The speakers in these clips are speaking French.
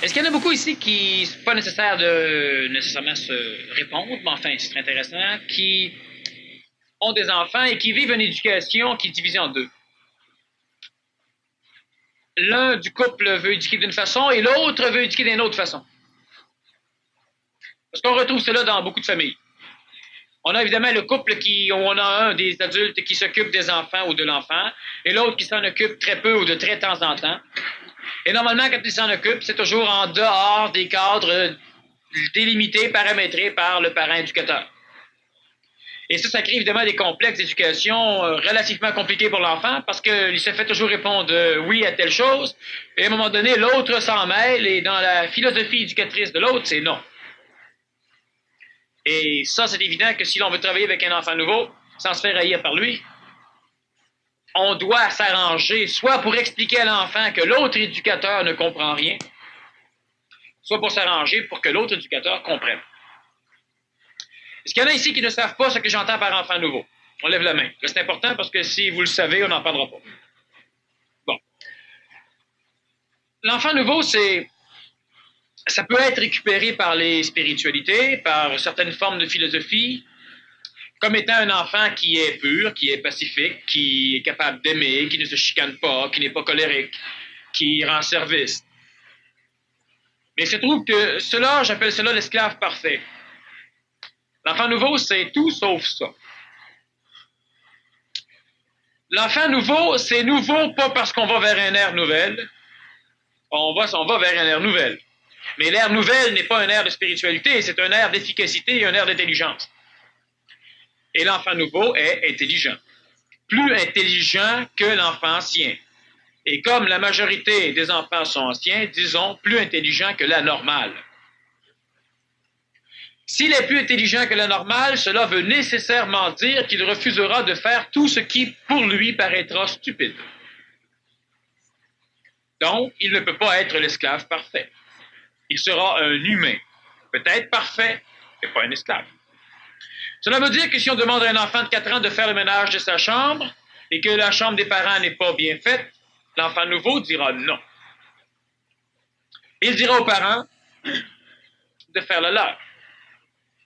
Est-ce qu'il y en a beaucoup ici qui, c'est pas nécessaire de nécessairement se répondre, mais enfin, c'est très intéressant, qui ont des enfants et qui vivent une éducation qui est divisée en deux? L'un du couple veut éduquer d'une façon et l'autre veut éduquer d'une autre façon. Parce qu'on retrouve cela dans beaucoup de familles. On a évidemment le couple où on a un des adultes qui s'occupe des enfants ou de l'enfant et l'autre qui s'en occupe très peu ou de très temps en temps. Et normalement, quand il s'en occupe, c'est toujours en dehors des cadres délimités, paramétrés par le parent éducateur. Et ça crée évidemment des complexes d'éducation relativement compliqués pour l'enfant parce qu'il se fait toujours répondre oui à telle chose. Et à un moment donné, l'autre s'en mêle et dans la philosophie éducatrice de l'autre, c'est non. Et ça, c'est évident que si l'on veut travailler avec un enfant nouveau, sans se faire haïr par lui, on doit s'arranger soit pour expliquer à l'enfant que l'autre éducateur ne comprend rien, soit pour s'arranger pour que l'autre éducateur comprenne. Est-ce qu'il y en a ici qui ne savent pas ce que j'entends par enfant nouveau? On lève la main. C'est important parce que si vous le savez, on n'en parlera pas. Bon. L'enfant nouveau, ça peut être récupéré par les spiritualités, par certaines formes de philosophie, comme étant un enfant qui est pur, qui est pacifique, qui est capable d'aimer, qui ne se chicane pas, qui n'est pas colérique, qui rend service. Mais il se trouve que j'appelle cela l'esclave parfait. L'enfant nouveau, c'est tout sauf ça. L'enfant nouveau, c'est nouveau pas parce qu'on va vers une ère nouvelle. On va vers une ère nouvelle. Mais l'ère nouvelle n'est pas un ère de spiritualité, c'est un ère d'efficacité et un ère d'intelligence. Et l'enfant nouveau est intelligent. Plus intelligent que l'enfant ancien. Et comme la majorité des enfants sont anciens, disons, plus intelligent que la normale. S'il est plus intelligent que la normale, cela veut nécessairement dire qu'il refusera de faire tout ce qui, pour lui, paraîtra stupide. Donc, il ne peut pas être l'esclave parfait. Il sera un humain, peut-être parfait, mais pas un esclave. Cela veut dire que si on demande à un enfant de 4 ans de faire le ménage de sa chambre et que la chambre des parents n'est pas bien faite, l'enfant nouveau dira non. Il dira aux parents de faire le leur.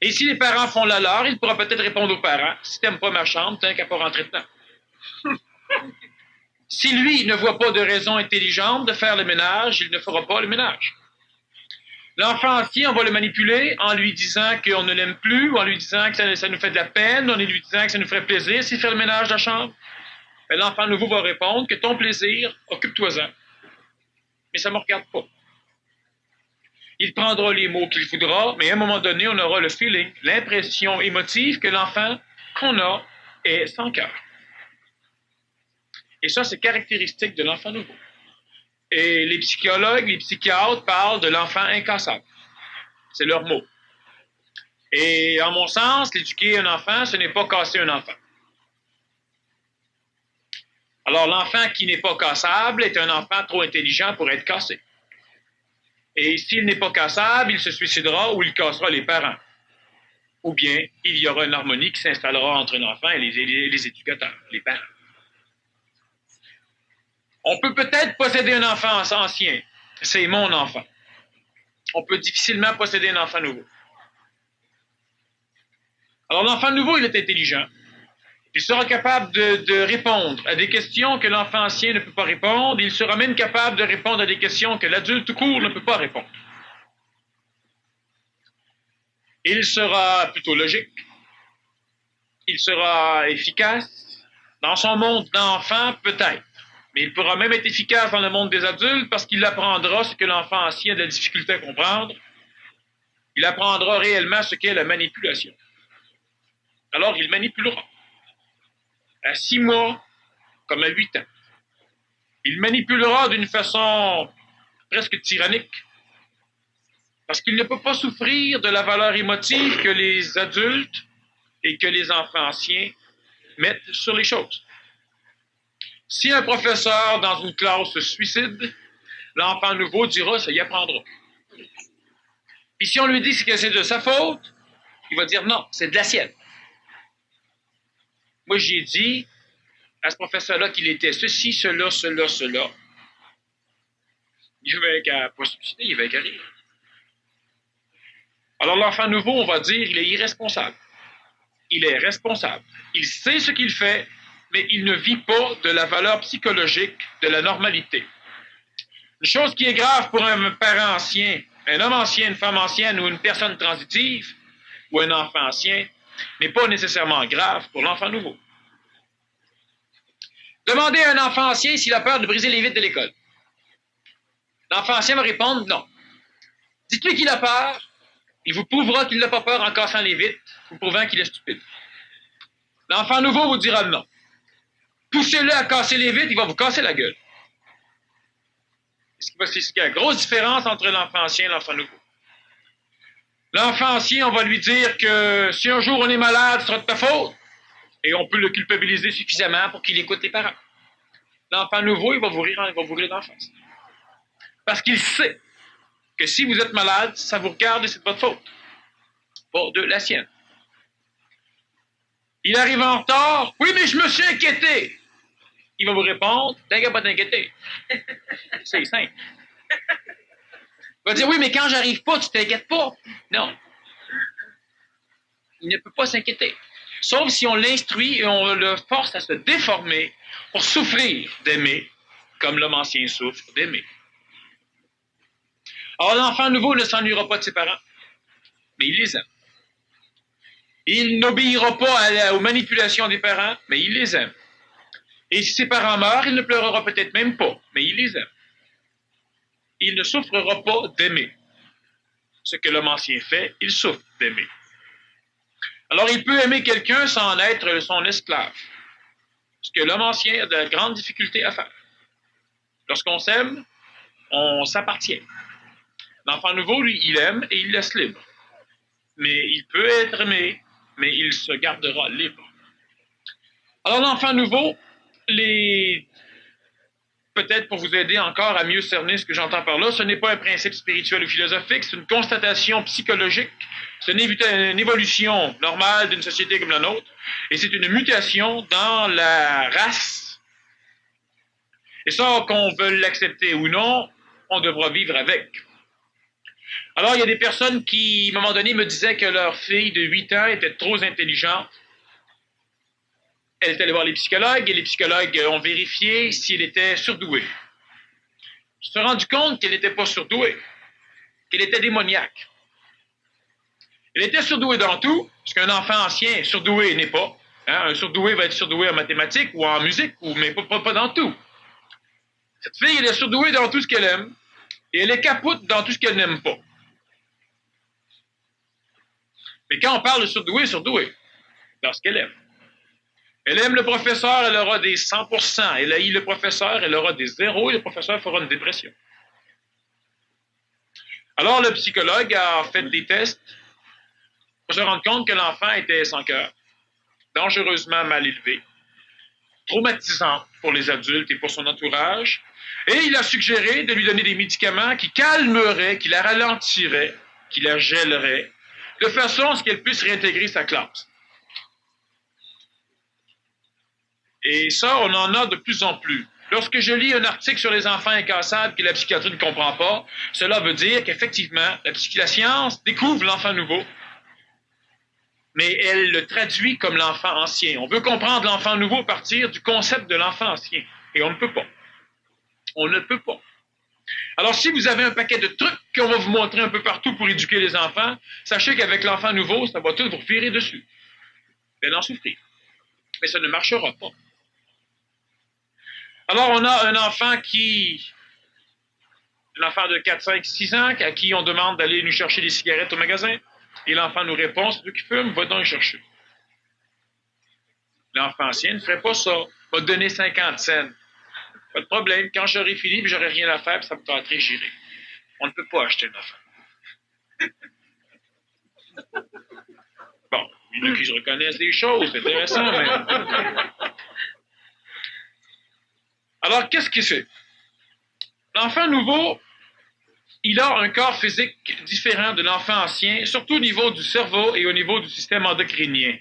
Et si les parents font le leur, il pourra peut-être répondre aux parents, si t'aimes pas ma chambre, t'as qu'à pas rentrer dedans. Si lui ne voit pas de raison intelligente de faire le ménage, il ne fera pas le ménage. L'enfant ancien, on va le manipuler en lui disant qu'on ne l'aime plus, ou en lui disant que ça nous fait de la peine, en lui disant que ça nous ferait plaisir s'il fait le ménage de la chambre. Mais l'enfant nouveau va répondre que ton plaisir, occupe-toi-en. Mais ça ne me regarde pas. Il prendra les mots qu'il voudra, mais à un moment donné, on aura le feeling, l'impression émotive que l'enfant qu'on a est sans cœur. Et ça, c'est caractéristique de l'enfant nouveau. Et les psychologues, les psychiatres parlent de l'enfant incassable. C'est leur mot. Et en mon sens, l'éduquer un enfant, ce n'est pas casser un enfant. Alors, l'enfant qui n'est pas cassable est un enfant trop intelligent pour être cassé. Et s'il n'est pas cassable, il se suicidera ou il cassera les parents. Ou bien, il y aura une harmonie qui s'installera entre un enfant et les éducateurs, les parents. On peut peut-être posséder un enfant ancien. C'est mon enfant. On peut difficilement posséder un enfant nouveau. Alors, l'enfant nouveau, il est intelligent. Il sera capable de répondre à des questions que l'enfant ancien ne peut pas répondre. Il sera même capable de répondre à des questions que l'adulte tout court ne peut pas répondre. Il sera plutôt logique. Il sera efficace. Dans son monde d'enfant, peut-être. Mais il pourra même être efficace dans le monde des adultes parce qu'il apprendra ce que l'enfant ancien a de la difficulté à comprendre. Il apprendra réellement ce qu'est la manipulation. Alors, il manipulera. À 6 mois, comme à 8 ans. Il manipulera d'une façon presque tyrannique. Parce qu'il ne peut pas souffrir de la valeur émotive que les adultes et que les enfants anciens mettent sur les choses. Si un professeur dans une classe se suicide, l'enfant nouveau dira « ça y apprendra ». Puis si on lui dit que c'est de sa faute, il va dire « non, c'est de la sienne ». Moi, j'ai dit à ce professeur-là qu'il était ceci, cela, cela, cela. Il veut qu'à pas suicider, il veut qu'à rire. Alors l'enfant nouveau, on va dire, il est irresponsable. Il est responsable. Il sait ce qu'il fait, mais il ne vit pas de la valeur psychologique de la normalité. Une chose qui est grave pour un parent ancien, un homme ancien, une femme ancienne ou une personne transitive, ou un enfant ancien, n'est pas nécessairement grave pour l'enfant nouveau. Demandez à un enfant ancien s'il a peur de briser les vitres de l'école. L'enfant ancien va répondre non. Dites-lui qu'il a peur, il vous prouvera qu'il n'a pas peur en cassant les vitres, vous prouvant qu'il est stupide. L'enfant nouveau vous dira non. Poussez-le à casser les vitres, il va vous casser la gueule. C'est qu'il y a une grosse différence entre l'enfant ancien et l'enfant nouveau. L'enfant ancien, on va lui dire que si un jour on est malade, ce sera de ta faute. Et on peut le culpabiliser suffisamment pour qu'il écoute les parents. L'enfant nouveau, il va vous rire d'en face. Parce qu'il sait que si vous êtes malade, ça vous regarde et c'est de votre faute. Pas de la sienne. Il arrive en retard. Oui, mais je me suis inquiété. Il va vous répondre, t'inquiète pas t'inquiéter. C'est simple. Il va dire, oui, mais quand j'arrive pas, tu t'inquiètes pas. Non. Il ne peut pas s'inquiéter. Sauf si on l'instruit et on le force à se déformer pour souffrir d'aimer, comme l'homme ancien souffre d'aimer. Alors, l'enfant nouveau ne s'ennuiera pas de ses parents, mais il les aime. Il n'obéira pas aux manipulations des parents, mais il les aime. Et si ses parents meurent, il ne pleurera peut-être même pas, mais il les aime. Il ne souffrira pas d'aimer. Ce que l'homme ancien fait, il souffre d'aimer. Alors, il peut aimer quelqu'un sans en être son esclave. Ce que l'homme ancien a de grandes difficultés à faire. Lorsqu'on s'aime, on s'appartient. L'enfant nouveau, lui, il aime et il laisse libre. Mais il peut être aimé, mais il se gardera libre. Alors, l'enfant nouveau, peut-être pour vous aider encore à mieux cerner ce que j'entends par là, ce n'est pas un principe spirituel ou philosophique, c'est une constatation psychologique, c'est une évolution normale d'une société comme la nôtre, et c'est une mutation dans la race. Et ça, qu'on veuille l'accepter ou non, on devra vivre avec. Alors, il y a des personnes qui, à un moment donné, me disaient que leur fille de 8 ans était trop intelligente. Elle est allée voir les psychologues, et les psychologues ont vérifié si elle était surdouée. Je me suis rendu compte qu'elle n'était pas surdouée, qu'elle était démoniaque. Elle était surdouée dans tout, parce qu'un enfant ancien surdoué n'est pas. Hein? Un surdoué va être surdoué en mathématiques ou en musique, mais pas dans tout. Cette fille, elle est surdouée dans tout ce qu'elle aime, et elle est capote dans tout ce qu'elle n'aime pas. Mais quand on parle de surdouée, dans ce qu'elle aime. Elle aime le professeur, elle aura des 100%. Elle haït le professeur, elle aura des 0 et le professeur fera une dépression. Alors, le psychologue a fait des tests pour se rendre compte que l'enfant était sans cœur, dangereusement mal élevé, traumatisant pour les adultes et pour son entourage, et il a suggéré de lui donner des médicaments qui calmeraient, qui la ralentiraient, qui la gèleraient, de façon à ce qu'elle puisse réintégrer sa classe. Et ça, on en a de plus en plus. Lorsque je lis un article sur les enfants incassables que la psychiatrie ne comprend pas, cela veut dire qu'effectivement, la science découvre l'enfant nouveau, mais elle le traduit comme l'enfant ancien. On veut comprendre l'enfant nouveau à partir du concept de l'enfant ancien. Et on ne peut pas. On ne peut pas. Alors, si vous avez un paquet de trucs qu'on va vous montrer un peu partout pour éduquer les enfants, sachez qu'avec l'enfant nouveau, ça va tout vous virer dessus. Vous allez en souffrir. Mais ça ne marchera pas. Alors, on a un enfant de 4, 5, 6 ans, à qui on demande d'aller nous chercher des cigarettes au magasin. Et l'enfant nous répond, c'est toi qui fume, va donc les chercher. L'enfant ancien ne ferait pas ça. Va te donner 50 cents. Pas de problème. Quand j'aurai fini, puis j'aurai rien à faire, puis ça me tenterait, j'irai. On ne peut pas acheter un enfant. Bon, il y en a qui se reconnaissent des choses, c'est intéressant, mais... Alors, qu'est-ce qu'il fait? L'enfant nouveau, il a un corps physique différent de l'enfant ancien, surtout au niveau du cerveau et au niveau du système endocrinien.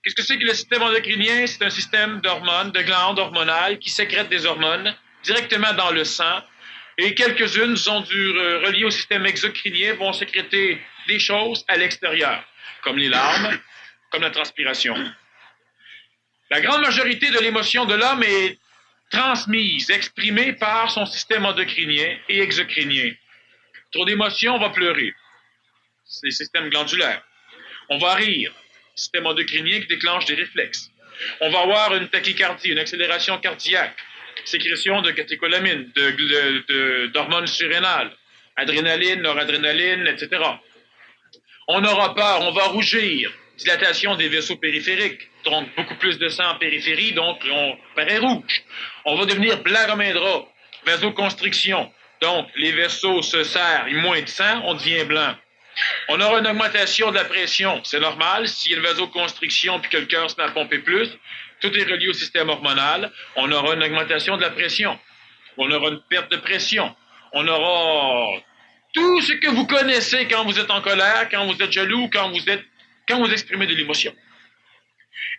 Qu'est-ce que c'est que le système endocrinien? C'est un système d'hormones, de glandes hormonales qui sécrètent des hormones directement dans le sang Et quelques-unes sont reliées au système exocrinien, vont sécréter des choses à l'extérieur, comme les larmes, comme la transpiration. La grande majorité de l'émotion de l'homme est transmise, exprimée par son système endocrinien et exocrinien. Trop d'émotion, on va pleurer. C'est le système glandulaire. On va rire. Système endocrinien qui déclenche des réflexes. On va avoir une tachycardie, une accélération cardiaque, sécrétion de catécholamine, d'hormones surrénales, adrénaline, noradrénaline, etc. On aura peur, on va rougir, dilatation des vaisseaux périphériques, donc beaucoup plus de sang en périphérie, donc on paraît rouge. On va devenir blanc comme un drap, vasoconstriction, donc les vaisseaux se serrent, il y a moins de sang, on devient blanc. On aura une augmentation de la pression, c'est normal, s'il y a une vasoconstriction puis que le cœur se met à pomper plus, tout est relié au système hormonal, on aura une augmentation de la pression, on aura une perte de pression, on aura tout ce que vous connaissez quand vous êtes en colère, quand vous êtes jaloux, quand vous exprimez de l'émotion.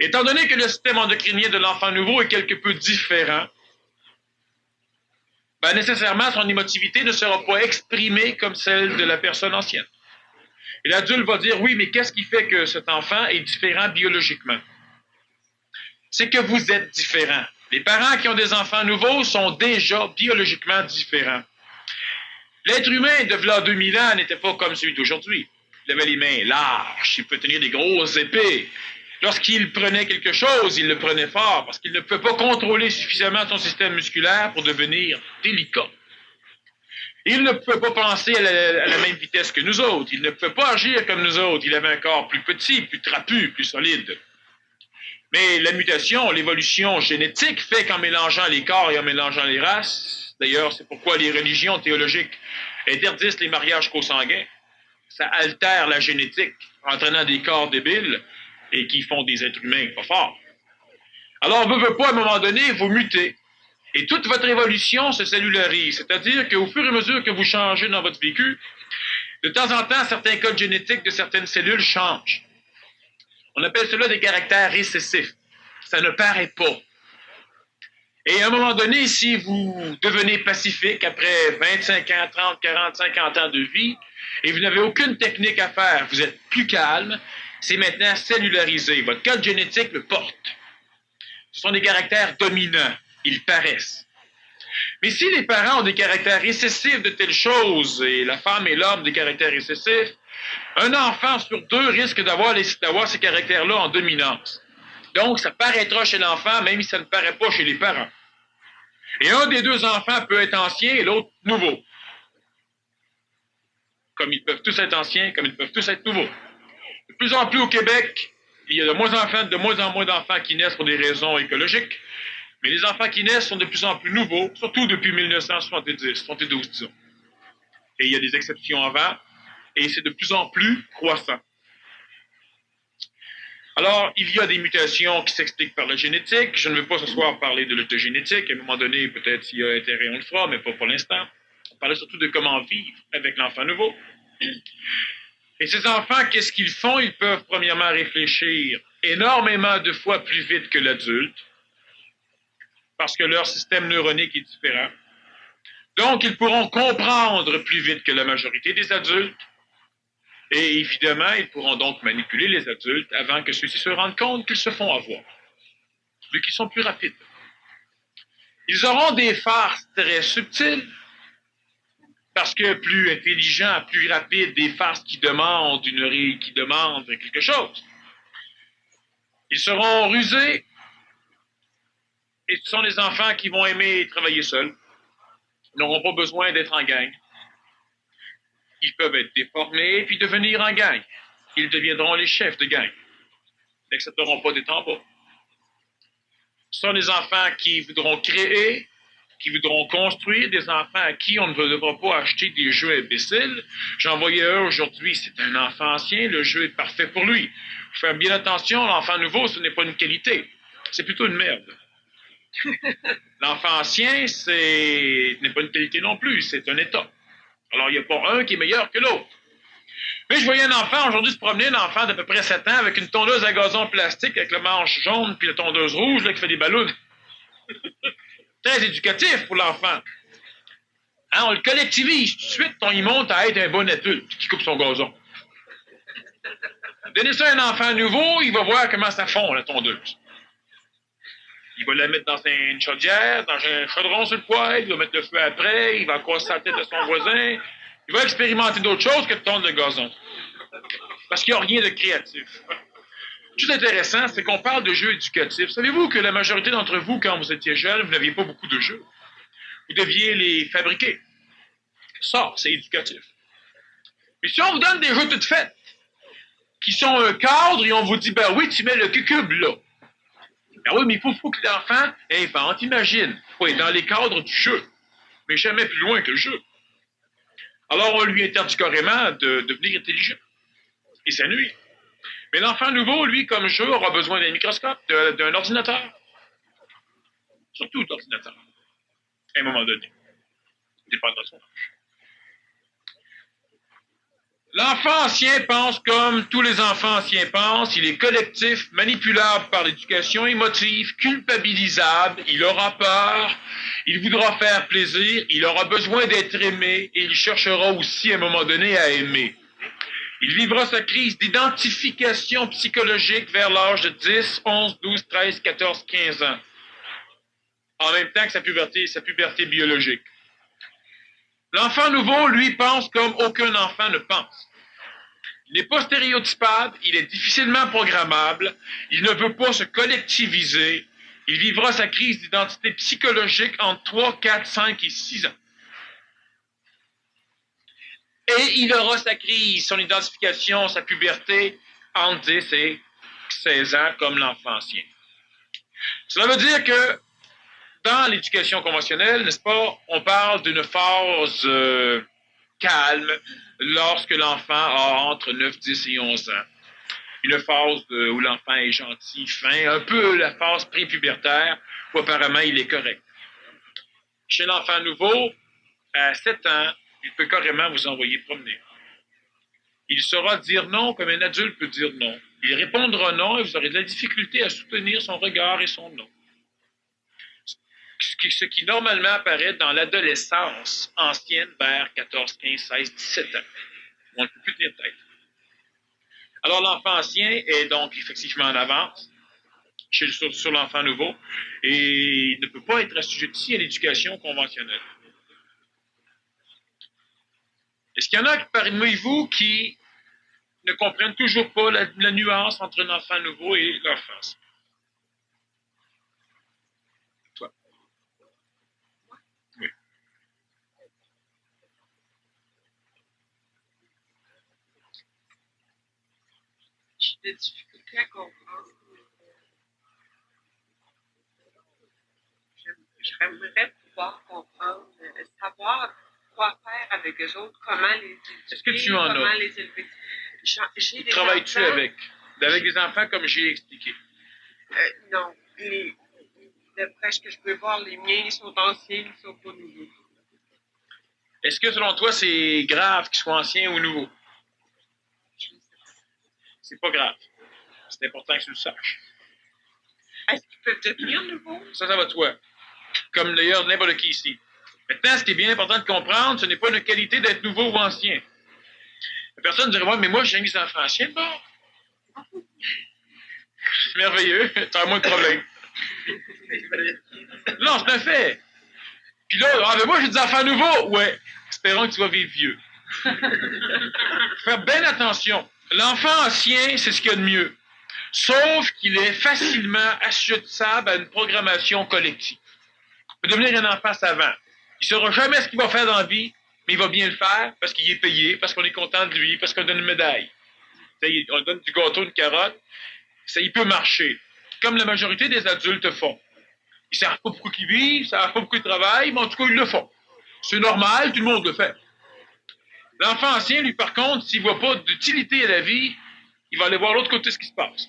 Étant donné que le système endocrinien de l'enfant nouveau est quelque peu différent, nécessairement son émotivité ne sera pas exprimée comme celle de la personne ancienne. Et l'adulte va dire, oui, mais qu'est-ce qui fait que cet enfant est différent biologiquement? C'est que vous êtes différent. Les parents qui ont des enfants nouveaux sont déjà biologiquement différents. L'être humain de là 2000 ans n'était pas comme celui d'aujourd'hui. Il avait les mains larges, il peut tenir des grosses épées. Lorsqu'il prenait quelque chose, il le prenait fort parce qu'il ne peut pas contrôler suffisamment son système musculaire pour devenir délicat. Il ne peut pas penser à la même vitesse que nous autres. Il ne peut pas agir comme nous autres. Il avait un corps plus petit, plus trapu, plus solide. Mais la mutation, l'évolution génétique fait qu'en mélangeant les corps et en mélangeant les races, d'ailleurs, c'est pourquoi les religions théologiques interdisent les mariages consanguins. Ça altère la génétique, entraînant des corps débiles et qui font des êtres humains pas forts. Alors, on ne veut pas, à un moment donné, vous muter. Et toute votre évolution se cellularise, c'est-à-dire qu'au fur et à mesure que vous changez dans votre vécu, de temps en temps, certains codes génétiques de certaines cellules changent. On appelle cela des caractères récessifs. Ça ne paraît pas. Et à un moment donné, si vous devenez pacifique après 25 ans, 30, 40, 50 ans de vie, et vous n'avez aucune technique à faire, vous êtes plus calme, c'est maintenant cellularisé. Votre code génétique le porte. Ce sont des caractères dominants. Ils paraissent. Mais si les parents ont des caractères récessifs de telles choses, et la femme et l'homme des caractères récessifs, un enfant sur deux risque d'avoir ces caractères-là en dominance. Donc, ça paraîtra chez l'enfant, même si ça ne paraît pas chez les parents. Et un des deux enfants peut être ancien et l'autre nouveau. Comme ils peuvent tous être anciens, comme ils peuvent tous être nouveaux. De plus en plus au Québec, il y a de moins en moins d'enfants qui naissent pour des raisons écologiques. Mais les enfants qui naissent sont de plus en plus nouveaux, surtout depuis 1972, disons. Et il y a des exceptions avant, et c'est de plus en plus croissant. Alors, il y a des mutations qui s'expliquent par la génétique. Je ne veux pas ce soir parler de l'autogénétique. À un moment donné, peut-être s'il y a intérêt, on le fera, mais pas pour l'instant. On parlait surtout de comment vivre avec l'enfant nouveau. Et ces enfants, qu'est-ce qu'ils font? Ils peuvent premièrement réfléchir énormément de fois plus vite que l'adulte, parce que leur système neuronique est différent. Donc, ils pourront comprendre plus vite que la majorité des adultes. Et évidemment, ils pourront donc manipuler les adultes avant que ceux-ci se rendent compte qu'ils se font avoir, vu qu'ils sont plus rapides. Ils auront des farces très subtiles, parce que plus intelligents, plus rapides, des farces qui demandent quelque chose. Ils seront rusés, et ce sont des enfants qui vont aimer travailler seuls. Ils n'auront pas besoin d'être en gang. Ils peuvent être déformés puis devenir en gang. Ils deviendront les chefs de gang. Ils n'accepteront pas d'être en bas. Ce sont des enfants qui voudront créer, qui voudront construire, des enfants à qui on ne devra pas acheter des jeux imbéciles. J'en voyais un aujourd'hui, c'est un enfant ancien, le jeu est parfait pour lui. Il faut faire bien attention, l'enfant nouveau, ce n'est pas une qualité. C'est plutôt une merde. L'enfant ancien, n'est pas une qualité non plus, c'est un état. Alors, il n'y a pas un qui est meilleur que l'autre. Mais je voyais un enfant aujourd'hui se promener, un enfant d'à peu près 7 ans, avec une tondeuse à gazon plastique, avec le manche jaune, puis la tondeuse rouge, là, qui fait des ballons. Très éducatif pour l'enfant. Hein, on le collectivise tout de suite, on y monte à être un bon adulte qui coupe son gazon. Donnez ça à un enfant nouveau, il va voir comment ça fond, la tondeuse. Il va la mettre dans une chaudière, dans un chaudron sur le poêle, il va mettre le feu après, il va casser la tête de son voisin, il va expérimenter d'autres choses que de tondre le gazon. Parce qu'il n'y a rien de créatif. Tout intéressant, c'est qu'on parle de jeux éducatifs. Savez-vous que la majorité d'entre vous, quand vous étiez jeune, vous n'aviez pas beaucoup de jeux? Vous deviez les fabriquer. Ça, c'est éducatif. Mais si on vous donne des jeux toutes faites, qui sont un cadre, et on vous dit, ben oui, tu mets le cube là. Ben oui, mais il faut que l'enfant invente, imagine. Oui, dans les cadres du jeu. Mais jamais plus loin que le jeu. Alors, on lui interdit carrément de devenir intelligent. Et ça nuit. Mais l'enfant nouveau, lui, comme jeu, aura besoin d'un microscope, d'un ordinateur. Surtout d'ordinateur. À un moment donné. Dépendant de son âge. L'enfant ancien pense comme tous les enfants anciens pensent. Il est collectif, manipulable par l'éducation émotive, culpabilisable. Il aura peur. Il voudra faire plaisir. Il aura besoin d'être aimé. Et il cherchera aussi, à un moment donné, à aimer. Il vivra sa crise d'identification psychologique vers l'âge de 10, 11, 12, 13, 14, 15 ans. En même temps que sa puberté biologique. L'enfant nouveau, lui, pense comme aucun enfant ne pense. Il n'est pas stéréotypable, il est difficilement programmable, il ne veut pas se collectiviser, il vivra sa crise d'identité psychologique entre 3, 4, 5 et 6 ans. Et il aura sa crise, son identification, sa puberté entre 10 et 16 ans comme l'enfant ancien. Cela veut dire que dans l'éducation conventionnelle, n'est-ce pas, on parle d'une phase calme lorsque l'enfant a entre 9, 10 et 11 ans. Une phase où l'enfant est gentil, fin, un peu la phase prépubertaire où apparemment il est correct. Chez l'enfant nouveau, à 7 ans, il peut carrément vous envoyer promener. Il saura dire non comme un adulte peut dire non. Il répondra non et vous aurez de la difficulté à soutenir son regard et son non. Ce qui normalement apparaît dans l'adolescence ancienne vers 14, 15, 16, 17 ans. On ne peut plus tenir tête. Alors l'enfant ancien est donc effectivement en avance sur l'enfant nouveau et il ne peut pas être assujetti à l'éducation conventionnelle. Est-ce qu'il y en a parmi vous qui ne comprennent toujours pas la nuance entre un enfant nouveau et l'enfance? Toi. Oui. J'ai des difficultés à comprendre. J'aimerais pouvoir comprendre, savoir quoi faire avec eux autres, comment les éduquer, est-ce que tu en comment as? les élever. Travailles-tu avec des enfants comme j'ai expliqué? Non. D'après ce que je peux voir, les miens, ils sont anciens, ils ne sont pas nouveaux. Est-ce que selon toi, c'est grave qu'ils soient anciens ou nouveaux? C'est pas grave. C'est important que tu le saches. Est-ce qu'ils peuvent devenir nouveaux? Ça va de toi. Comme d'ailleurs n'importe qui ici. Maintenant, ce qui est bien important de comprendre, ce n'est pas une qualité d'être nouveau ou ancien. La personne dirait, ouais, mais moi, j'ai des enfants anciens de bord. C'est merveilleux, t'as moins de problème. Non, c'est un fait. Puis là, ah, mais moi, j'ai des enfants nouveaux. Ouais, espérons que tu vas vivre vieux. Faire bien attention. L'enfant ancien, c'est ce qu'il y a de mieux. Sauf qu'il est facilement assujettissable à une programmation collective. Il peut devenir un enfant savant. Il ne saura jamais ce qu'il va faire dans la vie, mais il va bien le faire parce qu'il est payé, parce qu'on est content de lui, parce qu'on donne une médaille. On donne du gâteau, une carotte. Il peut marcher. Comme la majorité des adultes font. Ils ne savent pas pourquoi ils vivent, ils ne savent pas pourquoi ils travaillent, mais en tout cas, ils le font. C'est normal, tout le monde le fait. L'enfant ancien, lui, par contre, s'il ne voit pas d'utilité à la vie, il va aller voir l'autre côté ce qui se passe.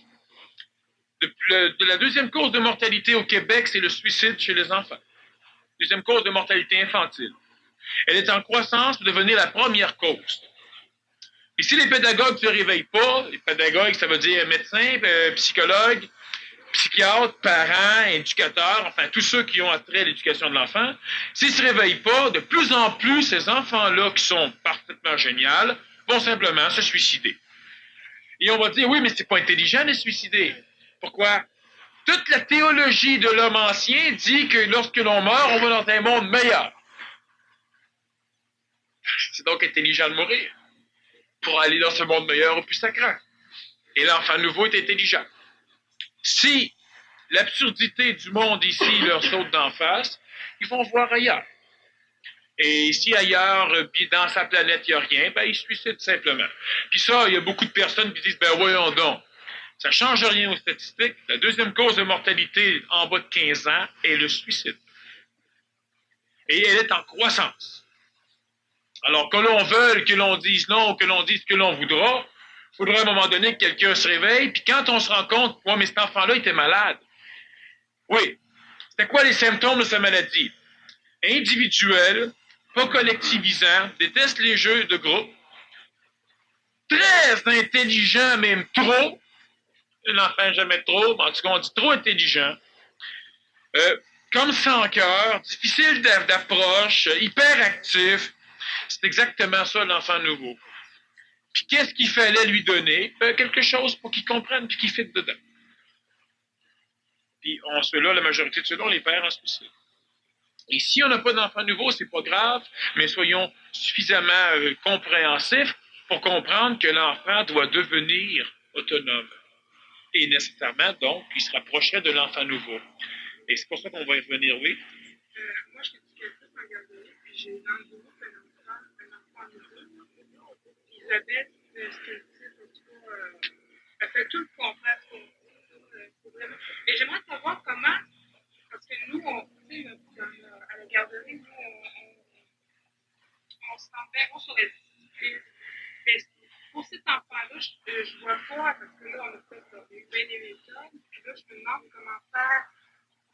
La deuxième cause de mortalité au Québec, c'est le suicide chez les enfants. Deuxième cause de mortalité infantile. Elle est en croissance pour devenir la première cause. Et si les pédagogues ne se réveillent pas, les pédagogues, ça veut dire médecins, psychologues, psychiatres, parents, éducateurs, enfin tous ceux qui ont attrait à l'éducation de l'enfant, s'ils ne se réveillent pas, de plus en plus, ces enfants-là qui sont parfaitement géniaux vont simplement se suicider. Et on va dire, oui, mais c'est pas intelligent de se suicider. Pourquoi? Toute la théologie de l'homme ancien dit que lorsque l'on meurt, on va dans un monde meilleur. C'est donc intelligent de mourir pour aller dans ce monde meilleur au plus sacré. Et l'enfant nouveau est intelligent. Si l'absurdité du monde ici leur saute d'en face, ils vont voir ailleurs. Et si ailleurs, dans sa planète, il n'y a rien, ben, ils se suicident simplement. Puis ça, il y a beaucoup de personnes qui disent, ben voyons donc, ça ne change rien aux statistiques. La deuxième cause de mortalité en bas de 15 ans est le suicide. Et elle est en croissance. Alors, que l'on veuille, que l'on dise non, ou que l'on dise que l'on voudra, il faudra à un moment donné que quelqu'un se réveille, puis quand on se rend compte, ouais, mais cet enfant-là était malade. Oui. C'était quoi les symptômes de sa maladie? Individuel, pas collectivisant, déteste les jeux de groupe, très intelligent, même trop. L'enfant jamais trop, en tout cas on dit trop intelligent. Comme sans cœur, difficile d'approche, hyperactif. C'est exactement ça l'enfant nouveau. Puis qu'est-ce qu'il fallait lui donner? Quelque chose pour qu'il comprenne puis qu'il fitte dedans. Puis ceux-là, la majorité de ceux-là, on les perd en suicide. Et si on n'a pas d'enfant nouveau, c'est pas grave, mais soyons suffisamment compréhensifs pour comprendre que l'enfant doit devenir autonome. Et nécessairement, donc, il se rapprocherait de l'enfant nouveau. Et c'est pour ça qu'on va y revenir, oui. Moi, je suis éducatrice en garderie, puis j'ai dans le bureau un enfant nouveau. Puis Isabelle, ce qu'elle dit, en tout cas, elle fait tout le contraire de ce qu'on dit. Mais j'aimerais savoir comment, parce que nous, à la garderie, nous, on se rend sur la discipline. Mais pour cet enfant-là, je vois pas, parce que là, on a fait bien des méthodes, puis là, je me demande comment faire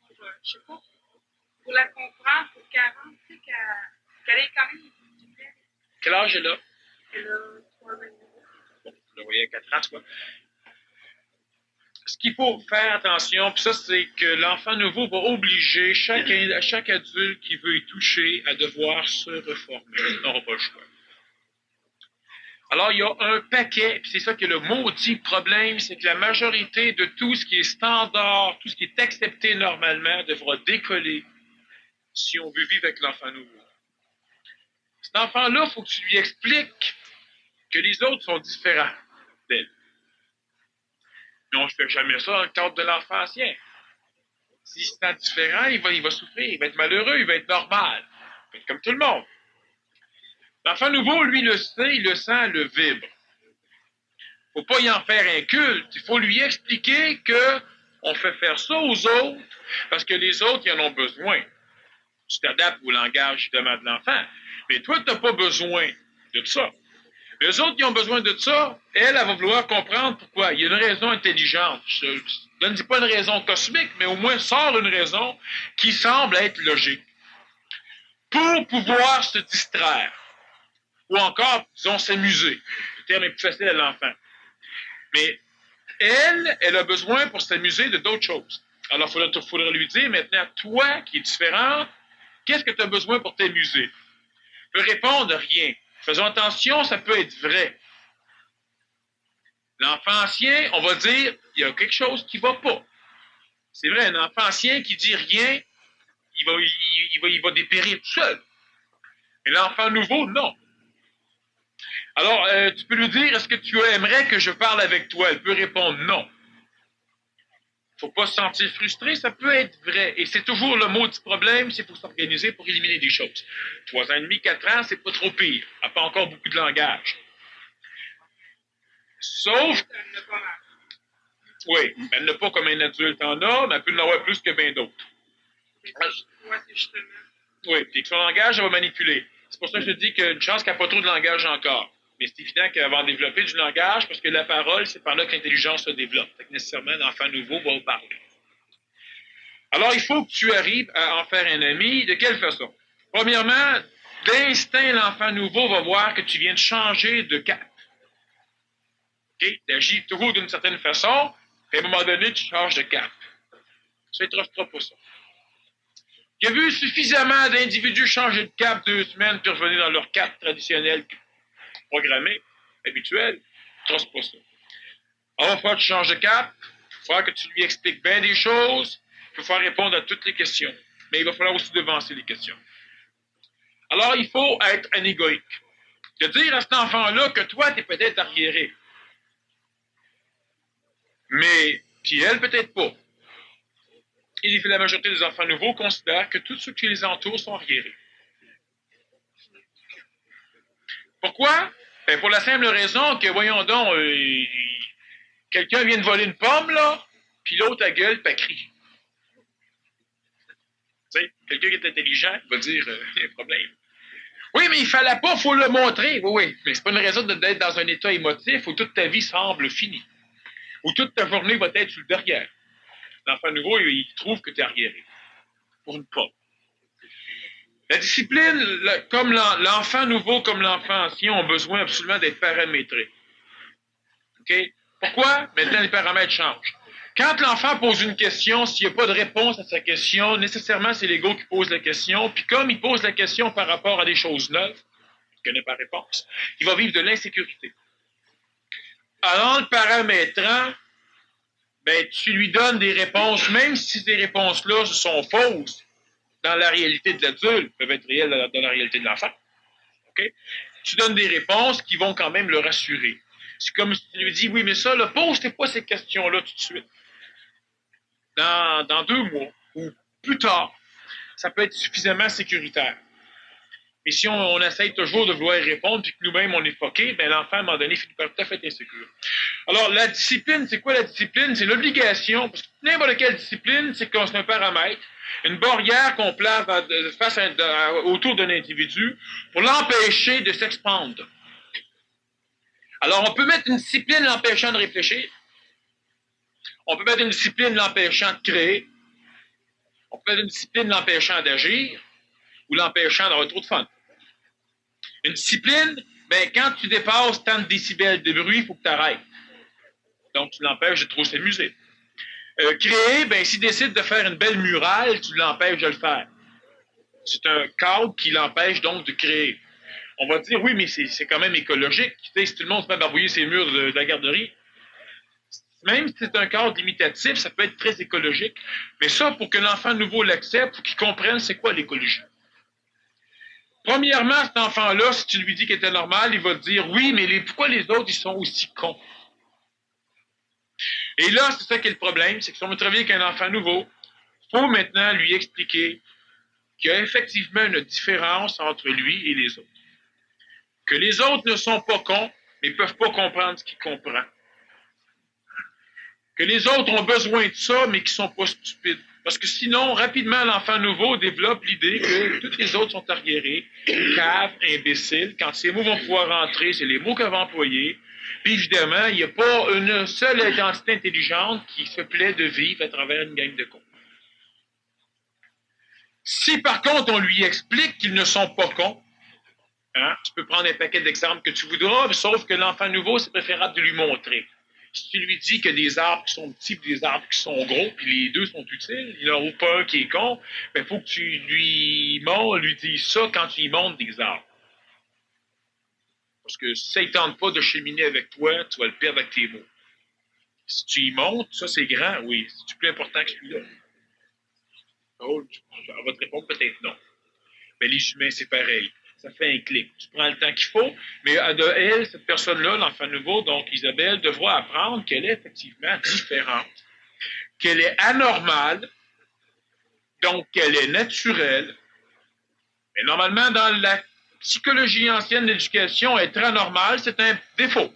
pour, je sais pas, pour la comprendre, pour qu'elle rentre, tu sais, qu'elle ait quand même une discipline. Quel âge elle a? Elle a 3 ans. Bon, vous le voyez à 4 ans, quoi. Ce qu'il faut faire attention, puis ça, c'est que l'enfant nouveau va obliger chaque adulte qui veut y toucher à devoir se reformer. Il n'aura pas le choix. Alors, il y a un paquet, puis c'est ça qui est le maudit problème, c'est que la majorité de tout ce qui est standard, tout ce qui est accepté normalement, devra décoller si on veut vivre avec l'enfant nouveau. Cet enfant-là, il faut que tu lui expliques que les autres sont différents d'elle. Mais on ne fait jamais ça dans le cadre de l'enfant ancien. S'il se sent différent, il va souffrir, il va être malheureux, il va être normal. Il va être comme tout le monde. L'enfant nouveau, lui, le sait, il le sent, le vibre. Il ne faut pas y en faire un culte. Il faut lui expliquer qu'on fait faire ça aux autres parce que les autres, ils en ont besoin. Tu t'adaptes au langage, justement, de l'enfant. Mais toi, tu n'as pas besoin de ça. Les autres qui ont besoin de ça, elle va vouloir comprendre pourquoi. Il y a une raison intelligente. Je ne dis pas une raison cosmique, mais au moins sort une raison qui semble être logique. Pour pouvoir se distraire. Ou encore, disons, s'amuser. Le terme est plus facile à l'enfant. Mais elle a besoin pour s'amuser de d'autres choses. Alors, il faudrait lui dire maintenant, toi qui es différente, qu'est-ce que tu as besoin pour t'amuser? Tu peux répondre rien. Faisons attention, ça peut être vrai. L'enfant ancien, on va dire, il y a quelque chose qui ne va pas. C'est vrai, un enfant ancien qui dit rien, il va dépérir tout seul. Mais l'enfant nouveau, non. Alors, tu peux lui dire, est-ce que tu aimerais que je parle avec toi? Elle peut répondre non. Il ne faut pas se sentir frustré, ça peut être vrai. Et c'est toujours le mot du problème, c'est pour s'organiser, pour éliminer des choses. 3 ans et demi, 4 ans, c'est pas trop pire. Elle n'a pas encore beaucoup de langage. Sauf... Oui, elle n'a pas comme un adulte en a, mais elle peut en avoir plus que bien d'autres. Oui, puis que son langage, elle va manipuler. C'est pour ça que je te dis qu'il y a une chance qu'elle n'a pas trop de langage encore. Mais c'est évident qu'elle va en développer du langage parce que la parole, c'est par là que l'intelligence se développe. Fait que nécessairement, l'enfant nouveau va parler. Alors, il faut que tu arrives à en faire un ami. De quelle façon? Premièrement, d'instinct, l'enfant nouveau va voir que tu viens de changer de cap. Okay? Tu agis toujours d'une certaine façon, et à un moment donné, tu changes de cap. Ça ne trustera pas ça. Il a vu suffisamment d'individus changer de cap 2 semaines puis revenir dans leur cap traditionnel programmé, habituel. Il ne truste pas ça. Alors, il va falloir que tu changes de cap. Il va falloir que tu lui expliques bien des choses. Il va falloir répondre à toutes les questions. Mais il va falloir aussi devancer les questions. Alors, il faut être anégoïque. De dire à cet enfant-là que toi, tu es peut-être arriéré. Mais, puis elle, peut-être pas. Et la majorité des enfants nouveaux considèrent que tous ceux qui les entourent sont arriérés. Pourquoi? Ben pour la simple raison que, voyons donc, quelqu'un vient de voler une pomme, là, puis l'autre a gueule, puis crie. Tu sais, quelqu'un qui est intelligent va dire, il y a un problème. Oui, mais il fallait pas, il faut le montrer. Oui, mais c'est pas une raison d'être dans un état émotif où toute ta vie semble finie. Où toute ta journée va être sur le derrière. L'enfant nouveau, il trouve que tu es arriéré. Pour une pomme. La discipline, comme l'enfant nouveau comme l'enfant ancien, ont besoin absolument d'être paramétrés. OK? Pourquoi? Maintenant, les paramètres changent. Quand l'enfant pose une question, s'il n'y a pas de réponse à sa question, nécessairement, c'est l'ego qui pose la question. Puis comme il pose la question par rapport à des choses neuves, il ne connaît pas réponse, il va vivre de l'insécurité. Alors, en le paramétrant, ben, tu lui donnes des réponses, même si ces réponses-là sont fausses dans la réalité de l'adulte, peuvent être réelles dans la réalité de l'enfant. Okay? Tu donnes des réponses qui vont quand même le rassurer. C'est comme si tu lui dis, oui, mais ça, pose-toi pas ces questions-là tout de suite. Dans 2 mois ou plus tard, ça peut être suffisamment sécuritaire. Mais si on essaye toujours de vouloir répondre puis que nous-mêmes on est foqué, ben l'enfant, à un moment donné, finit par tout à fait insécure. Alors, la discipline, c'est quoi la discipline? C'est l'obligation, parce que n'importe quelle discipline, c'est un paramètre, une barrière qu'on place autour d'un individu pour l'empêcher de s'expandre. Alors, on peut mettre une discipline l'empêchant de réfléchir. On peut mettre une discipline l'empêchant de créer. On peut mettre une discipline l'empêchant d'agir ou l'empêchant d'avoir trop de fun. Une discipline, ben, quand tu dépasses tant de décibels de bruit, il faut que tu arrêtes. Donc, tu l'empêches de trop s'amuser. Créer, ben, s'il décide de faire une belle murale, tu l'empêches de le faire. C'est un cadre qui l'empêche donc de créer. On va dire, oui, mais c'est quand même écologique. Tu sais, si tout le monde se met à barbouiller ses murs de la garderie, même si c'est un cadre limitatif, ça peut être très écologique. Mais ça, pour que l'enfant nouveau l'accepte, pour qu'il comprenne c'est quoi l'écologie. Premièrement, cet enfant-là, si tu lui dis qu'il était normal, il va te dire, oui, mais pourquoi les autres, ils sont aussi cons? Et là, c'est ça qui est le problème, c'est que si on veut travailler avec un enfant nouveau, il faut maintenant lui expliquer qu'il y a effectivement une différence entre lui et les autres. Que les autres ne sont pas cons, mais ne peuvent pas comprendre ce qu'il comprend. Que les autres ont besoin de ça, mais qu'ils ne sont pas stupides. Parce que sinon, rapidement, l'enfant nouveau développe l'idée que tous les autres sont arriérés, caves, imbéciles. Quand ces mots vont pouvoir rentrer, c'est les mots qu'elle va employer. Puis évidemment, il n'y a pas une seule identité intelligente qui se plaît de vivre à travers une gang de cons. Si par contre on lui explique qu'ils ne sont pas cons, hein, tu peux prendre un paquet d'exemples que tu voudras, sauf que l'enfant nouveau, c'est préférable de lui montrer. Si tu lui dis que des arbres qui sont petits et des arbres qui sont gros, puis les deux sont utiles, il n'y en a pas un qui est con, il faut que tu lui dises ça quand tu lui montres des arbres. Parce que si ça ne tente pas de cheminer avec toi, tu vas le perdre avec tes mots. Si tu y montres, ça c'est grand, oui. C'est plus important que celui-là. Oh, elle va te répondre peut-être non. Mais les humains, c'est pareil. Ça fait un clic. Tu prends le temps qu'il faut, mais de elle, cette personne-là, l'enfant nouveau, donc Isabelle, devra apprendre qu'elle est effectivement différente, qu'elle est anormale, donc qu'elle est naturelle. Mais normalement, dans la psychologie ancienne de l'éducation, être anormal, c'est un défaut,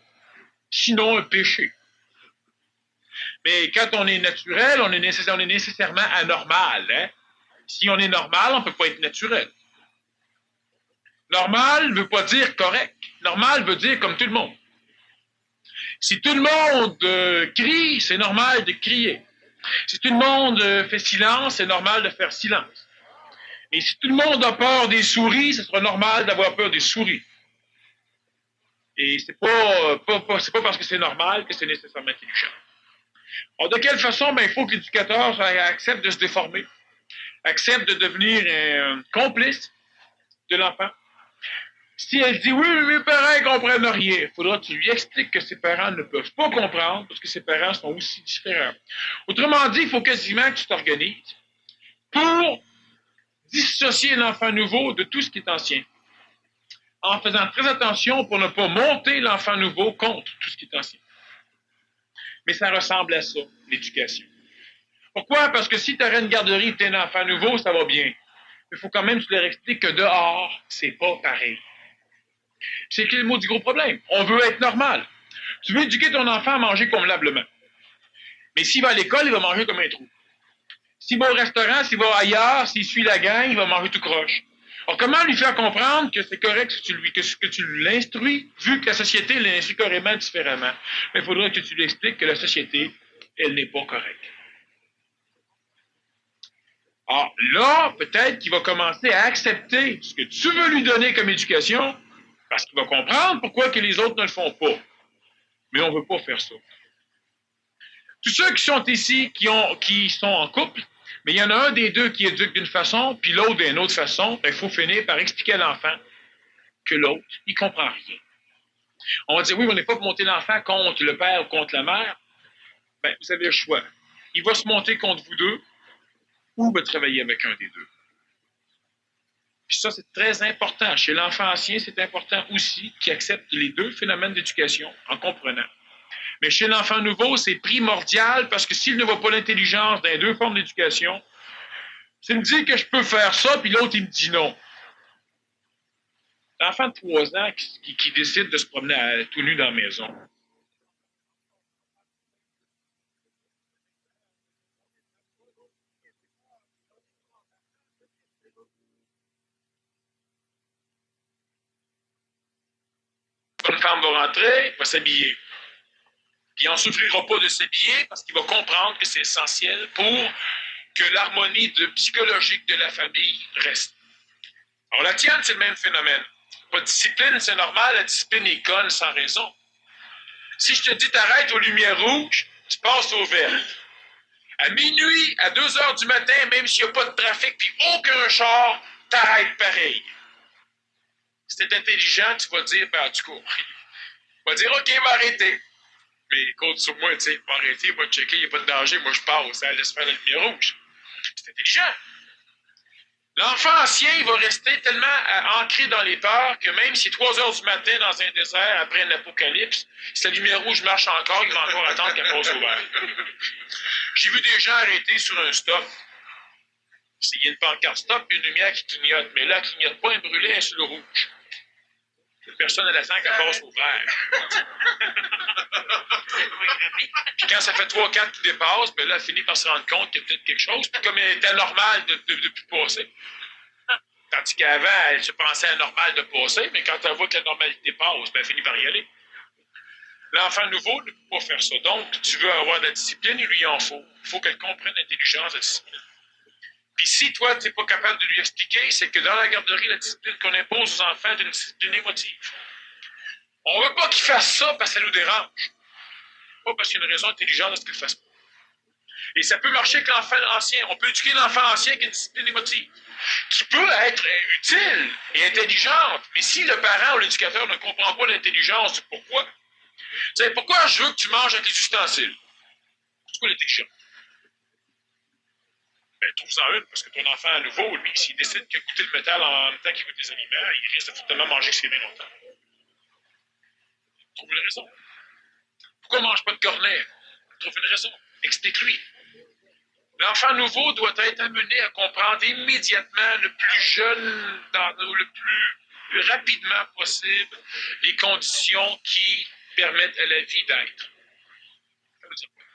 sinon un péché. Mais quand on est naturel, on est nécessairement anormal. Hein? Si on est normal, on ne peut pas être naturel. Normal ne veut pas dire correct. Normal veut dire comme tout le monde. Si tout le monde crie, c'est normal de crier. Si tout le monde fait silence, c'est normal de faire silence. Et si tout le monde a peur des souris, ce sera normal d'avoir peur des souris. Et c'est pas parce que c'est normal que c'est nécessairement intelligent. Alors, de quelle façon? Ben, il faut que l'éducateur accepte de se déformer, accepte de devenir un complice de l'enfant. Si elle dit oui, mais mes parents ne comprennent rien, il faudra que tu lui expliques que ses parents ne peuvent pas comprendre parce que ses parents sont aussi différents. Autrement dit, il faut quasiment que tu t'organises pour dissocier l'enfant nouveau de tout ce qui est ancien, en faisant très attention pour ne pas monter l'enfant nouveau contre tout ce qui est ancien. Mais ça ressemble à ça, l'éducation. Pourquoi? Parce que si tu aurais une garderie et tu es un enfant nouveau, ça va bien. Mais il faut quand même que tu leur expliques que dehors, c'est pas pareil. C'est le mot du gros problème. On veut être normal. Tu veux éduquer ton enfant à manger convenablement. Mais s'il va à l'école, il va manger comme un trou. S'il va au restaurant, s'il va ailleurs, s'il suit la gang, il va manger tout croche. Alors, comment lui faire comprendre que c'est correct que tu l'instruis, vu que la société l'instruit carrément différemment? Mais il faudra que tu lui expliques que la société, elle n'est pas correcte. Alors là, peut-être qu'il va commencer à accepter ce que tu veux lui donner comme éducation, parce qu'il va comprendre pourquoi que les autres ne le font pas. Mais on ne veut pas faire ça. Tous ceux qui sont ici, qui sont en couple, mais il y en a un des deux qui éduque d'une façon, puis l'autre d'une autre façon, il faut finir par expliquer à l'enfant que l'autre, il ne comprend rien. On va dire, oui, on n'est pas pour monter l'enfant contre le père ou contre la mère. Ben, vous avez le choix. Il va se monter contre vous deux, ou va travailler avec un des deux. Puis ça, c'est très important. Chez l'enfant ancien, c'est important aussi qu'il accepte les deux phénomènes d'éducation en comprenant. Mais chez l'enfant nouveau, c'est primordial parce que s'il ne voit pas l'intelligence dans les deux formes d'éducation, s'il me dit que je peux faire ça, puis l'autre, il me dit non. L'enfant de 3 ans qui décide de se promener tout nu dans la maison. Une femme va rentrer, va s'habiller. Puis il n'en souffrira pas de s'habiller parce qu'il va comprendre que c'est essentiel pour que l'harmonie psychologique de la famille reste. Alors la tienne, c'est le même phénomène. Pas de discipline, c'est normal, la discipline est conne sans raison. Si je te dis t'arrêtes aux lumières rouges, tu passes aux vertes. À minuit, à 2 heures du matin, même s'il n'y a pas de trafic puis aucun char, t'arrêtes pareil. Si t'es intelligent, tu vas dire, ben, du coup, tu vas dire, OK, il va arrêter. Mais compte sur moi, tu sais, il va arrêter, il va checker, il n'y a pas de danger, moi je passe, ça laisse faire la lumière rouge. C'est intelligent. L'enfant ancien, il va rester tellement ancré dans les peurs que même si 3 heures du matin dans un désert, après un apocalypse, si la lumière rouge marche encore, il va encore attendre qu'elle passe au vert. J'ai vu des gens arrêtés sur un stop. Il y a une pancarte stop et une lumière qui clignote, mais là, elle ne clignote pas, elle est brûlée, elle est sur le rouge. Personne à la sent qu'elle passe au vert. Puis quand ça fait 3-4 qui dépassent, ben là, elle finit par se rendre compte qu'il y a peut-être quelque chose. Puis comme elle était normale de plus passer. Tandis qu'avant, elle se pensait anormale de passer, mais quand elle voit que la normalité passe, ben elle finit par y aller. L'enfant nouveau ne peut pas faire ça. Donc, tu veux avoir de la discipline, il lui en faut. Il faut qu'elle comprenne l'intelligence de la discipline. Puis si toi, tu n'es pas capable de lui expliquer, c'est que dans la garderie, la discipline qu'on impose aux enfants est une discipline émotive. On ne veut pas qu'ils fassent ça parce que ça nous dérange. Pas parce qu'il y a une raison intelligente de ce qu'ils ne fassent pas. Et ça peut marcher avec l'enfant ancien. On peut éduquer l'enfant ancien avec une discipline émotive, qui peut être utile et intelligente. Mais si le parent ou l'éducateur ne comprend pas l'intelligence du pourquoi, tu sais, pourquoi je veux que tu manges avec les ustensiles? C'est quoi l'intelligence? Ben, trouve-en une, parce que ton enfant à nouveau, lui, s'il décide qu'il a goûté le métal en même temps qu'il goûte des aliments, il risque de fortement manger avec ses mains longtemps. Trouve une raison. Pourquoi il ne mange pas de cornet? Trouve une raison. Explique-lui. L'enfant nouveau doit être amené à comprendre immédiatement le plus jeune, le plus rapidement possible, les conditions qui permettent à la vie d'être. Ça veut dire quoi?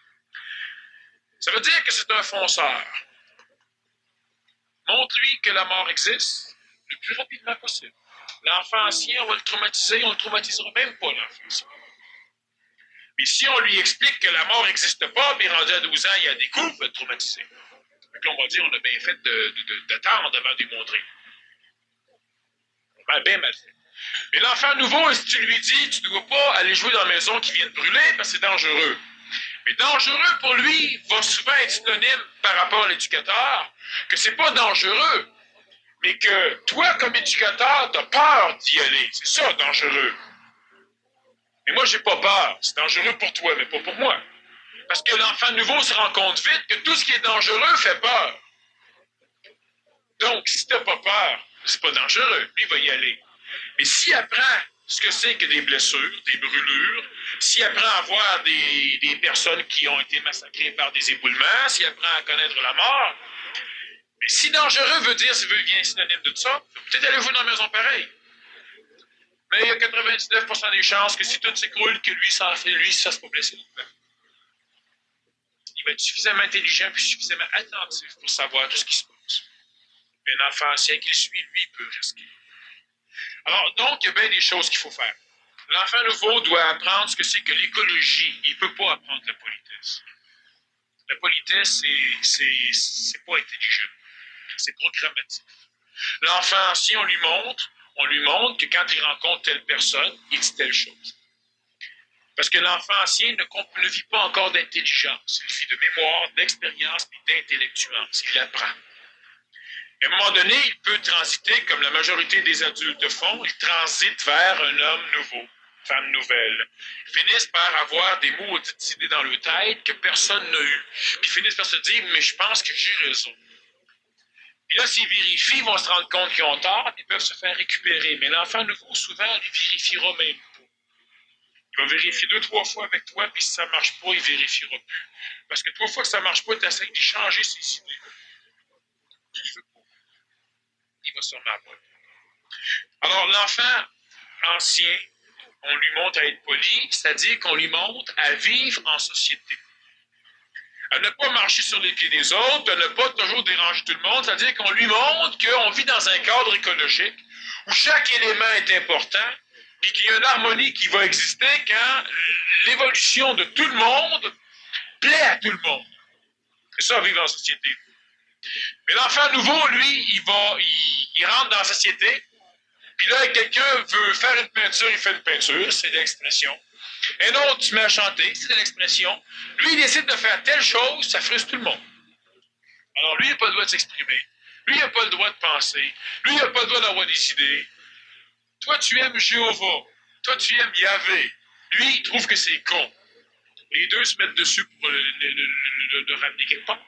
Ça veut dire que c'est un fonceur. Montre-lui que la mort existe le plus rapidement possible. L'enfant ancien, on va le traumatiser, on ne le traumatisera même pas, l'enfant ancien. Mais si on lui explique que la mort n'existe pas, puis rendu à 12 ans, il y a des coups, il va le traumatiser. Donc on va dire, on a bien fait d'attendre avant de lui montrer. On va bien mal fait. Mais l'enfant nouveau, si tu lui dis, tu ne dois pas aller jouer dans la maison qui vient de brûler parce que c'est dangereux. Mais dangereux pour lui va souvent être synonyme par rapport à l'éducateur, que c'est pas dangereux, mais que toi, comme éducateur, tu as peur d'y aller. C'est ça, dangereux. Mais moi, j'ai pas peur. C'est dangereux pour toi, mais pas pour moi. Parce que l'enfant nouveau se rend compte vite que tout ce qui est dangereux fait peur. Donc, si tu n'as pas peur, c'est pas dangereux. Lui, il va y aller. Mais s'il apprend ce que c'est que des blessures, des brûlures, s'il apprend à voir des personnes qui ont été massacrées par des éboulements, s'il apprend à connaître la mort, mais si dangereux veut dire, veut bien synonyme de tout ça, peut-être allez-vous dans une maison pareille. Mais il y a 99% des chances que si tout s'écroule, que lui, ça se pas blessé. Il va être suffisamment intelligent et suffisamment attentif pour savoir tout ce qui se passe. Mais un enfant ancien qui le suit, lui, peut risquer. Alors, donc, il y a bien des choses qu'il faut faire. L'enfant nouveau doit apprendre ce que c'est que l'écologie. Il ne peut pas apprendre la politesse. La politesse, c'est pas intelligent. C'est programmatif. L'enfant ancien, on lui montre que quand il rencontre telle personne, il dit telle chose. Parce que l'enfant ancien ne vit pas encore d'intelligence. Il vit de mémoire, d'expérience et d'intellectuance. Il apprend. À un moment donné, il peut transiter, comme la majorité des adultes font, il transite vers un homme nouveau, femme nouvelle. Ils finissent par avoir des maudites idées dans leur tête que personne n'a eu. Puis ils finissent par se dire, mais je pense que j'ai raison. Puis là, s'ils vérifient, ils vont se rendre compte qu'ils ont tort, ils peuvent se faire récupérer. Mais l'enfant nouveau, souvent, il vérifiera même pas. Il va vérifier 2-3 fois avec toi, puis si ça ne marche pas, il ne vérifiera plus. Parce que 3 fois que ça ne marche pas, tu essaies d'y changer ses idées. Il va sûrement pas. Alors, l'enfant ancien, on lui montre à être poli, c'est-à-dire qu'on lui montre à vivre en société. À ne pas marcher sur les pieds des autres, à ne pas toujours déranger tout le monde, c'est-à-dire qu'on lui montre qu'on vit dans un cadre écologique où chaque élément est important et qu'il y a une harmonie qui va exister quand l'évolution de tout le monde plaît à tout le monde. C'est ça, vivre en société. Mais l'enfant nouveau, lui, il rentre dans la société, puis là, quelqu'un veut faire une peinture, il fait une peinture, c'est de l'expression. Un autre, tu mets à chanter, c'est de l'expression. Lui, il décide de faire telle chose, ça frustre tout le monde. Alors, lui, il n'a pas le droit de s'exprimer. Lui, il n'a pas le droit de penser. Lui, il n'a pas le droit d'avoir des idées. Toi, tu aimes Jéhovah. Toi, tu aimes Yahvé. Lui, il trouve que c'est con. Les deux se mettent dessus pour le ramener quelque part.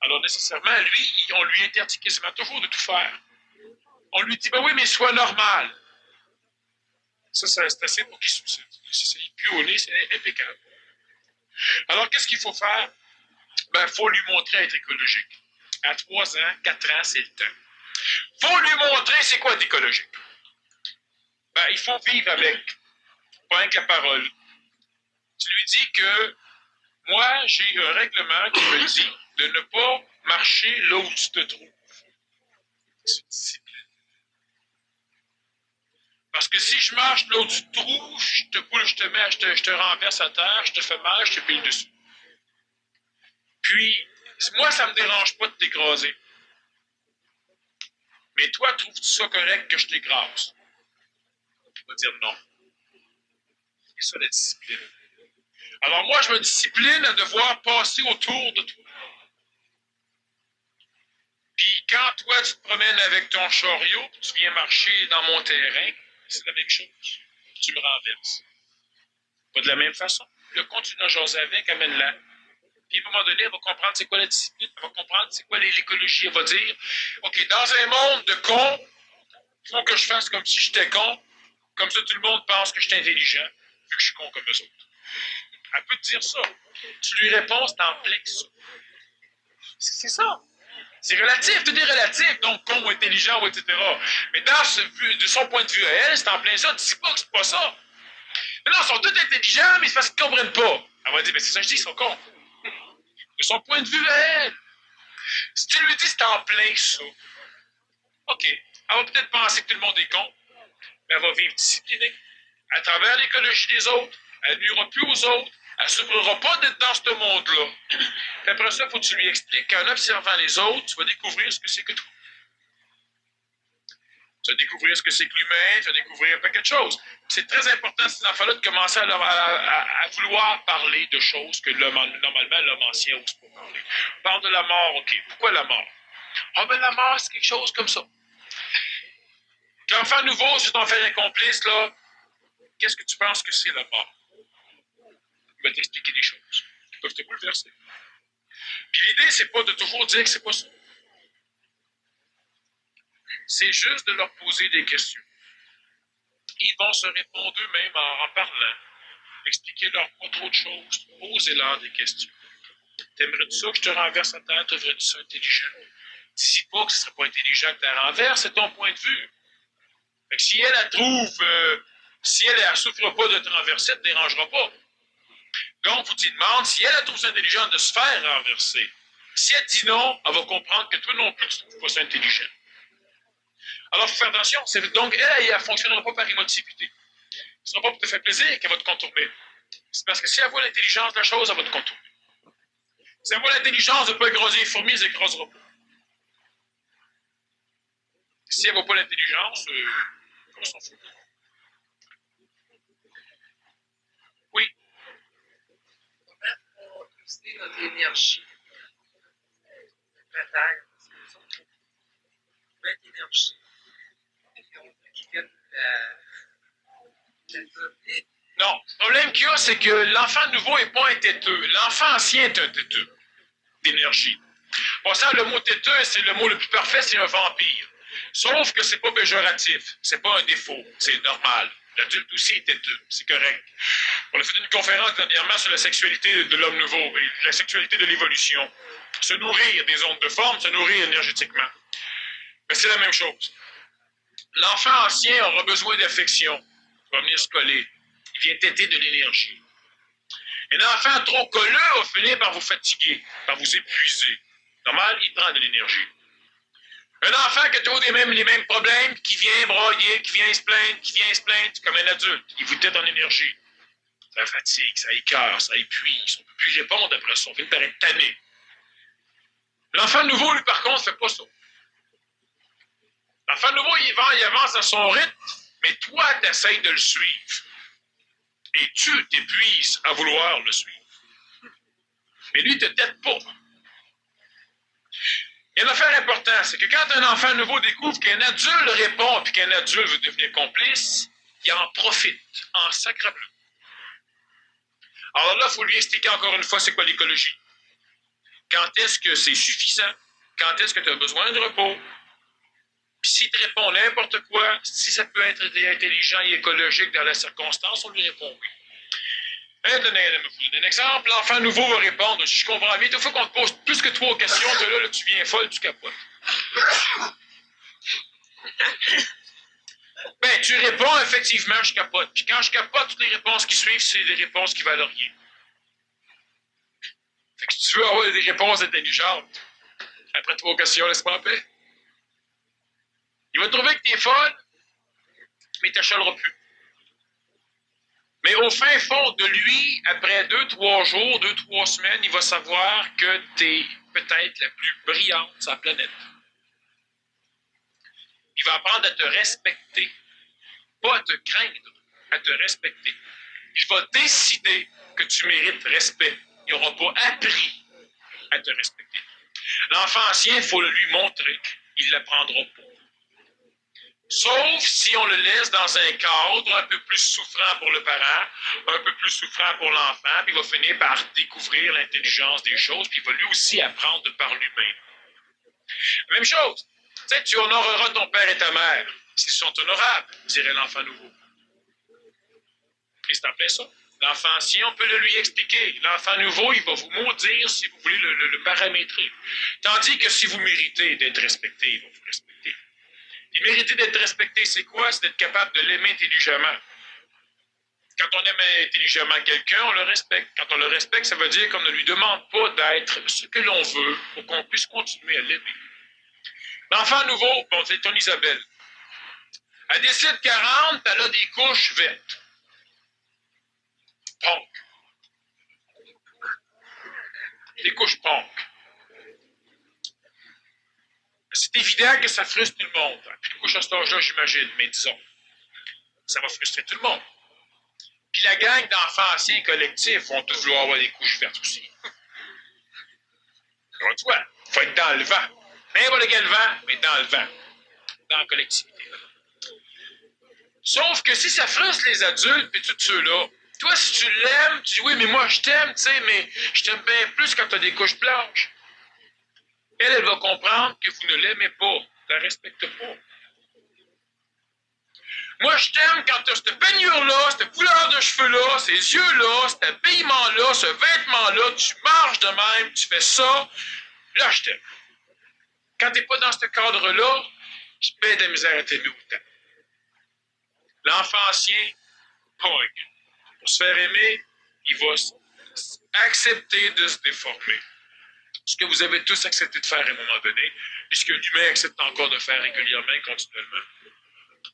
Alors, nécessairement, lui, on lui interdit quasiment toujours de tout faire. On lui dit, ben oui, mais sois normal. Ça, c'est assez pour qu'il suicide. C'est pionné, c'est impeccable. Alors, qu'est-ce qu'il faut faire? Ben, il faut lui montrer à être écologique. À 3 ans, 4 ans, c'est le temps. Il faut lui montrer c'est quoi être écologique. Ben, il faut vivre avec, pas avec la parole. Tu lui dis que moi, j'ai un règlement qui me dit de ne pas marcher là où tu te trouves. C'est une discipline. Parce que si je marche là où tu te trouves, je te boule, je te renverse à terre, je te fais mal, je te pile dessus. Puis, moi, ça ne me dérange pas de t'écraser. Mais toi, trouves-tu ça correct que je t'écrase? Tu vas dire non. C'est ça la discipline. Alors moi, je me discipline à devoir passer autour de toi. Puis quand toi, tu te promènes avec ton chariot, tu viens marcher dans mon terrain, c'est la même chose. Tu me renverses. Pas de la même façon. Le continue à jaser avec, amène-la. Puis à un moment donné, elle va comprendre c'est quoi la discipline, elle va comprendre c'est quoi l'écologie. Elle va dire, OK, dans un monde de cons, il faut que je fasse comme si j'étais con, comme ça tout le monde pense que je suis intelligent, vu que je suis con comme eux autres. Elle peut te dire ça. Tu lui réponds, c'est en plein ça. C'est ça. C'est relatif, tout est relatif, donc con ou intelligent, ou etc. Mais de son point de vue à elle, c'est en plein ça. Tu dis pas que c'est pas ça. Mais non, ils sont tous intelligents, mais c'est parce qu'ils ne comprennent pas. Elle va dire, mais c'est ça que je dis, ils sont cons. De son point de vue à elle. Si tu lui dis c'est en plein ça, OK. Elle va peut-être penser que tout le monde est con, mais elle va vivre disciplinée. À travers l'écologie des autres, elle nuira plus aux autres, elle ne souffrira pas d'être dans ce monde-là. Puis après ça, il faut que tu lui expliques qu'en observant les autres, tu vas découvrir ce que c'est que toi. Tu vas découvrir ce que c'est que l'humain, tu vas découvrir un paquet de choses. C'est très important, ces enfants-là, de commencer à vouloir parler de choses que normalement l'homme ancien n'ose pas parler. On parle de la mort, OK. Pourquoi la mort? Ah ben la mort, c'est quelque chose comme ça. L'enfant nouveau, c'est ton frère complice, là. Qu'est-ce que tu penses que c'est la mort? Il va t'expliquer des choses qui peuvent te bouleverser. Puis l'idée, c'est pas de toujours dire que c'est pas ça. C'est juste de leur poser des questions. Ils vont se répondre eux-mêmes en parlant. Expliquez-leur pas trop de choses. Posez-leur des questions. T'aimerais-tu ça que je te renverse la tête? Trouverais-tu ça intelligent? Dis pas que ce serait pas intelligent que tu la renverses, c'est ton point de vue. Fait que si elle trouve, si elle ne souffre pas de te renverser, elle ne te dérangera pas. Donc, vous dites demande si elle trouve ça intelligent de se faire renverser. Si elle dit non, elle va comprendre que toi non plus, tu ne trouves pas ça intelligent. Alors, il faut faire attention. Donc, elle ne fonctionnera pas par émotivité. Ce ne sera pas pour te faire plaisir qu'elle va te contourner. C'est parce que si elle voit l'intelligence de la chose, elle va te contourner. Si elle voit l'intelligence de ne pas écraser les fourmis, elle ne écrasera pas. Si elle ne voit pas l'intelligence, on va s'en fout. Oui. Comment on peut utiliser notre énergie la Terre? Parce que nous autres, on plein d'énergie. Qui viennent de la Non. Le problème qu'il y a, c'est que l'enfant nouveau n'est pas un têteux. L'enfant ancien est un têteux d'énergie. Pour ça, le mot têteux, c'est le mot le plus parfait, c'est un vampire. Sauf que c'est pas péjoratif. C'est pas un défaut. C'est normal. L'adulte aussi est têteux. C'est correct. On a fait une conférence dernièrement sur la sexualité de l'homme nouveau et la sexualité de l'évolution. Se nourrir des ondes de forme, se nourrir énergétiquement. Mais c'est la même chose. L'enfant ancien aura besoin d'affection. Il va venir se coller. Il vient têter de l'énergie. Un enfant trop colleux va finir par vous fatiguer, par vous épuiser. Normal, il prend de l'énergie. Un enfant qui a toujours les mêmes problèmes, qui vient broyer, qui vient se plaindre, comme un adulte, il vous tête en énergie. Ça fatigue, ça écœure, ça épuise. On ne peut plus répondre après ça. On finit par être tanné. L'enfant nouveau, lui, par contre, ne fait pas ça. L'enfant nouveau, il avance à son rythme, mais toi, tu essaies de le suivre. Et tu t'épuises à vouloir le suivre. Mais lui, il ne te tête pas. Il y a une affaire importante, c'est que quand un enfant nouveau découvre qu'un adulte répond et qu'un adulte veut devenir complice, il en profite, en sacre-bleu. Alors là, il faut lui expliquer encore une fois c'est quoi l'écologie. Quand est-ce que c'est suffisant? Quand est-ce que tu as besoin de repos? Puis s'il te répond n'importe quoi, si ça peut être intelligent et écologique dans la circonstance, on lui répond oui. Je vais vous donner un exemple. L'enfant nouveau va répondre, si je comprends bien, il faut qu'on te pose plus que 3 questions, que là, tu viens folle, tu capotes. Ben, tu réponds, effectivement, je capote. Puis quand je capote, toutes les réponses qui suivent, c'est des réponses qui valent rien. Fait que si tu veux avoir des réponses intelligentes, après 3 questions, laisse-moi en paix. Il va trouver que t'es folle, mais il ne t'achètera plus. Mais au fin fond de lui, après 2-3 jours, 2-3 semaines, il va savoir que tu es peut-être la plus brillante sur la planète. Il va apprendre à te respecter, pas à te craindre, à te respecter. Il va décider que tu mérites respect. Il n'aura pas appris à te respecter. L'enfant ancien, il faut le lui montrer. Il ne l'apprendra pas. Sauf si on le laisse dans un cadre un peu plus souffrant pour le parent, un peu plus souffrant pour l'enfant, puis il va finir par découvrir l'intelligence des choses, puis il va lui aussi apprendre de par lui-même. Même chose, tu sais, tu honoreras ton père et ta mère s'ils sont honorables, dirait l'enfant nouveau. Et c'est en plein ça. L'enfant ancien, on peut le lui expliquer. L'enfant nouveau, il va vous maudire si vous voulez le paramétrer. Tandis que si vous méritez d'être respecté, il va vous respecter. Et mériter d'être respecté, c'est quoi? C'est d'être capable de l'aimer intelligemment. Quand on aime intelligemment quelqu'un, on le respecte. Quand on le respecte, ça veut dire qu'on ne lui demande pas d'être ce que l'on veut pour qu'on puisse continuer à l'aimer. L'enfant nouveau, bon, c'est ton Isabelle. Elle décide 40, elle a des couches vertes. Punk. Des couches punk. C'est évident que ça frustre tout le monde. Puis le couche à cet âge-là, j'imagine, mais disons, ça va frustrer tout le monde. Puis la gang d'enfants anciens collectifs vont tous vouloir avoir des couches vertes aussi. Alors, tu vois, il faut être dans le vent. N'importe quel vent, mais dans le vent. Dans la collectivité. Sauf que si ça frustre les adultes et tous ceux-là, toi, si tu l'aimes, tu dis oui, mais moi je t'aime, tu sais, mais je t'aime bien plus quand tu as des couches blanches. Elle va comprendre que vous ne l'aimez pas, tu la respectes pas. Moi, je t'aime quand tu as cette peignure-là, cette couleur de cheveux-là, ces yeux-là, cet habillement-là, ce vêtement-là, tu marches de même, tu fais ça, là, je t'aime. Quand tu n'es pas dans ce cadre-là, je paie de la misère à t'aimer autant. L'enfant ancien pogne. Pour se faire aimer, il va accepter de se déformer. Ce que vous avez tous accepté de faire à un moment donné, et ce que l'humain accepte encore de faire régulièrement et continuellement.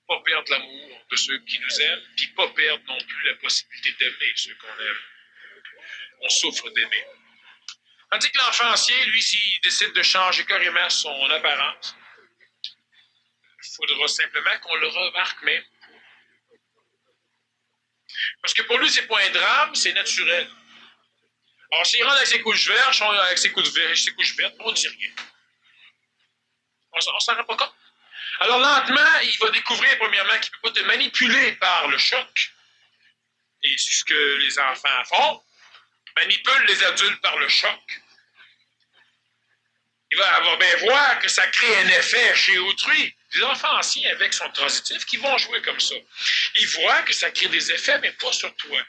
Pas perdre l'amour de ceux qui nous aiment, puis pas perdre non plus la possibilité d'aimer ceux qu'on aime. On souffre d'aimer. Tandis que l'enfant ancien, lui, s'il décide de changer carrément son apparence, il faudra simplement qu'on le remarque même. Parce que pour lui, c'est pas un drame, c'est naturel. Alors, s'il rentre avec ses couches vertes, avec ses couches vertes, on ne dit rien. On s'en rend pas compte. Alors, lentement, il va découvrir, premièrement, qu'il ne peut pas te manipuler par le choc. Et c'est ce que les enfants font. Manipulent les adultes par le choc. Il va bien voir que ça crée un effet chez autrui. Les enfants anciens, avec son transitif, qui vont jouer comme ça. Ils voient que ça crée des effets, mais pas sur toi.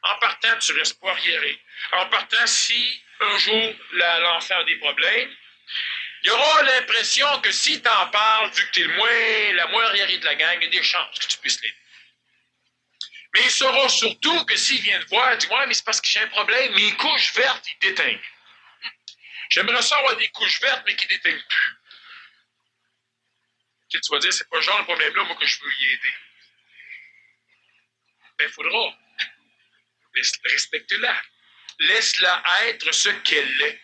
En partant, tu restes pas arriéré. En partant, si un jour l'enfant a des problèmes, il y aura l'impression que si tu en parles, vu que tu es la moins arriérée de la gang, il y a des chances que tu puisses l'aider. Mais il saura surtout que s'il vient te voir, il dit « Ouais, mais c'est parce que j'ai un problème, mes couches vertes, ils déteignent. J'aimerais ça avoir des couches vertes, mais qui ne déteignent plus. » Tu vas dire, c'est pas genre le problème-là, moi, que je veux y aider. Ben, il faudra. Respecte-la. Laisse-la être ce qu'elle est.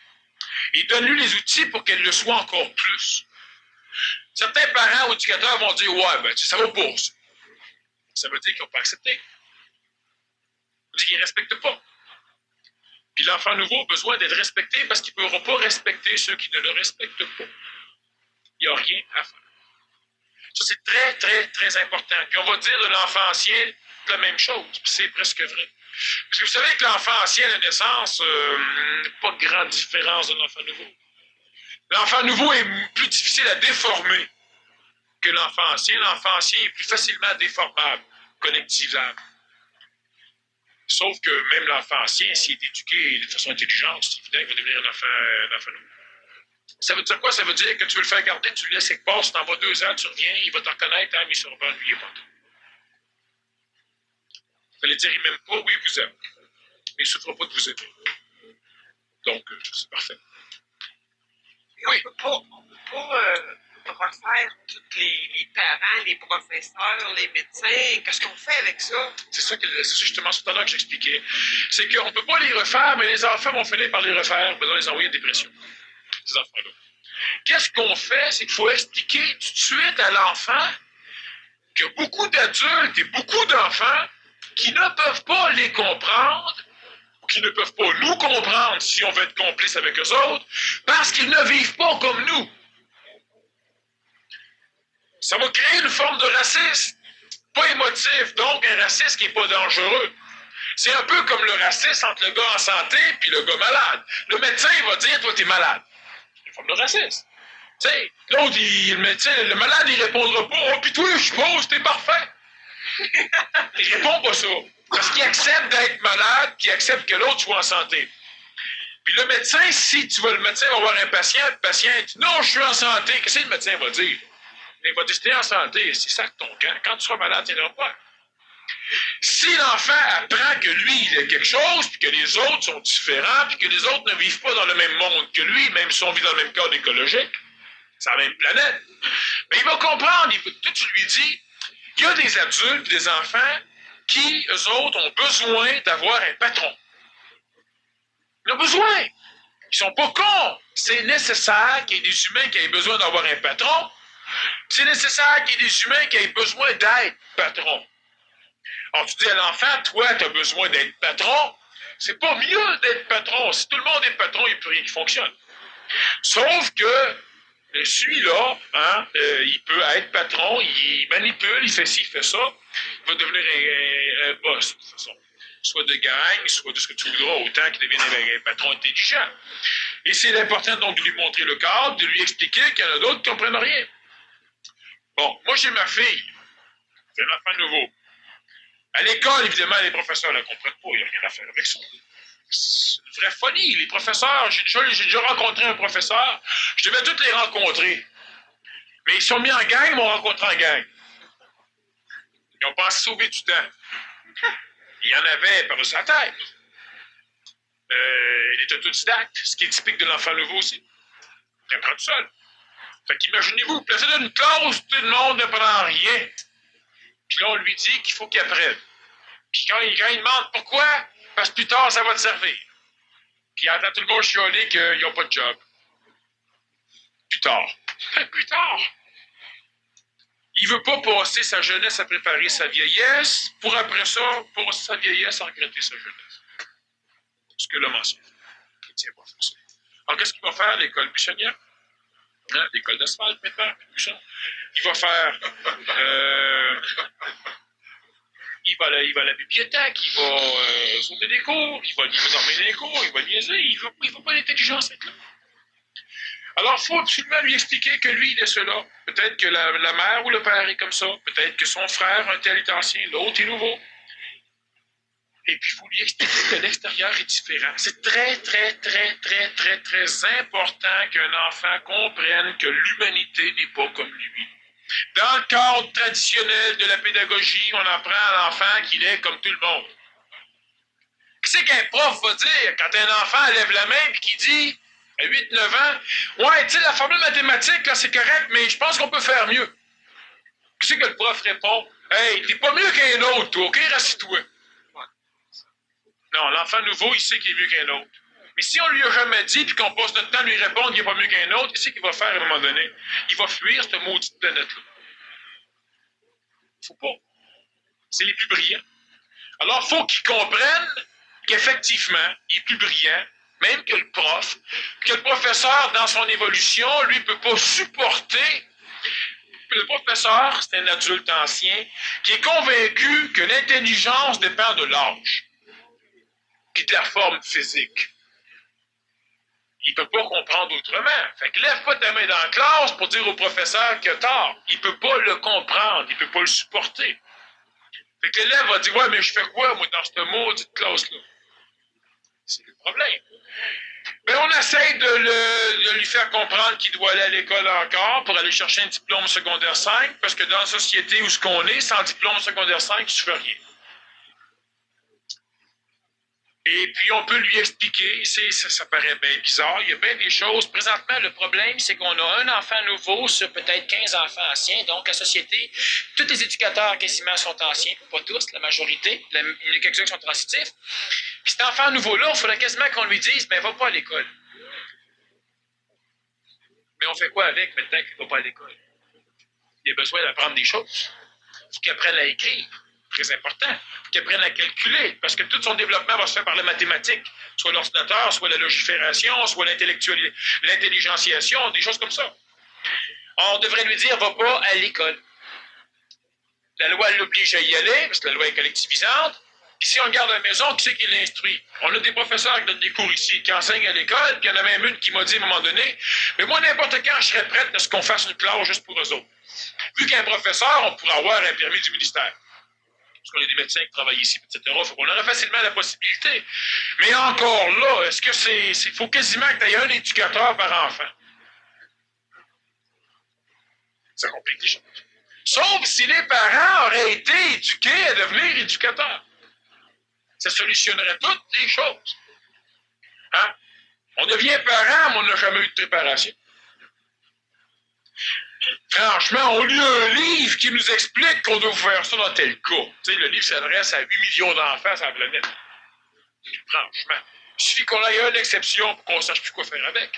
Et donne-lui les outils pour qu'elle le soit encore plus. Certains parents ou éducateurs vont dire, ouais, ben, ça va pas, ça. Ça veut dire qu'ils n'ont pas accepté. Ça veut dire qu'ils ne respectent pas. Puis l'enfant nouveau a besoin d'être respecté parce qu'il ne pourra pas respecter ceux qui ne le respectent pas. Il n'y a rien à faire. Ça, c'est très, très, très important. Puis on va dire de l'enfant ancien la même chose. Puis c'est presque vrai. Parce que vous savez que l'enfant ancien à la naissance, pas de grande différence de l'enfant nouveau. L'enfant nouveau est plus difficile à déformer que l'enfant ancien. L'enfant ancien est plus facilement déformable, collectivable. Sauf que même l'enfant ancien, s'il est éduqué de façon intelligente, c'est évident qu'il va devenir un enfant nouveau. Ça veut dire quoi? Ça veut dire que tu veux le faire garder, tu le laisses quelque part, si t'en vas 2 ans, tu reviens, il va te reconnaître, mais il sera pas ennuyé pendant. Vous allez dire, il m'aime pas, oui, il vous aime. Mais il ne souffre pas de vous aimer. Donc, c'est parfait. Oui. On ne peut pas refaire tous les parents, les professeurs, les médecins. Qu'est-ce qu'on fait avec ça? C'est justement tout à l'heure que j'expliquais. C'est qu'on ne peut pas les refaire, mais les enfants vont finir par les refaire, ben, les envoyer en dépression. Ces enfants-là. Qu'est-ce qu'on fait? C'est qu'il faut expliquer tout de suite à l'enfant qu'il y a beaucoup d'adultes et beaucoup d'enfants qui ne peuvent pas les comprendre, ou qui ne peuvent pas nous comprendre si on veut être complice avec eux autres, parce qu'ils ne vivent pas comme nous. Ça va créer une forme de racisme, pas émotif, donc un racisme qui n'est pas dangereux. C'est un peu comme le racisme entre le gars en santé et le gars malade. Le médecin, il va dire, toi, t'es malade. C'est une forme de racisme. Tu sais, l'autre, le malade, il répondra pas, oh, pis toi, je suppose, t'es parfait. Il répond pas ça. Parce qu'il accepte d'être malade, puis il accepte que l'autre soit en santé. Puis le médecin, si tu vas, le médecin va voir un patient, le patient dit non, je suis en santé. Qu'est-ce que le médecin va dire? Il va dire, si t'es en santé, c'est ça que ton camp. Quand tu seras malade, tu n'iras pas. Si l'enfant apprend que lui, il a quelque chose, puis que les autres sont différents, puis que les autres ne vivent pas dans le même monde que lui, même si on vit dans le même cadre écologique, c'est la même planète, mais il va comprendre, tu lui dis, il y a des adultes, des enfants, qui, eux autres, ont besoin d'avoir un patron. Ils ont besoin. Ils sont pas cons. C'est nécessaire qu'il y ait des humains qui aient besoin d'avoir un patron. C'est nécessaire qu'il y ait des humains qui aient besoin d'être patron. Alors tu dis à l'enfant, toi, tu as besoin d'être patron. C'est pas mieux d'être patron. Si tout le monde est patron, il n'y a plus rien qui fonctionne. Sauf que celui-là, il peut être patron, il manipule, il fait ci, il fait ça. Il va devenir un boss, de toute façon. Soit de gang, soit de ce que tu voudras, autant qu'il devienne un patron intelligent. Et c'est important donc de lui montrer le cadre, de lui expliquer qu'il y en a d'autres qui ne comprennent rien. Bon, moi j'ai ma fille. C'est un enfant nouveau. À l'école, évidemment, les professeurs ne la comprennent pas. Il n'y a rien à faire avec ça. C'est une vraie folie. Les professeurs, j'ai déjà rencontré un professeur. Je devais tous les rencontrer. Mais ils sont mis en gang, ils m'ont rencontré en gang. Ils ont pensé sauver du temps. Il y en avait par-dessus la tête. Il était autodidacte, ce qui est typique de l'enfant nouveau aussi. Il apprend tout seul. Fait qu'imaginez-vous, placé dans une classe, tout le monde n'apprend rien. Puis là, on lui dit qu'il faut qu'il apprenne. Puis quand il demande pourquoi, parce que plus tard, ça va te servir. Puis il entend tout le monde chialer qu'ils n'ont pas de job. Plus tard. Plus tard. Il ne veut pas passer sa jeunesse à préparer sa vieillesse, pour après ça, pour sa vieillesse, à regretter sa jeunesse. Ce que l'homme mentionne. Il tient pas faire ça. Alors, qu'est-ce qu'il va faire à l'école buissonnière? L'école d'asphalte, maintenant, il va faire... il va à la bibliothèque, il va sauter des cours, il va dormir dans les cours, il va niaiser, il va pas l'intelligence être là. Alors, il faut absolument lui expliquer que lui, il est cela. Peut-être que la mère ou le père est comme ça. Peut-être que son frère, un tel est ancien, l'autre est nouveau. Et puis, il faut lui expliquer que l'extérieur est différent. C'est très, très, très, très, très, très important qu'un enfant comprenne que l'humanité n'est pas comme lui. Dans le cadre traditionnel de la pédagogie, on apprend à l'enfant qu'il est comme tout le monde. Qu'est-ce qu'un prof va dire quand un enfant lève la main et qu'il dit, à 8-9 ans, « Ouais, tu sais, la formule mathématique, là, c'est correct, mais je pense qu'on peut faire mieux. » Qu'est-ce que le prof répond? « Hey, t'es pas mieux qu'un autre, toi, OK? Rassis-toi. » Non, l'enfant nouveau, il sait qu'il est mieux qu'un autre. Mais si on lui a jamais dit, puis qu'on passe notre temps à lui répondre qu'il n'est pas mieux qu'un autre, qu'est-ce qu'il va faire à un moment donné? Il va fuir cette maudite planète-là. Faut pas. C'est les plus brillants. Alors, il faut qu'ils comprennent qu'effectivement, il est plus brillant, même que le prof, que le professeur, dans son évolution, lui, ne peut pas supporter. Le professeur, c'est un adulte ancien, qui est convaincu que l'intelligence dépend de l'âge, puis de la forme physique. Il ne peut pas comprendre autrement. Fait que lève pas ta main dans la classe pour dire au professeur qu'il a tort. Il ne peut pas le comprendre, il ne peut pas le supporter. Fait que l'élève va dire, ouais, mais je fais quoi, moi, dans cette maudite classe-là? C'est le problème. Mais on essaie de lui faire comprendre qu'il doit aller à l'école encore pour aller chercher un diplôme secondaire 5, parce que dans la société où ce qu'on est, sans diplôme secondaire 5, tu ne fais rien. Et puis, on peut lui expliquer, ça paraît bien bizarre, il y a bien des choses. Présentement, le problème, c'est qu'on a un enfant nouveau sur peut-être 15 enfants anciens. Donc, la société, tous les éducateurs quasiment sont anciens, pas tous, la majorité. Il y en a quelques-uns qui sont transitifs. Puis cet enfant nouveau-là, il faudrait quasiment qu'on lui dise, ben, va pas à l'école. Mais on fait quoi avec maintenant qu'il ne va pas à l'école? Il a besoin d'apprendre des choses. Il faut qu'il apprenne à écrire. Très important. Il faut qu'il apprenne à calculer, parce que tout son développement va se faire par la mathématique. Soit l'ordinateur, soit la logifération, soit l'intelligentiation, des choses comme ça. On devrait lui dire, va pas à l'école. La loi l'oblige à y aller, parce que la loi est collectivisante. Puis si on le garde à la maison, qui c'est qui l'instruit? On a des professeurs qui donnent des cours ici, qui enseignent à l'école, puis il y en a même une qui m'a dit à un moment donné, mais moi, n'importe quand, je serais prête à ce qu'on fasse une classe juste pour eux autres. Vu qu'un professeur, on pourrait avoir un permis du ministère. Parce qu'on a des médecins qui travaillent ici, etc. On aurait facilement la possibilité. Mais encore là, est-ce que il faut quasiment que tu aies un éducateur par enfant? Ça complique les choses. Sauf si les parents auraient été éduqués à devenir éducateurs. Ça solutionnerait toutes les choses. Hein? On devient parent, mais on n'a jamais eu de préparation. Franchement, on lit un livre qui nous explique qu'on doit faire ça dans tel cas. Tu sais, le livre s'adresse à 8 millions d'enfants sur la planète. Franchement. Il suffit qu'on ait une exception pour qu'on ne sache plus quoi faire avec.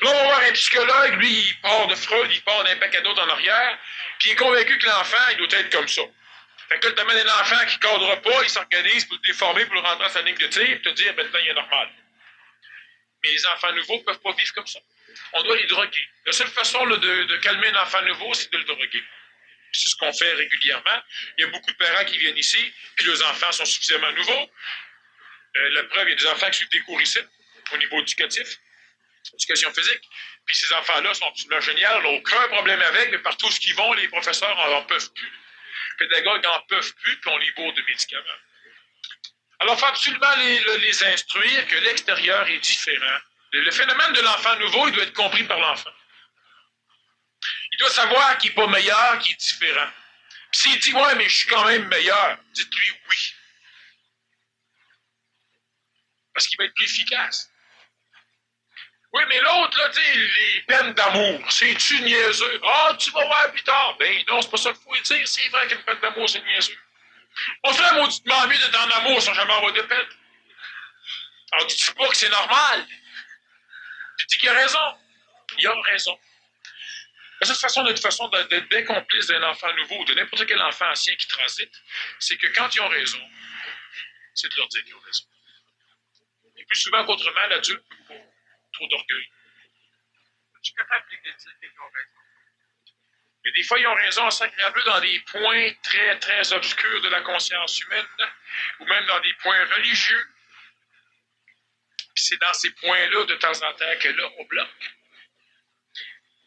Là, on va voir un psychologue, lui, il part de Freud, il part d'un paquet d'autres en arrière, puis il est convaincu que l'enfant, il doit être comme ça. Fait que là, tu amènes un enfant qui ne cadre pas, il s'organise pour le déformer, pour le rentrer à sa ligne de tir, et te dire, maintenant, il est normal. Mais les enfants nouveaux ne peuvent pas vivre comme ça. On doit les droguer. La seule façon là, de calmer un enfant nouveau, c'est de le droguer. C'est ce qu'on fait régulièrement. Il y a beaucoup de parents qui viennent ici, puis leurs enfants sont suffisamment nouveaux. La preuve, il y a des enfants qui suivent des cours ici, au niveau éducatif, éducation physique. Puis ces enfants-là sont absolument géniaux, on n'a aucun problème avec, mais partout où ils vont, les professeurs n'en peuvent plus. Les pédagogues n'en peuvent plus, puis on les bourre de médicaments. Alors, il faut absolument les instruire que l'extérieur est différent. Le phénomène de l'enfant nouveau, il doit être compris par l'enfant. Il doit savoir qu'il n'est pas meilleur, qu'il est différent. Puis s'il dit, ouais, mais je suis quand même meilleur, dites-lui oui. Parce qu'il va être plus efficace. Oui, mais l'autre, là, tu sais, les peines d'amour, c'est-tu niaiseux? Ah, tu vas voir plus tard. Ben non, c'est pas ça qu'il faut dire. C'est vrai qu'une peine d'amour, c'est niaiseux. On serait mauditement mieux d'être en amour sans jamais avoir de peine. Alors, dis-tu pas que c'est normal? Tu dis qu'il a raison. Il a raison. De toute façon, d'être bien complice d'un enfant nouveau ou de n'importe quel enfant ancien qui transite, c'est que quand ils ont raison, c'est de leur dire qu'ils ont raison. Et plus souvent qu'autrement, l'adulte n'a pas trop d'orgueil. Je suis capable de dire qu'ils ont raison. Mais des fois, ils ont raison sacrément dans des points très, très obscurs de la conscience humaine, ou même dans des points religieux. Puis c'est dans ces points-là, de temps en temps, que là, on bloque.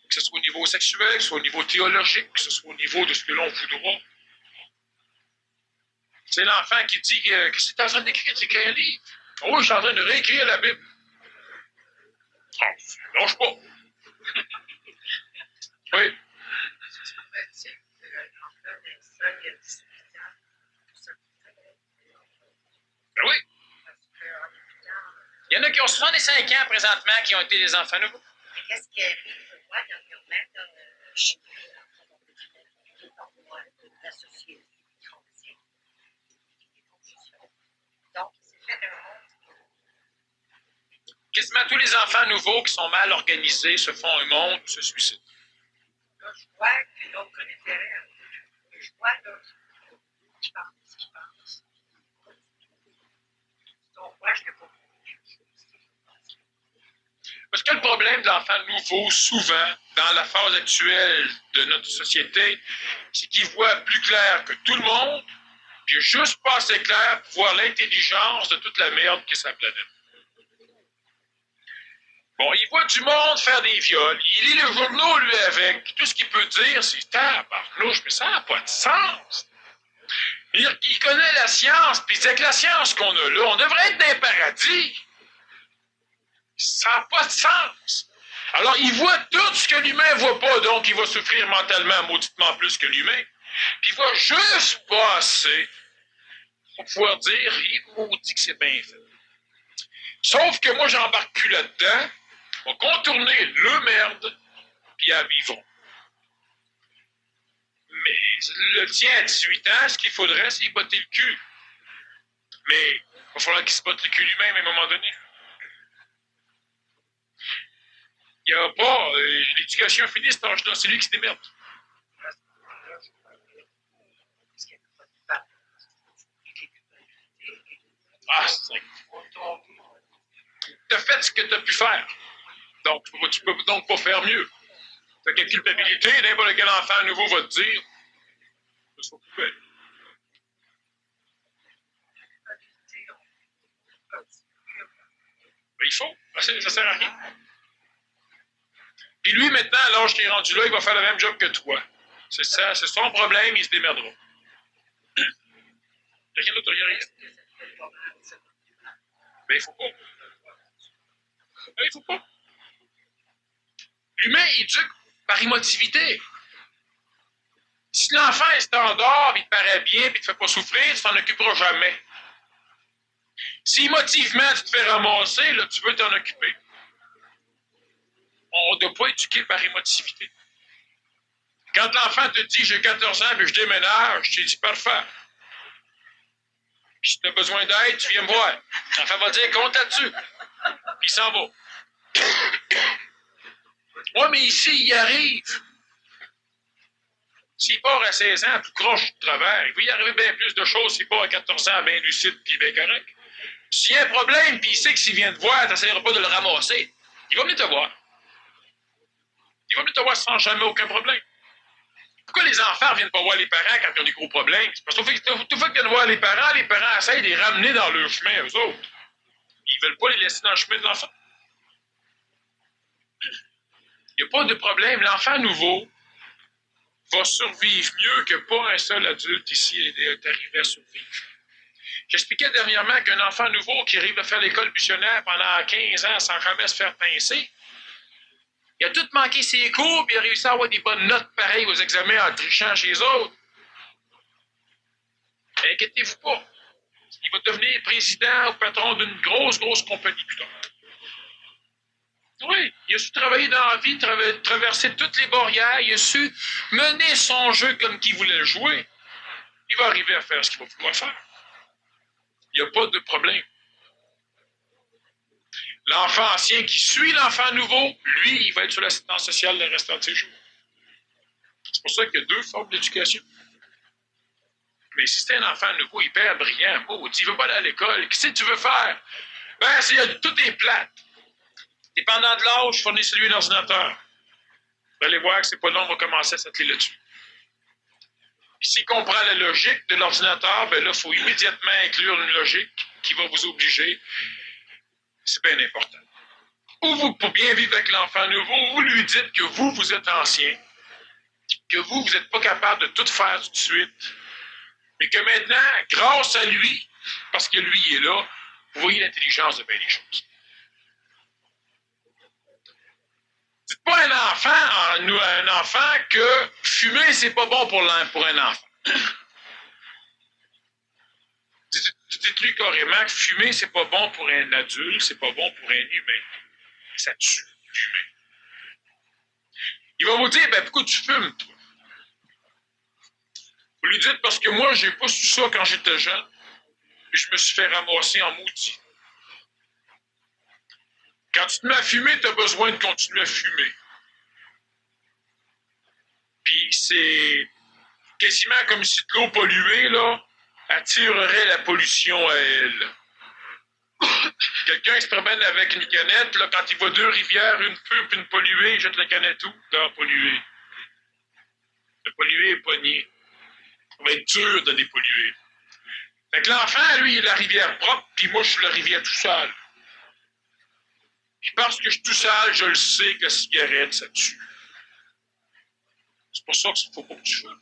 Que ce soit au niveau sexuel, que ce soit au niveau théologique, que ce soit au niveau de ce que l'on voudra. C'est l'enfant qui dit que qu'est-ce que tu es en train d'écrire? Tu écris un livre. Oh, je suis en train de réécrire la Bible. Ah, oh, lâche pas. Oui. Ben oui. Il y en a qui ont 65 ans présentement qui ont été des enfants nouveaux. Qu'est-ce qui arrive? Moi, dernièrement, je suis moi, la société transite, des conditions. Donc, c'est fait un monde. Quasiment tous les enfants nouveaux qui sont mal organisés se font un monde ou se suicident. Là, je vois que l'autre a l'intérêt. Je vois là, qui parle, ce qui pense. Donc, moi, je ne l'ai pas. Parce que le problème de l'enfant nouveau, souvent, dans la phase actuelle de notre société, c'est qu'il voit plus clair que tout le monde, puis il n'est juste pas assez clair pour voir l'intelligence de toute la merde qui est sa planète. Bon, il voit du monde faire des viols, il lit les journaux, lui, avec. Tout ce qu'il peut dire, c'est « tabarnouche, mais ça n'a pas de sens! » Il connaît la science, puis c'est avec la science qu'on a là, on devrait être dans un paradis. Ça n'a pas de sens. Alors, il voit tout ce que l'humain ne voit pas, donc il va souffrir mentalement mauditement plus que l'humain. Puis il va juste pas assez pour pouvoir dire, il maudit que c'est bien fait. Sauf que moi, j'embarque plus là-dedans, on va contourner le merde, puis à vivre. Mais le tien à 18 ans, ce qu'il faudrait, c'est y botter le cul. Mais il va falloir qu'il se botte le cul lui-même à un moment donné. Il n'y a pas l'éducation finie, cet âge-là, c'est lui qui se démerde. Ah, c'est... Tu as fait ce que tu as pu faire. Donc, tu peux donc pas faire mieux. Tu as quelle culpabilité, n'importe quel enfant nouveau va te dire. Je suis coupé. Mais il faut, ça sert à rien. Puis lui, maintenant, à l'âge qu'il est rendu là, il va faire le même job que toi. C'est ça, c'est son problème, il se démerdera. Il n'y a rien d'autre, rien. Mais il faut pas. Mais il faut pas. L'humain éduque par émotivité. Si l'enfant est standard, il te paraît bien, puis il ne te fait pas souffrir, tu t'en occuperas jamais. Si émotivement tu te fais ramasser, là, tu veux t'en occuper. On ne doit pas éduquer par émotivité. Quand l'enfant te dit « j'ai 14 ans et je déménage », tu dis « parfait ». Puis si tu as besoin d'aide, tu viens me voir. L'enfant va dire, compte là-dessus. Puis il s'en va. Ouais, mais ici, il arrive. S'il part à 16 ans, tout croche de travers, il va y arriver bien plus de choses s'il part à 14 ans, bien lucide, puis bien correct. S'il y a un problème, puis il sait que s'il vient te voir, tu n'essaieras pas de le ramasser. Il va venir te voir. Il va venir te voir sans jamais aucun problème. Pourquoi les enfants ne viennent pas voir les parents quand ils ont des gros problèmes? C'est parce que tout fait qu'ils viennent voir les parents essayent de les ramener dans leur chemin, eux autres. Ils ne veulent pas les laisser dans le chemin de l'enfant. Il n'y a pas de problème. L'enfant nouveau va survivre mieux que pas un seul adulte ici est arrivé à survivre. J'expliquais dernièrement qu'un enfant nouveau qui arrive à faire l'école missionnaire pendant 15 ans sans jamais se faire pincer, il a tout manqué ses cours, puis il a réussi à avoir des bonnes notes pareilles aux examens en trichant chez les autres. Inquiétez-vous pas. Il va devenir président ou patron d'une grosse compagnie plus tard. Oui, il a su travailler dans la vie, traverser toutes les barrières, il a su mener son jeu comme qu'il voulait le jouer. Il va arriver à faire ce qu'il va vouloir faire. Il n'y a pas de problème. L'enfant ancien qui suit l'enfant nouveau, lui, il va être sur l'assistance sociale le restant de ses jours. C'est pour ça qu'il y a deux formes d'éducation. Mais si c'est un enfant nouveau hyper brillant, il ne veut pas aller à l'école, qu'est-ce que tu veux faire? Tout est plate. Dépendant de l'âge, fournissez-lui un ordinateur. Vous allez voir que c'est pas long, on va commencer à s'atteler là-dessus. Puis s'il comprend la logique de l'ordinateur, ben là, il faut immédiatement inclure une logique qui va vous obliger. C'est bien important. Ou vous, pour bien vivre avec l'enfant nouveau, vous lui dites que vous êtes ancien, que vous n'êtes pas capable de tout faire tout de suite, mais que maintenant, grâce à lui, parce que lui il est là, vous voyez l'intelligence de bien des choses. Dites pas à un enfant que fumer, c'est pas bon pour un enfant. Dites-lui carrément que fumer, c'est pas bon pour un adulte, c'est pas bon pour un humain. Ça tue l'humain. Il va vous dire, pourquoi tu fumes, toi? Vous lui dites, parce que moi, j'ai pas su ça quand j'étais jeune, puis je me suis fait ramasser en maudit. Quand tu te mets à fumer, tu as besoin de continuer à fumer. Puis c'est quasiment comme si de l'eau polluée, là, attirerait la pollution à elle. Quelqu'un se promène avec une canette, là, quand il voit deux rivières, une pure puis une polluée, il jette la canette où? Dans la polluée. Le pollué est pogné. Ça va être dur de dépolluer. Fait que l'enfant, lui, il est la rivière propre, puis moi, je suis la rivière tout sale. Puis parce que je suis tout sale, je le sais que la cigarette, ça tue. C'est pour ça qu'il ne faut pas que tu fumes.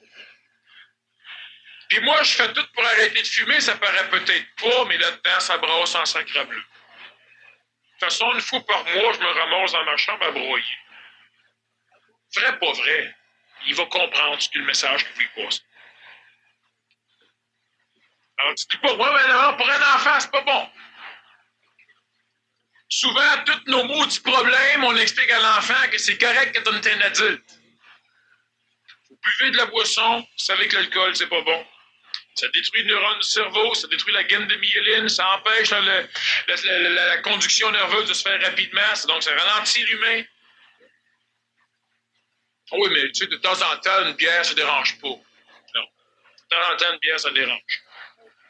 Puis moi, je fais tout pour arrêter de fumer, ça paraît peut-être pas, mais là-dedans, ça brasse en sacre bleu. De toute façon, une fois par mois, je me ramasse dans ma chambre à broyer. Vrai, pas vrai. Il va comprendre ce que le message que vous lui passe. Alors, tu dis pas, ouais, mais non, pour un enfant, c'est pas bon. Souvent, tous nos maudits problèmes, on explique à l'enfant que c'est correct quand on est un adulte. Vous buvez de la boisson, vous savez que l'alcool, c'est pas bon. Ça détruit le neurone du cerveau, ça détruit la gaine de myéline, ça empêche la conduction nerveuse de se faire rapidement, donc ça ralentit l'humain. Oui, mais tu sais, de temps en temps, une bière, ça dérange pas. Non. De temps en temps, une bière, ça dérange.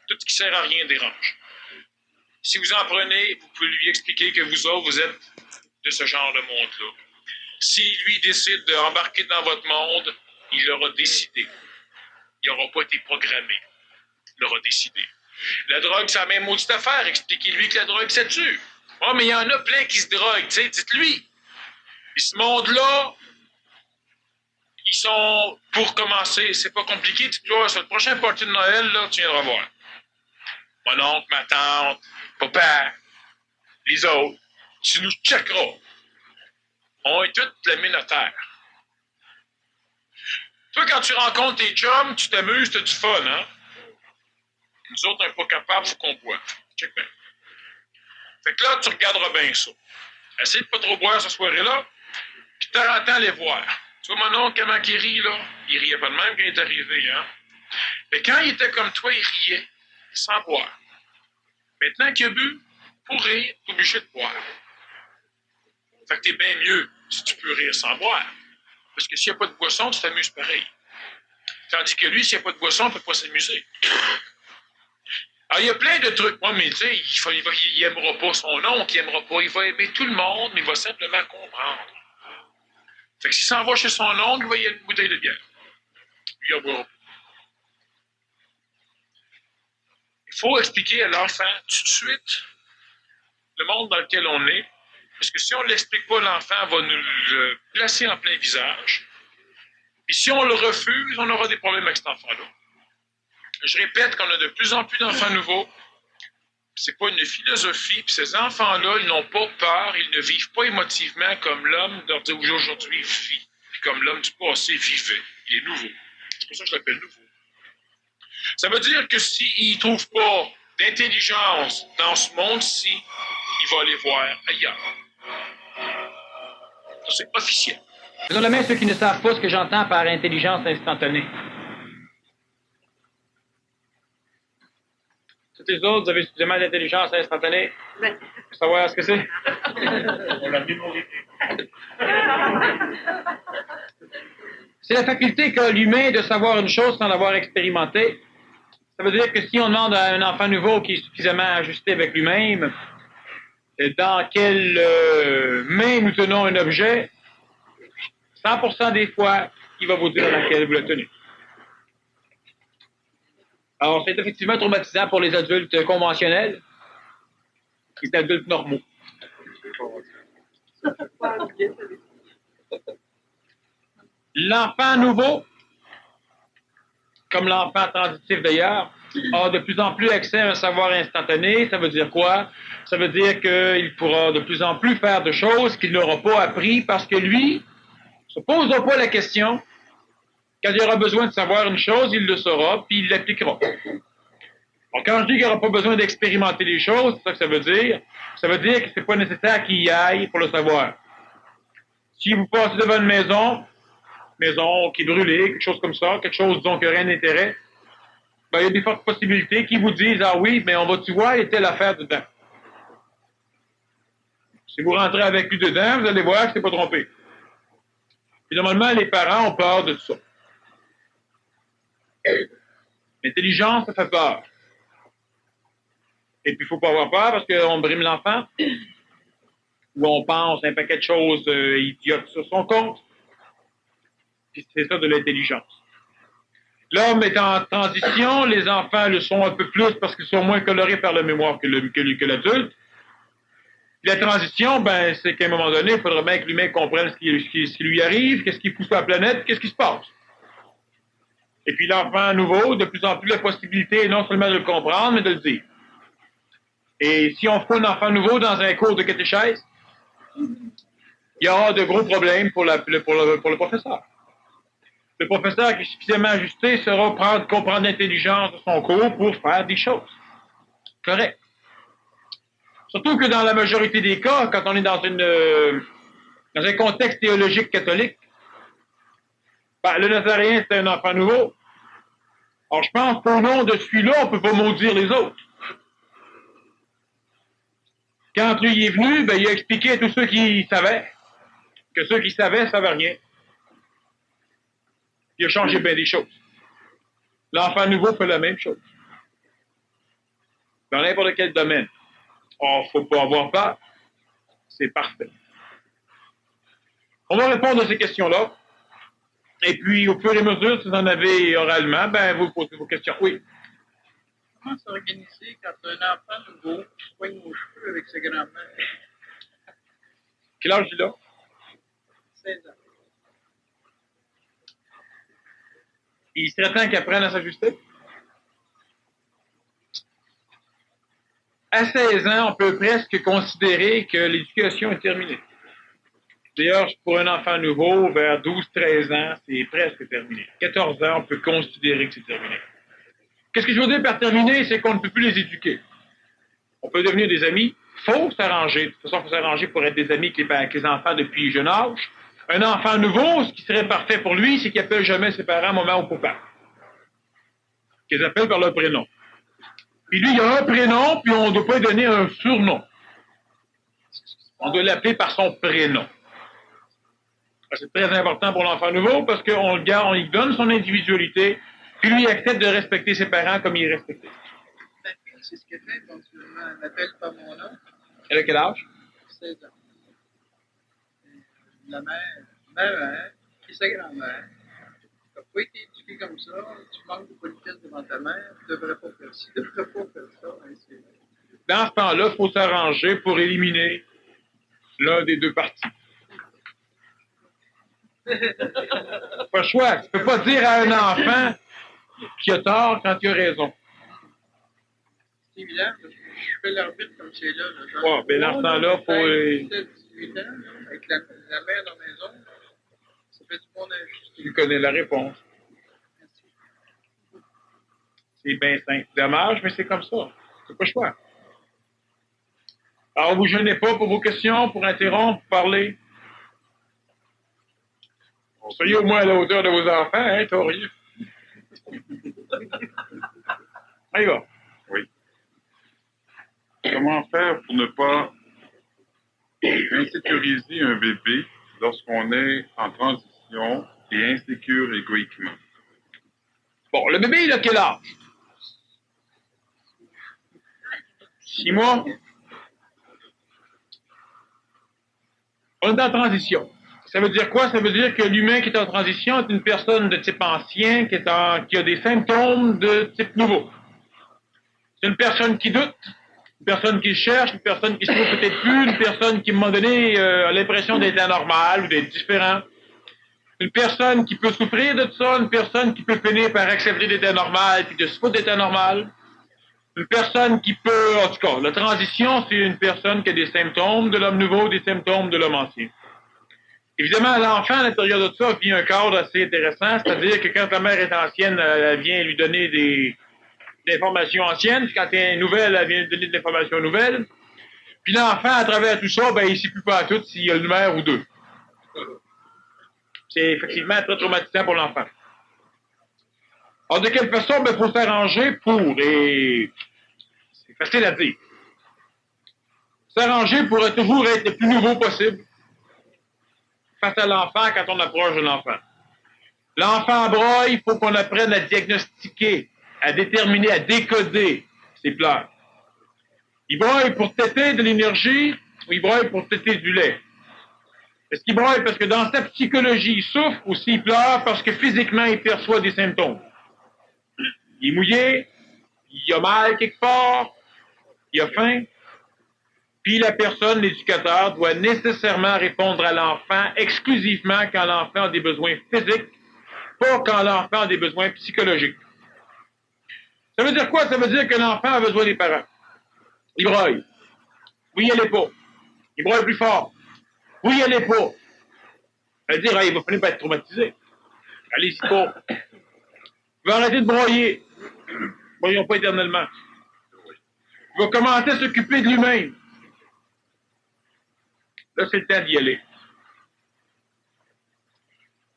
Tout ce qui sert à rien dérange. Si vous en prenez, vous pouvez lui expliquer que vous autres, vous êtes de ce genre de monde-là. Si lui décide d'embarquer dans votre monde, il l'aura décidé. Il n'aura pas été programmé. Il l'aura décidé. La drogue, c'est la même maudite affaire. Expliquez-lui que la drogue, ça tue. Oh, mais il y en a plein qui se droguent, tu sais, dites-lui. Puis ce monde-là, ils sont, pour commencer, c'est pas compliqué. Dites-toi, sur le prochain party de Noël, là, tu viendras voir. Mon oncle, ma tante, papa, les autres, tu nous checkeras. On est tous la minotaire. Toi, quand tu rencontres tes chums, tu t'amuses, t'as du fun, hein? Nous autres, on n'est pas capables, il faut qu'on boive. Check bien. Fait que là, tu regarderas bien ça. Essaye de pas trop boire cette soirée-là, puis de temps en temps, aller voir. Tu vois, mon oncle, comment il rit, là? Il riait pas de même quand il est arrivé, hein? Mais quand il était comme toi, il riait. sans boire. Maintenant qu'il a bu, pour rire, t'es obligé de boire. Fait que t'es bien mieux si tu peux rire sans boire. Parce que s'il n'y a pas de boisson, tu t'amuses pareil. Tandis que lui, s'il n'y a pas de boisson, il ne peut pas s'amuser. Alors, il y a plein de trucs. Moi, mais tu sais, il n'aimera pas son oncle, il n'aimera pas. Il va aimer tout le monde, mais il va simplement comprendre. Fait que s'il s'en va chez son oncle, il va y avoir une bouteille de bière. Lui, il boira. Il faut expliquer à l'enfant tout de suite le monde dans lequel on est. Parce que si on ne l'explique pas, l'enfant va nous le placer en plein visage. Et si on le refuse, on aura des problèmes avec cet enfant-là. Je répète qu'on a de plus en plus d'enfants nouveaux. C'est pas une philosophie. Puis ces enfants-là, ils n'ont pas peur. Ils ne vivent pas émotivement comme l'homme d'aujourd'hui vit. Puis comme l'homme du passé vivait. Il est nouveau. C'est pour ça que je l'appelle nouveau. Ça veut dire que s'il ne trouve pas d'intelligence dans ce monde-ci, il va aller voir ailleurs. Ça, c'est officiel. Faisons la main ceux qui ne savent pas ce que j'entends par intelligence instantanée. Toutes les autres, vous avez suffisamment d'intelligence instantanée pour savoir ce que c'est? On l'a mémorisé. C'est la faculté qu'a l'humain de savoir une chose sans l'avoir expérimenté. Ça veut dire que si on demande à un enfant nouveau qui est suffisamment ajusté avec lui-même, dans quelle main nous tenons un objet, 100% des fois, il va vous dire dans laquelle vous le tenez. Alors, c'est effectivement traumatisant pour les adultes conventionnels, les adultes normaux. L'enfant nouveau, comme l'enfant transitif d'ailleurs, a de plus en plus accès à un savoir instantané. Ça veut dire quoi? Ça veut dire qu'il pourra de plus en plus faire de choses qu'il n'aura pas appris parce que lui ne se posera pas la question. Quand il aura besoin de savoir une chose, il le saura, puis il l'appliquera. Alors, quand je dis qu'il n'aura pas besoin d'expérimenter les choses, c'est ça que ça veut dire. Ça veut dire que c'est pas nécessaire qu'il y aille pour le savoir. Si vous passez devant une maison qui est brûlée, quelque chose comme ça, quelque chose, disons, qui n'a rien d'intérêt, ben, il y a des fortes possibilités qui vous disent, ah oui, mais on va-tu voir, il y a telle affaire dedans. Si vous rentrez avec lui dedans, vous allez voir que c'est pas trompé. Et normalement, les parents ont peur de tout ça. L'intelligence, ça fait peur. Et puis, il ne faut pas avoir peur parce qu'on brime l'enfant ou on pense un paquet de choses idiotes sur son compte. Puis c'est ça de l'intelligence. L'homme est en transition, les enfants le sont un peu plus parce qu'ils sont moins colorés par la mémoire que l'adulte. La transition, ben, c'est qu'à un moment donné, il faudra bien que l'humain comprenne ce qui lui arrive, qu'est-ce qui pousse la planète, qu'est-ce qui se passe. Et puis l'enfant nouveau, de plus en plus la possibilité non seulement de le comprendre, mais de le dire. Et si on fout un enfant nouveau dans un cours de catéchèse, il y aura de gros problèmes pour le professeur. Le professeur qui est suffisamment ajusté saura comprendre l'intelligence de son cours pour faire des choses. Correct. Surtout que dans la majorité des cas, quand on est dans un contexte théologique catholique, ben, le Nazaréen, c'est un enfant nouveau. Alors, je pense qu'au nom de celui-là, on ne peut pas maudire les autres. Quand lui est venu, ben, il a expliqué à tous ceux qui savaient que ceux qui savaient ne savaient rien. Il a changé bien des choses. L'enfant nouveau fait la même chose. Dans n'importe quel domaine. Or, il ne faut pas avoir peur. C'est parfait. On va répondre à ces questions-là. Et puis, au fur et à mesure, si vous en avez oralement, ben, vous posez vos questions. Oui. Comment s'organiser quand un enfant nouveau soigne aux cheveux avec ses grands-mères? Quel âge il a? 16 ans. Il serait temps qu'il apprenne à s'ajuster? À 16 ans, on peut presque considérer que l'éducation est terminée. D'ailleurs, pour un enfant nouveau, vers 12-13 ans, c'est presque terminé. 14 ans, on peut considérer que c'est terminé. Qu'est-ce que je veux dire par terminé? C'est qu'on ne peut plus les éduquer. On peut devenir des amis. Il faut s'arranger. De toute façon, il faut s'arranger pour être des amis avec les enfants depuis jeune âge. Un enfant nouveau, ce qui serait parfait pour lui, c'est qu'il appelle jamais ses parents maman ou papa. Qu'ils appellent par leur prénom. Puis lui, il a un prénom, puis on ne doit pas lui donner un surnom. On doit l'appeler par son prénom. C'est très important pour l'enfant nouveau parce qu'on le garde, on lui donne son individualité, puis lui, il accepte de respecter ses parents comme il est respecté. Ma fille, c'est ce qu'elle fait éventuellement. Elle m'appelle par mon nom. Elle a quel âge? 16 ans. La mère, ma mère, puis sa grand-mère. Tu n'as pas été éduqué comme ça, tu manques de politesse devant ta mère, tu ne devrais pas faire ci, tu ne devrais pas faire ça. Dans ce temps-là, il faut s'arranger pour éliminer l'un des deux partis. Pas le choix. Tu peux pas dire à un enfant qui a tort quand il a raison. C'est évident, parce que je fais l'arbitre comme c'est là. Ouais, ben dans ce temps-là, faut... 17-18 ans, là, avec la mère dans la maison, ça fait du bon injustice. Tu connais la réponse. C'est bien simple. Dommage, mais c'est comme ça. C'est pas le choix. Alors, vous gênez pas pour vos questions, pour interrompre, pour parler. Soyez au moins à la hauteur de vos enfants, hein, Torieux. Allez, va. Oui. Comment faire pour ne pas insécuriser un bébé lorsqu'on est en transition et insécure égoïquement? Bon, le bébé, il a quel âge? 6 mois? On est en transition. Ça veut dire quoi? Ça veut dire que l'humain qui est en transition est une personne de type ancien qui a des symptômes de type nouveau. C'est une personne qui doute, une personne qui cherche, une personne qui se trouve peut-être plus, une personne qui, à un moment donné, a l'impression d'être anormale ou d'être différent. Une personne qui peut souffrir de ça, une personne qui peut finir par accepter d'être anormale puis de se foutre d'être anormale. Une personne qui peut, en tout cas, la transition, c'est une personne qui a des symptômes de l'homme nouveau, des symptômes de l'homme ancien. Évidemment, l'enfant, à l'intérieur de ça, vit un cadre assez intéressant, c'est-à-dire que quand la mère est ancienne, elle vient lui donner des informations anciennes, quand elle est nouvelle, elle vient lui donner des informations nouvelles. Puis l'enfant, à travers tout ça, ben, il ne sait plus pas à tout s'il y a une mère ou deux. C'est effectivement très traumatisant pour l'enfant. Alors, de quelle façon, ben, faut s'arranger pour, et c'est facile à dire, s'arranger pour toujours être le plus nouveau possible face à l'enfant quand on approche de l'enfant. L'enfant broye, il faut qu'on apprenne à diagnostiquer, à déterminer, à décoder ses pleurs. Il broye pour téter de l'énergie ou il broye pour téter du lait? Est-ce qu'il broye parce que dans sa psychologie, il souffre ou s'il pleure parce que physiquement, il perçoit des symptômes? Il est mouillé, il a mal quelque part, il a faim. Puis la personne, l'éducateur, doit nécessairement répondre à l'enfant exclusivement quand l'enfant a des besoins physiques, pas quand l'enfant a des besoins psychologiques. Ça veut dire quoi? Ça veut dire que l'enfant a besoin des parents. Il broye. Oui, elle est pas. Il broye plus fort. Oui, elle est pas. Ça veut dire, il va finir par être traumatisé. Allez-y pas. Il va arrêter de broyer. Broyons pas éternellement. Il va commencer à s'occuper de lui-même. Là, c'est le temps d'y aller.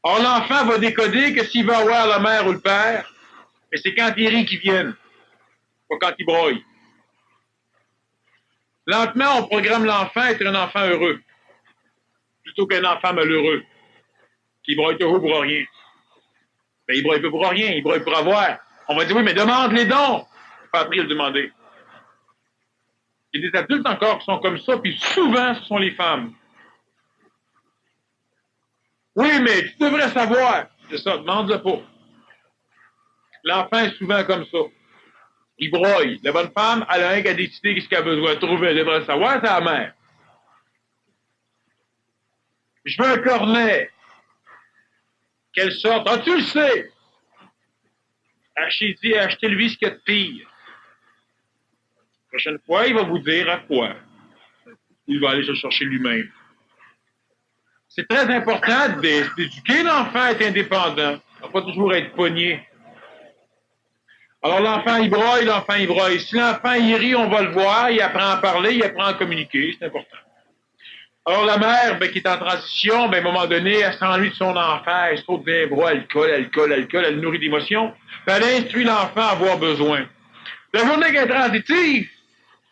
Or, l'enfant va décoder que s'il va avoir la mère ou le père, mais c'est quand il rit qu'ils viennent, pas quand il broye. Lentement, on programme l'enfant à être un enfant heureux, plutôt qu'un enfant malheureux, qui broye toujours pour rien. Ben, il broye pas pour rien, il broye pour avoir. On va dire, oui, mais demande les dons. Pas appris à le demander. Il y a des adultes encore qui sont comme ça, puis souvent, ce sont les femmes. Oui, mais tu devrais savoir. C'est ça, demande-le pas. L'enfant est souvent comme ça. Il broye. La bonne femme, elle a rien qu'à décider ce qu'elle a besoin de trouver. Elle devrait savoir, c'est la mère. Je veux un cornet. Quelle sorte? Ah, tu le sais! Achetez-lui ce qu'il y a de pire. La prochaine fois, il va vous dire à quoi. Il va aller se chercher lui-même. C'est très important d'éduquer l'enfant à être indépendant. Il ne va pas toujours être pogné. Alors l'enfant, il broye. Si l'enfant, il rit, on va le voir, il apprend à parler, il apprend à communiquer, c'est important. Alors la mère, qui est en transition, à un moment donné, elle s'ennuie de son enfant, elle saute d'un bras, elle colle, elle nourrit d'émotions. Puis elle instruit l'enfant à avoir besoin. La journée qu'elle est transitive,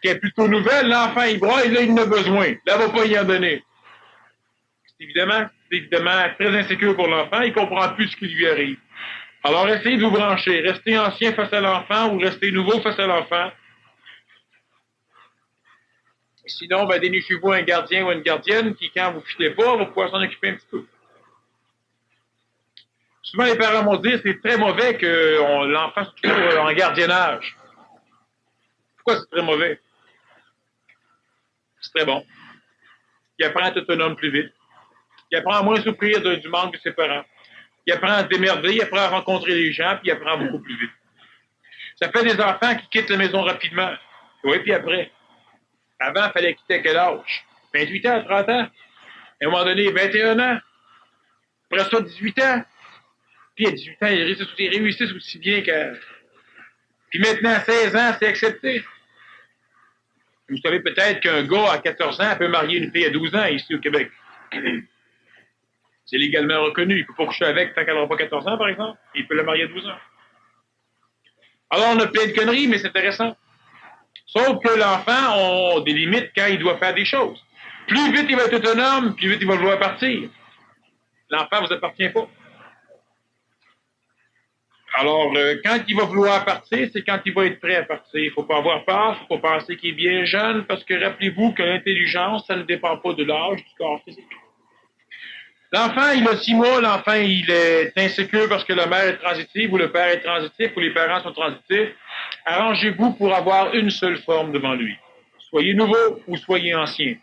qui est plutôt nouvelle, l'enfant, il braille, là, il en a besoin. Là, elle va pas y en donner. C'est évidemment très insécure pour l'enfant, il comprend plus ce qui lui arrive. Alors, essayez de vous brancher. Restez ancien face à l'enfant ou restez nouveau face à l'enfant. Sinon, ben, dénichez-vous un gardien ou une gardienne qui, quand vous ne filez pas, va pouvoir s'en occuper un petit peu. Souvent, les parents vont dire que c'est très mauvais que l'enfant soit toujours en gardiennage. Pourquoi c'est très mauvais? C'est très bon. Il apprend à être autonome plus vite. Il apprend à moins souffrir du manque de ses parents. Il apprend à se démerder, il apprend à rencontrer les gens, puis il apprend beaucoup plus vite. Ça fait des enfants qui quittent la maison rapidement. Oui, puis après. Avant, il fallait quitter à quel âge? 28 ans, 30 ans. À un moment donné, 21 ans. Après ça, 18 ans. Puis à 18 ans, ils réussissent aussi bien que... Puis maintenant, à 16 ans, c'est accepté. Vous savez peut-être qu'un gars à 14 ans peut marier une fille à 12 ans ici au Québec. C'est légalement reconnu. Il ne peut pas coucher avec tant qu'elle n'aura pas 14 ans, par exemple. Il peut la marier à 12 ans. Alors, on a plein de conneries, mais c'est intéressant. Sauf que l'enfant a des limites quand il doit faire des choses. Plus vite il va être autonome, plus vite il va vouloir partir. L'enfant ne vous appartient pas. Alors, quand il va vouloir partir, c'est quand il va être prêt à partir. Il ne faut pas avoir peur, il ne faut pas penser qu'il est bien jeune, parce que rappelez-vous que l'intelligence, ça ne dépend pas de l'âge du corps physique. L'enfant, il a 6 mois, l'enfant, il est insécure parce que la mère est transitive ou le père est transitif ou les parents sont transitifs. Arrangez-vous pour avoir une seule forme devant lui. Soyez nouveau ou soyez ancien.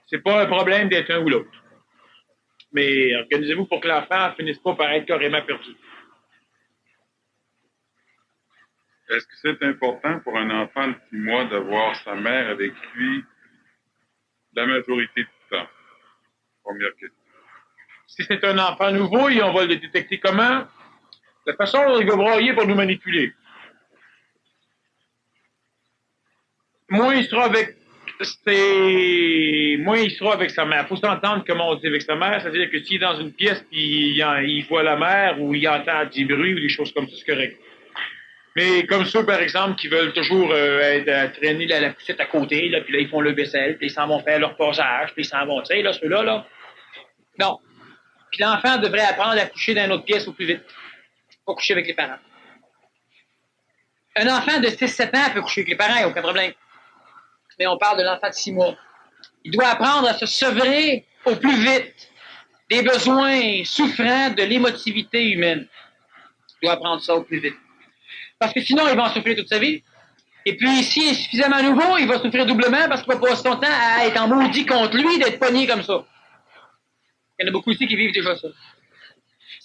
C'est pas un problème d'être un ou l'autre. Mais organisez-vous pour que l'enfant finisse pas par être carrément perdu. Est-ce que c'est important pour un enfant de 6 mois d'avoir sa mère avec lui la majorité du temps? Première question. Si c'est un enfant nouveau, et on va le détecter comment? La façon dont il va broyer pour nous manipuler. Moins il sera avec sa mère. Il faut s'entendre comment on dit avec sa mère, c'est-à-dire que s'il est dans une pièce puis il voit la mère ou il entend des bruits ou des choses comme ça, c'est correct. Mais comme ceux, par exemple, qui veulent toujours traîner la poussette à côté, là, puis là, ils font le vaisselle, puis ils s'en vont faire leur posage, puis ils s'en vont, tu sais, là, ceux-là, là. Non. Puis l'enfant devrait apprendre à coucher dans une autre pièce au plus vite. Pas coucher avec les parents. Un enfant de 6-7 ans peut coucher avec les parents, il n'y a aucun problème. Mais on parle de l'enfant de 6 mois. Il doit apprendre à se sevrer au plus vite des besoins souffrants de l'émotivité humaine. Il doit apprendre ça au plus vite. Parce que sinon, il va en souffrir toute sa vie. Et puis, s'il est suffisamment nouveau, il va souffrir doublement parce qu'il va passer son temps à être en maudit contre lui d'être pogné comme ça. Il y en a beaucoup ici qui vivent déjà ça.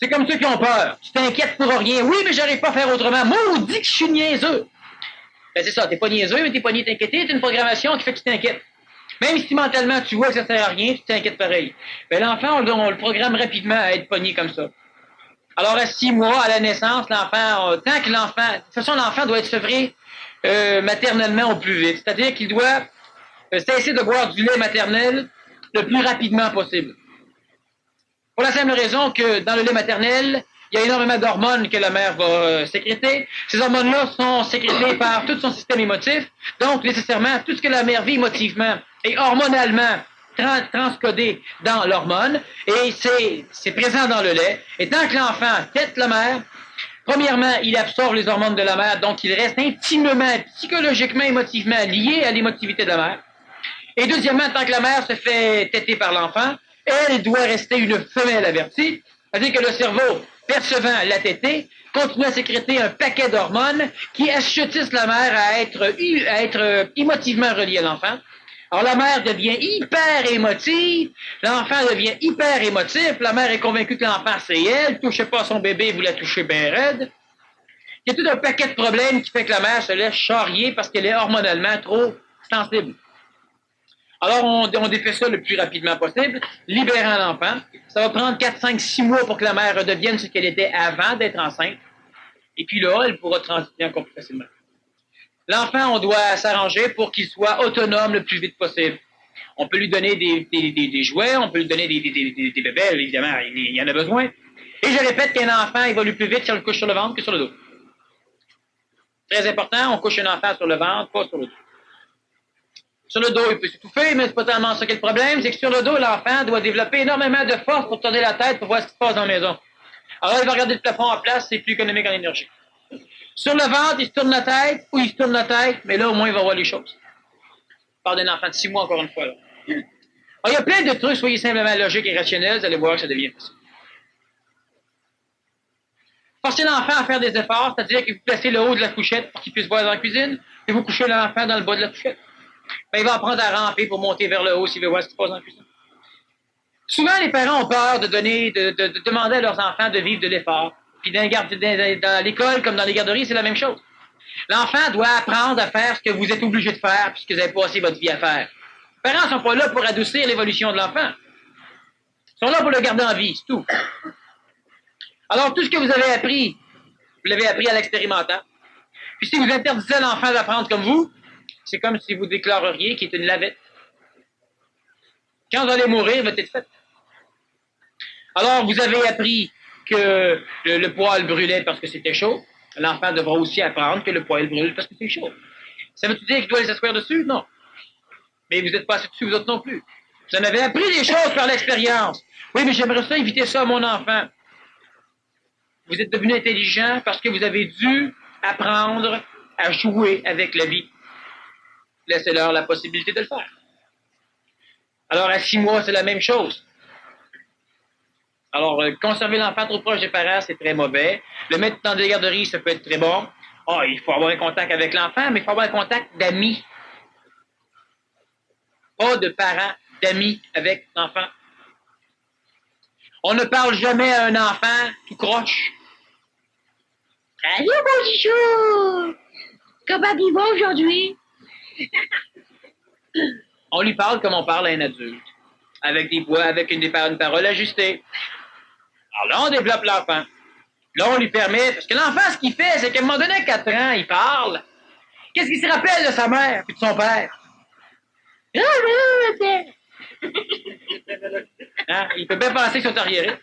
C'est comme ceux qui ont peur. Tu t'inquiètes pour rien. Oui, mais j'arrive pas à faire autrement. Maudit que je suis niaiseux. Ben c'est ça, t'es pas niaiseux, mais t'es pas ni t'inquiéter. C'est une programmation qui fait que tu t'inquiètes. Même si mentalement tu vois que ça sert à rien, tu t'inquiètes pareil. Ben l'enfant, on le programme rapidement à être pogné comme ça. Alors à 6 mois, à la naissance, l'enfant, tant que l'enfant... De toute façon, l'enfant doit être sevré maternellement au plus vite. C'est-à-dire qu'il doit cesser de boire du lait maternel le plus rapidement possible. Pour la simple raison que dans le lait maternel, il y a énormément d'hormones que la mère va sécréter. Ces hormones-là sont sécrétées par tout son système émotif. Donc, nécessairement, tout ce que la mère vit émotivement et hormonalement transcodé dans l'hormone. Et c'est présent dans le lait. Et tant que l'enfant tète la mère, premièrement, il absorbe les hormones de la mère. Donc, il reste intimement, psychologiquement, émotivement lié à l'émotivité de la mère. Et deuxièmement, tant que la mère se fait téter par l'enfant, elle doit rester une femelle avertie, c'est-à-dire que le cerveau, percevant la tétée, continue à sécréter un paquet d'hormones qui assujettissent la mère à être émotivement reliée à l'enfant. Alors la mère devient hyper émotive, l'enfant devient hyper émotif, la mère est convaincue que l'enfant c'est elle, touchez pas à son bébé, vous la touchez bien raide. Il y a tout un paquet de problèmes qui fait que la mère se laisse charrier parce qu'elle est hormonalement trop sensible. Alors, on défait ça le plus rapidement possible, libérant l'enfant. Ça va prendre 4, 5, 6 mois pour que la mère redevienne ce qu'elle était avant d'être enceinte. Et puis là, elle pourra transiter encore plus facilement. L'enfant, on doit s'arranger pour qu'il soit autonome le plus vite possible. On peut lui donner des jouets, on peut lui donner des bébés, évidemment, il y en a besoin. Et je répète qu'un enfant évolue plus vite si on le couche sur le ventre que sur le dos. Très important, on couche un enfant sur le ventre, pas sur le dos. Sur le dos, il peut s'étouffer, mais c'est pas tellement ça qui est le problème, c'est que sur le dos, l'enfant doit développer énormément de force pour tourner la tête pour voir ce qui se passe dans la maison. Alors, il va regarder le plafond en place, c'est plus économique en énergie. Sur le ventre, il se tourne la tête, ou il se tourne la tête, mais là, au moins, il va voir les choses. Je parle d'un enfant de 6 mois, encore une fois, là. Alors, il y a plein de trucs, soyez simplement logiques et rationnels, vous allez voir que ça devient facile. Forcez l'enfant à faire des efforts, c'est-à-dire que vous placez le haut de la couchette pour qu'il puisse voir dans la cuisine, et vous couchez l'enfant dans le bas de la couchette. Ben, il va apprendre à ramper pour monter vers le haut s'il veut voir ce qui se passe dans la cuisine. Souvent, les parents ont peur de demander à leurs enfants de vivre de l'effort. Puis dans l'école, comme dans les garderies, c'est la même chose. L'enfant doit apprendre à faire ce que vous êtes obligé de faire, puisque vous avez passé votre vie à faire. Les parents ne sont pas là pour adoucir l'évolution de l'enfant. Ils sont là pour le garder en vie, c'est tout. Alors, tout ce que vous avez appris, vous l'avez appris à l'expérimentant. Puis si vous interdisez à l'enfant d'apprendre comme vous, c'est comme si vous déclareriez qu'il est une lavette. Quand vous allez mourir, votre être fait. Alors, vous avez appris que le poêle brûlait parce que c'était chaud. L'enfant devra aussi apprendre que le poêle brûle parce que c'est chaud. Ça veut-tu dire qu'il doit aller s'asseoir dessus? Non. Mais vous n'êtes pas assis dessus, vous autres non plus. Vous en avez appris des choses par l'expérience. Oui, mais j'aimerais ça éviter ça à mon enfant. Vous êtes devenu intelligent parce que vous avez dû apprendre à jouer avec la vie. Laissez-leur la possibilité de le faire. Alors, à 6 mois, c'est la même chose. Alors, conserver l'enfant trop proche des parents, c'est très mauvais. Le mettre dans des garderies, ça peut être très bon. Ah, il faut avoir un contact avec l'enfant, mais il faut avoir un contact d'amis. Pas de parents, d'amis avec l'enfant. On ne parle jamais à un enfant tout croche. Allô, mon chichou! Comment il va aujourd'hui? On lui parle comme on parle à un adulte. Avec une parole ajustée. Alors là, on développe l'enfant. Là, on lui permet, parce que l'enfant, ce qu'il fait, c'est qu'à un moment donné, à 4 ans, il parle. Qu'est-ce qu'il se rappelle de sa mère et de son père? Hein? Il peut bien penser qu'ils sont arriérés.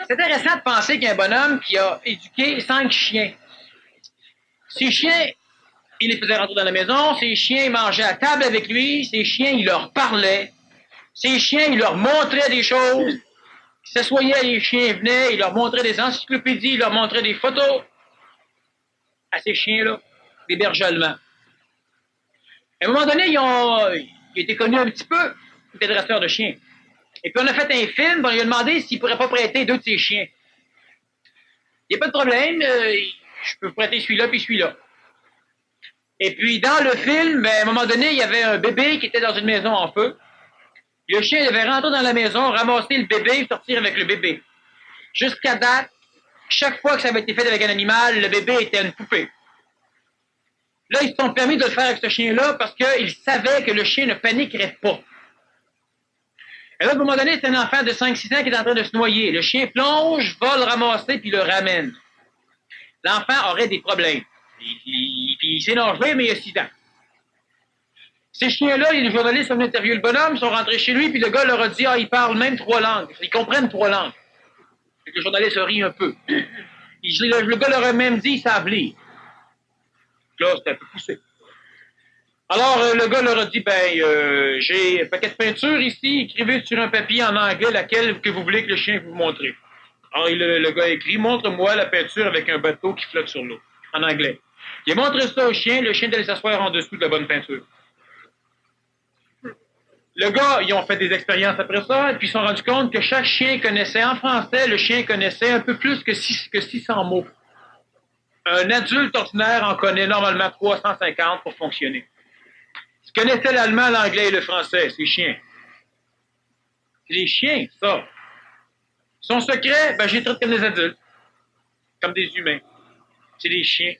C'est intéressant de penser qu'il y a un bonhomme qui a éduqué 5 chiens. Ces chiens, il les faisait rentrer dans la maison, ces chiens mangeaient à table avec lui, ces chiens, il leur parlait. Ces chiens, il leur montrait des choses. Ils s'assoyaient, les chiens venaient, il leur montrait des encyclopédies, il leur montrait des photos à ces chiens-là, des bergers allemands. À un moment donné, ils étaient connus un petit peu, des dresseurs de chiens. Et puis on a fait un film, on lui a demandé s'il ne pourrait pas prêter 2 de ses chiens. Il n'y a pas de problème, je peux prêter celui-là puis celui-là. Et puis dans le film, à un moment donné, il y avait un bébé qui était dans une maison en feu. Le chien devait rentrer dans la maison, ramasser le bébé et sortir avec le bébé. Jusqu'à date, chaque fois que ça avait été fait avec un animal, le bébé était une poupée. Là, ils se sont permis de le faire avec ce chien-là parce qu'ils savaient que le chien ne paniquerait pas. Et là, à un moment donné, c'est un enfant de 5-6 ans qui est en train de se noyer. Le chien plonge, va le ramasser, puis le ramène. L'enfant aurait des problèmes. Il sait nager, mais il a 6 ans. Ces chiens-là, les journalistes ont interviewé le bonhomme, ils sont rentrés chez lui, puis le gars leur a dit, ils parlent même 3 langues. Ils comprennent 3 langues. Et le journaliste rit un peu. Le gars leur a même dit, ils savent lire. Là, c'était un peu poussé. Alors, le gars leur a dit, j'ai un paquet de peinture ici, écrivez sur un papier en anglais laquelle que vous voulez que le chien vous montre. Alors, le gars a écrit, montre-moi la peinture avec un bateau qui flotte sur l'eau, en anglais. Il a montré ça au chien, le chien devait s'asseoir en dessous de la bonne peinture. Le gars, ils ont fait des expériences après ça, et puis ils se sont rendus compte que chaque chien connaissait, en français, le chien connaissait un peu plus que 600 mots. Un adulte ordinaire en connaît normalement 350 pour fonctionner. Ils connaissaient l'allemand, l'anglais et le français, ces chiens. C'est les chiens, ça. Son secret, j'ai les traite comme des adultes, comme des humains. C'est des chiens.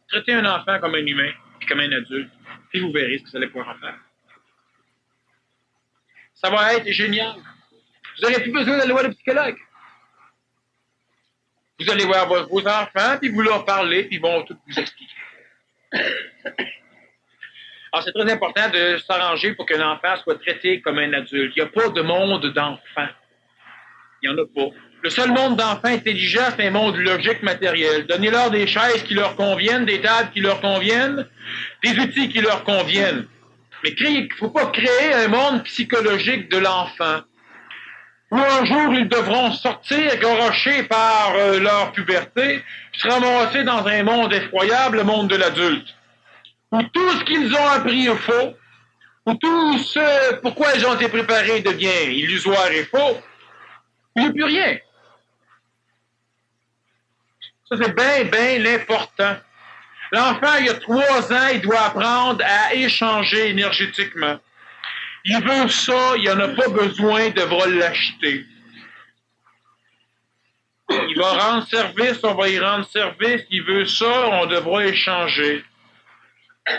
Traitez un enfant comme un humain, puis comme un adulte, puis vous verrez ce que vous allez pouvoir en faire. Ça va être génial. Vous n'aurez plus besoin d'aller voir le psychologue. Vous allez voir vos enfants, puis vous leur parlez, puis ils vont tout vous expliquer. Alors, c'est très important de s'arranger pour qu'un enfant soit traité comme un adulte. Il n'y a pas de monde d'enfants. Il n'y en a pas. Le seul monde d'enfants intelligents, c'est un monde logique matériel. Donnez-leur des chaises qui leur conviennent, des tables qui leur conviennent, des outils qui leur conviennent. Mais il ne faut pas créer un monde psychologique de l'enfant, où un jour ils devront sortir, gorochés par leur puberté, se ramasser dans un monde effroyable, le monde de l'adulte, où tout ce qu'ils ont appris est faux, où tout ce pourquoi ils ont été préparés devient illusoire et faux, il n'y a plus rien. Ça, c'est bien l'important. L'enfant, il a 3 ans, il doit apprendre à échanger énergétiquement. Il veut ça, il n'en a pas besoin, il devra l'acheter. Il va rendre service, on va y rendre service, il veut ça, on devra échanger.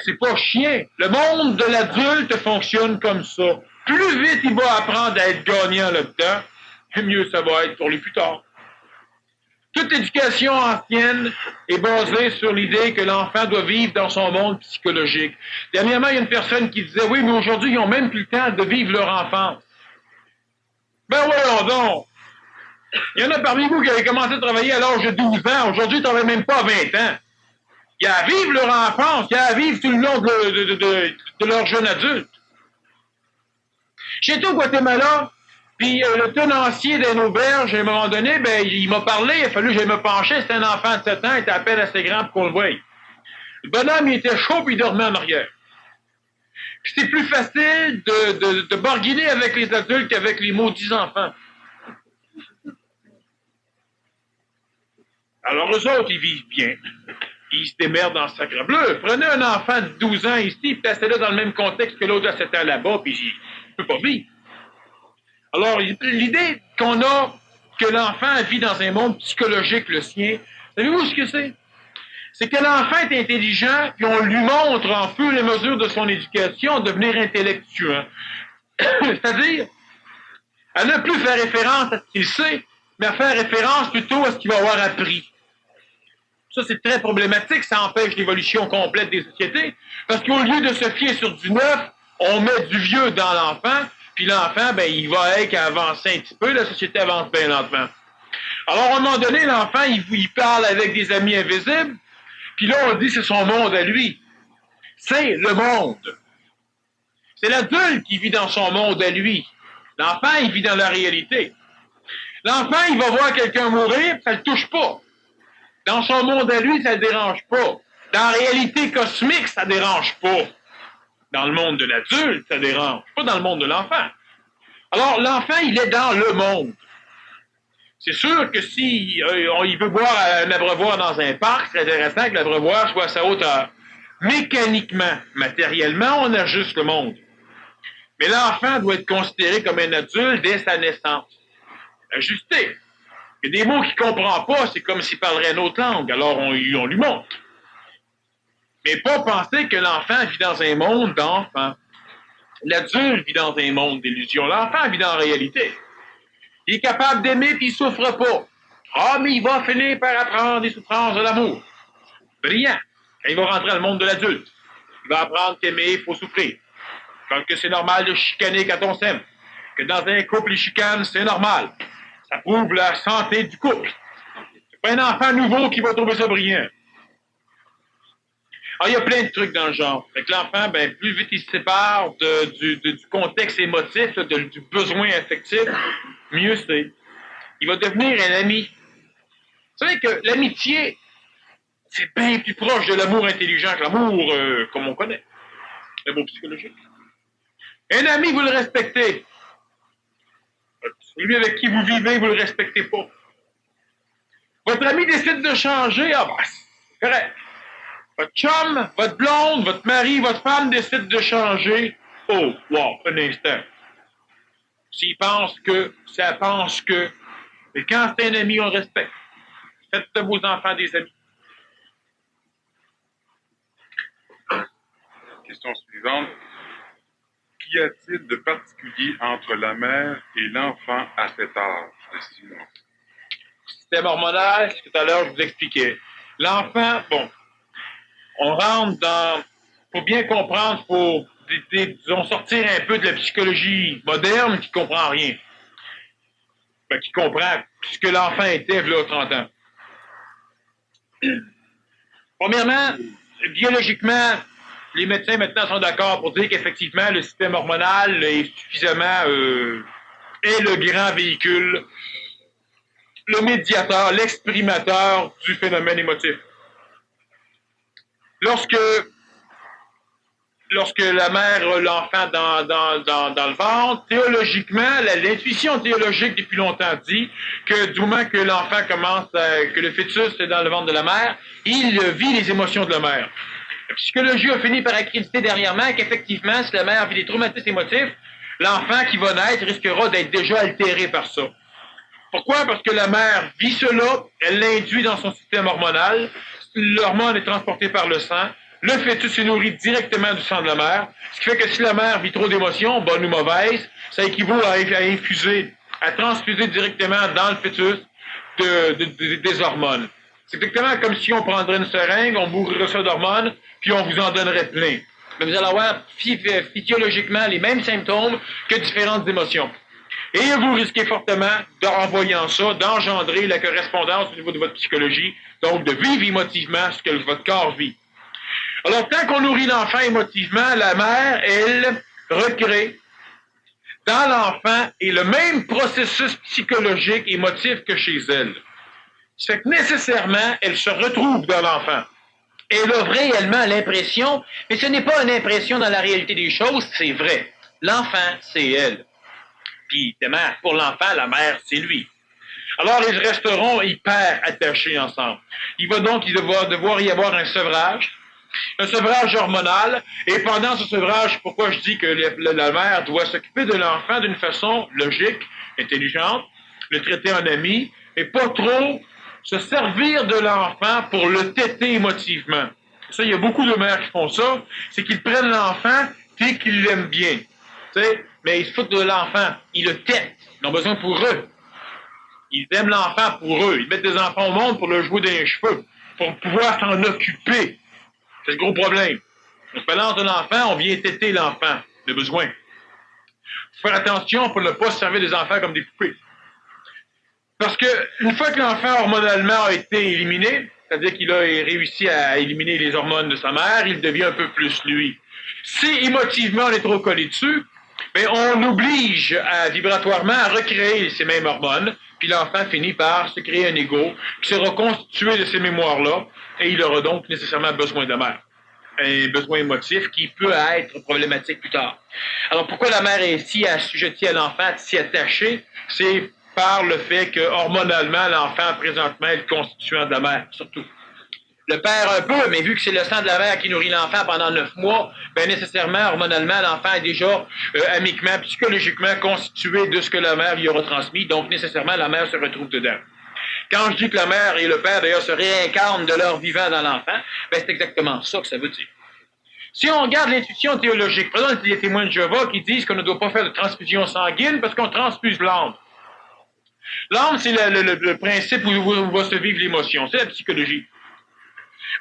C'est pas chien. Le monde de l'adulte fonctionne comme ça. Plus vite il va apprendre à être gagnant là-dedans, mieux ça va être pour lui plus tard. Toute éducation ancienne est basée sur l'idée que l'enfant doit vivre dans son monde psychologique. Dernièrement, il y a une personne qui disait « Oui, mais aujourd'hui, ils n'ont même plus le temps de vivre leur enfance. » Ben voyons donc! Il y en a parmi vous qui avaient commencé à travailler à l'âge de 12 ans. Aujourd'hui, ils ne travaillent même pas à 20 ans. Il y a à vivre leur enfance, il y a à vivre tout le long de leur jeune adulte. J'étais au Guatemala, puis le tenancier d'une auberge, à un moment donné, ben, il m'a parlé, il a fallu que j'aille me pencher, c'était un enfant de 7 ans, il était à peine assez grand pour qu'on le voie. Le bonhomme, il était chaud, puis il dormait en arrière. Puis c'est plus facile de barguiner avec les adultes qu'avec les maudits enfants. Alors eux autres, ils vivent bien. Ils se démerdent dans le sacre bleu. Prenez un enfant de 12 ans ici, puis placez-le dans le même contexte que l'autre à 7 ans là-bas, puis il ne peut pas vivre. Alors, l'idée qu'on a que l'enfant vit dans un monde psychologique, le sien, savez-vous ce que c'est? C'est que l'enfant est intelligent, puis on lui montre, en fur et à mesure de son éducation, devenir intellectueux. C'est-à-dire, à ne plus faire référence à ce qu'il sait, mais à faire référence plutôt à ce qu'il va avoir appris. Ça, c'est très problématique, ça empêche l'évolution complète des sociétés, parce qu'au lieu de se fier sur du neuf, on met du vieux dans l'enfant, puis l'enfant, ben, il va être avancer un petit peu, la société avance bien lentement. Alors, à un moment donné, l'enfant, il parle avec des amis invisibles, puis là, on dit c'est son monde à lui. C'est le monde. C'est l'adulte qui vit dans son monde à lui. L'enfant, il vit dans la réalité. L'enfant, il va voir quelqu'un mourir, ça ne le touche pas. Dans son monde à lui, ça ne le dérange pas. Dans la réalité cosmique, ça ne dérange pas. Dans le monde de l'adulte, ça dérange. Pas dans le monde de l'enfant. Alors, l'enfant, il est dans le monde. C'est sûr que si il veut boire un abreuvoir dans un parc, c'est intéressant que l'abreuvoir soit à sa hauteur. Mécaniquement, matériellement, on ajuste le monde. Mais l'enfant doit être considéré comme un adulte dès sa naissance. Ajusté. Il y a des mots qu'il ne comprend pas, c'est comme s'il parlerait une autre langue, alors on lui montre. Mais pas penser que l'enfant vit dans un monde d'enfant. L'adulte vit dans un monde d'illusion. L'enfant vit dans la réalité. Il est capable d'aimer puis il ne souffre pas. Ah, mais il va finir par apprendre les souffrances de l'amour. Brillant. Quand il va rentrer dans le monde de l'adulte, il va apprendre qu'aimer, il faut souffrir. Que c'est normal de chicaner quand on s'aime. Que dans un couple, les chicanes, c'est normal. Ça prouve la santé du couple. C'est pas un enfant nouveau qui va trouver ça brillant. Alors, il y a plein de trucs dans le genre. Fait que l'enfant, ben, plus vite il se sépare du contexte émotif, du besoin affectif, mieux c'est. Il va devenir un ami. Vous savez que l'amitié, c'est bien plus proche de l'amour intelligent que l'amour comme on connaît. L'amour psychologique. Un ami, vous le respectez. Celui avec qui vous vivez, vous le respectez pas. Votre ami décide de changer, ah ben, c'est correct. Votre chum, votre blonde, votre mari, votre femme décide de changer. Oh, wow, un instant. S'il pense que, ça pense que. Mais quand c'est un ami, on le respecte. Faites de vos enfants des amis. Question suivante. Qu'y a-t-il de particulier entre la mère et l'enfant à cet âge de 6 mois? Système hormonal, tout à l'heure, je vous expliquais. L'enfant, bon, on rentre dans... Faut bien comprendre, faut, disons, sortir un peu de la psychologie moderne qui comprend rien. Ben, qui comprend ce que l'enfant était, il y a 30 ans. Premièrement, biologiquement, les médecins maintenant sont d'accord pour dire qu'effectivement, le système hormonal est suffisamment est le grand véhicule, le médiateur, l'exprimateur du phénomène émotif. Lorsque la mère a l'enfant dans le ventre, théologiquement, l'intuition théologique depuis longtemps dit que du moment que l'enfant commence, que le fœtus est dans le ventre de la mère, il vit les émotions de la mère. La psychologie a fini par accréditer dernièrement qu'effectivement, si la mère vit des traumatismes émotifs, l'enfant qui va naître risquera d'être déjà altéré par ça. Pourquoi? Parce que la mère vit cela, elle l'induit dans son système hormonal, l'hormone est transportée par le sang, le fœtus se nourrit directement du sang de la mère, ce qui fait que si la mère vit trop d'émotions, bonne ou mauvaise, ça équivaut à transfuser directement dans le fœtus des hormones. C'est exactement comme si on prendrait une seringue, on bourrerait ça d'hormones, puis on vous en donnerait plein. Mais vous allez avoir physiologiquement les mêmes symptômes que différentes émotions. Et vous risquez fortement, en voyant ça, d'engendrer la correspondance au niveau de votre psychologie, donc de vivre émotivement ce que votre corps vit. Alors, tant qu'on nourrit l'enfant émotivement, la mère, elle, recrée dans l'enfant et le même processus psychologique émotif que chez elle. Ça fait que nécessairement, elle se retrouve dans l'enfant. Elle a réellement l'impression, mais ce n'est pas une impression dans la réalité des choses, c'est vrai. L'enfant, c'est elle. Puis, pour l'enfant, la mère, c'est lui. Alors, ils resteront hyper attachés ensemble. Il va devoir y avoir un sevrage hormonal, et pendant ce sevrage, pourquoi je dis que la mère doit s'occuper de l'enfant d'une façon logique, intelligente, le traiter en ami, et pas trop se servir de l'enfant pour le téter émotivement. Ça, il y a beaucoup de mères qui font ça, c'est qu'ils prennent l'enfant et qu'ils l'aiment bien. Tu sais, mais ils se foutent de l'enfant, ils le têtent, ils ont besoin pour eux. Ils aiment l'enfant pour eux, ils mettent des enfants au monde pour le jouer dans les cheveux, pour pouvoir s'en occuper. C'est le gros problème. On se balance de l'enfant, on vient téter l'enfant, le besoin. Faut faire attention pour ne pas se servir des enfants comme des poupées. Parce que une fois que l'enfant hormonalement a été éliminé, c'est-à-dire qu'il a réussi à éliminer les hormones de sa mère, il devient un peu plus lui. Si émotivement on est trop collé dessus, ben on oblige vibratoirement à recréer ces mêmes hormones, puis l'enfant finit par se créer un ego qui sera constitué de ces mémoires-là, et il aura donc nécessairement besoin de la mère. Un besoin émotif qui peut être problématique plus tard. Alors pourquoi la mère est si assujettie à l'enfant, si attachée? C'est par le fait que hormonalement, l'enfant présentement est le constituant de la mère, surtout. Le père un peu, mais vu que c'est le sang de la mère qui nourrit l'enfant pendant 9 mois, ben nécessairement, hormonalement, l'enfant est déjà amiquement, psychologiquement constitué de ce que la mère lui aura transmis, donc nécessairement, la mère se retrouve dedans. Quand je dis que la mère et le père, d'ailleurs, se réincarnent de leur vivant dans l'enfant, ben c'est exactement ça que ça veut dire. Si on regarde l'intuition théologique, par exemple, les témoins de Jéhovah qui disent qu'on ne doit pas faire de transfusion sanguine parce qu'on transfuse l'âme. L'âme, c'est le principe où va se vivre l'émotion, c'est la psychologie.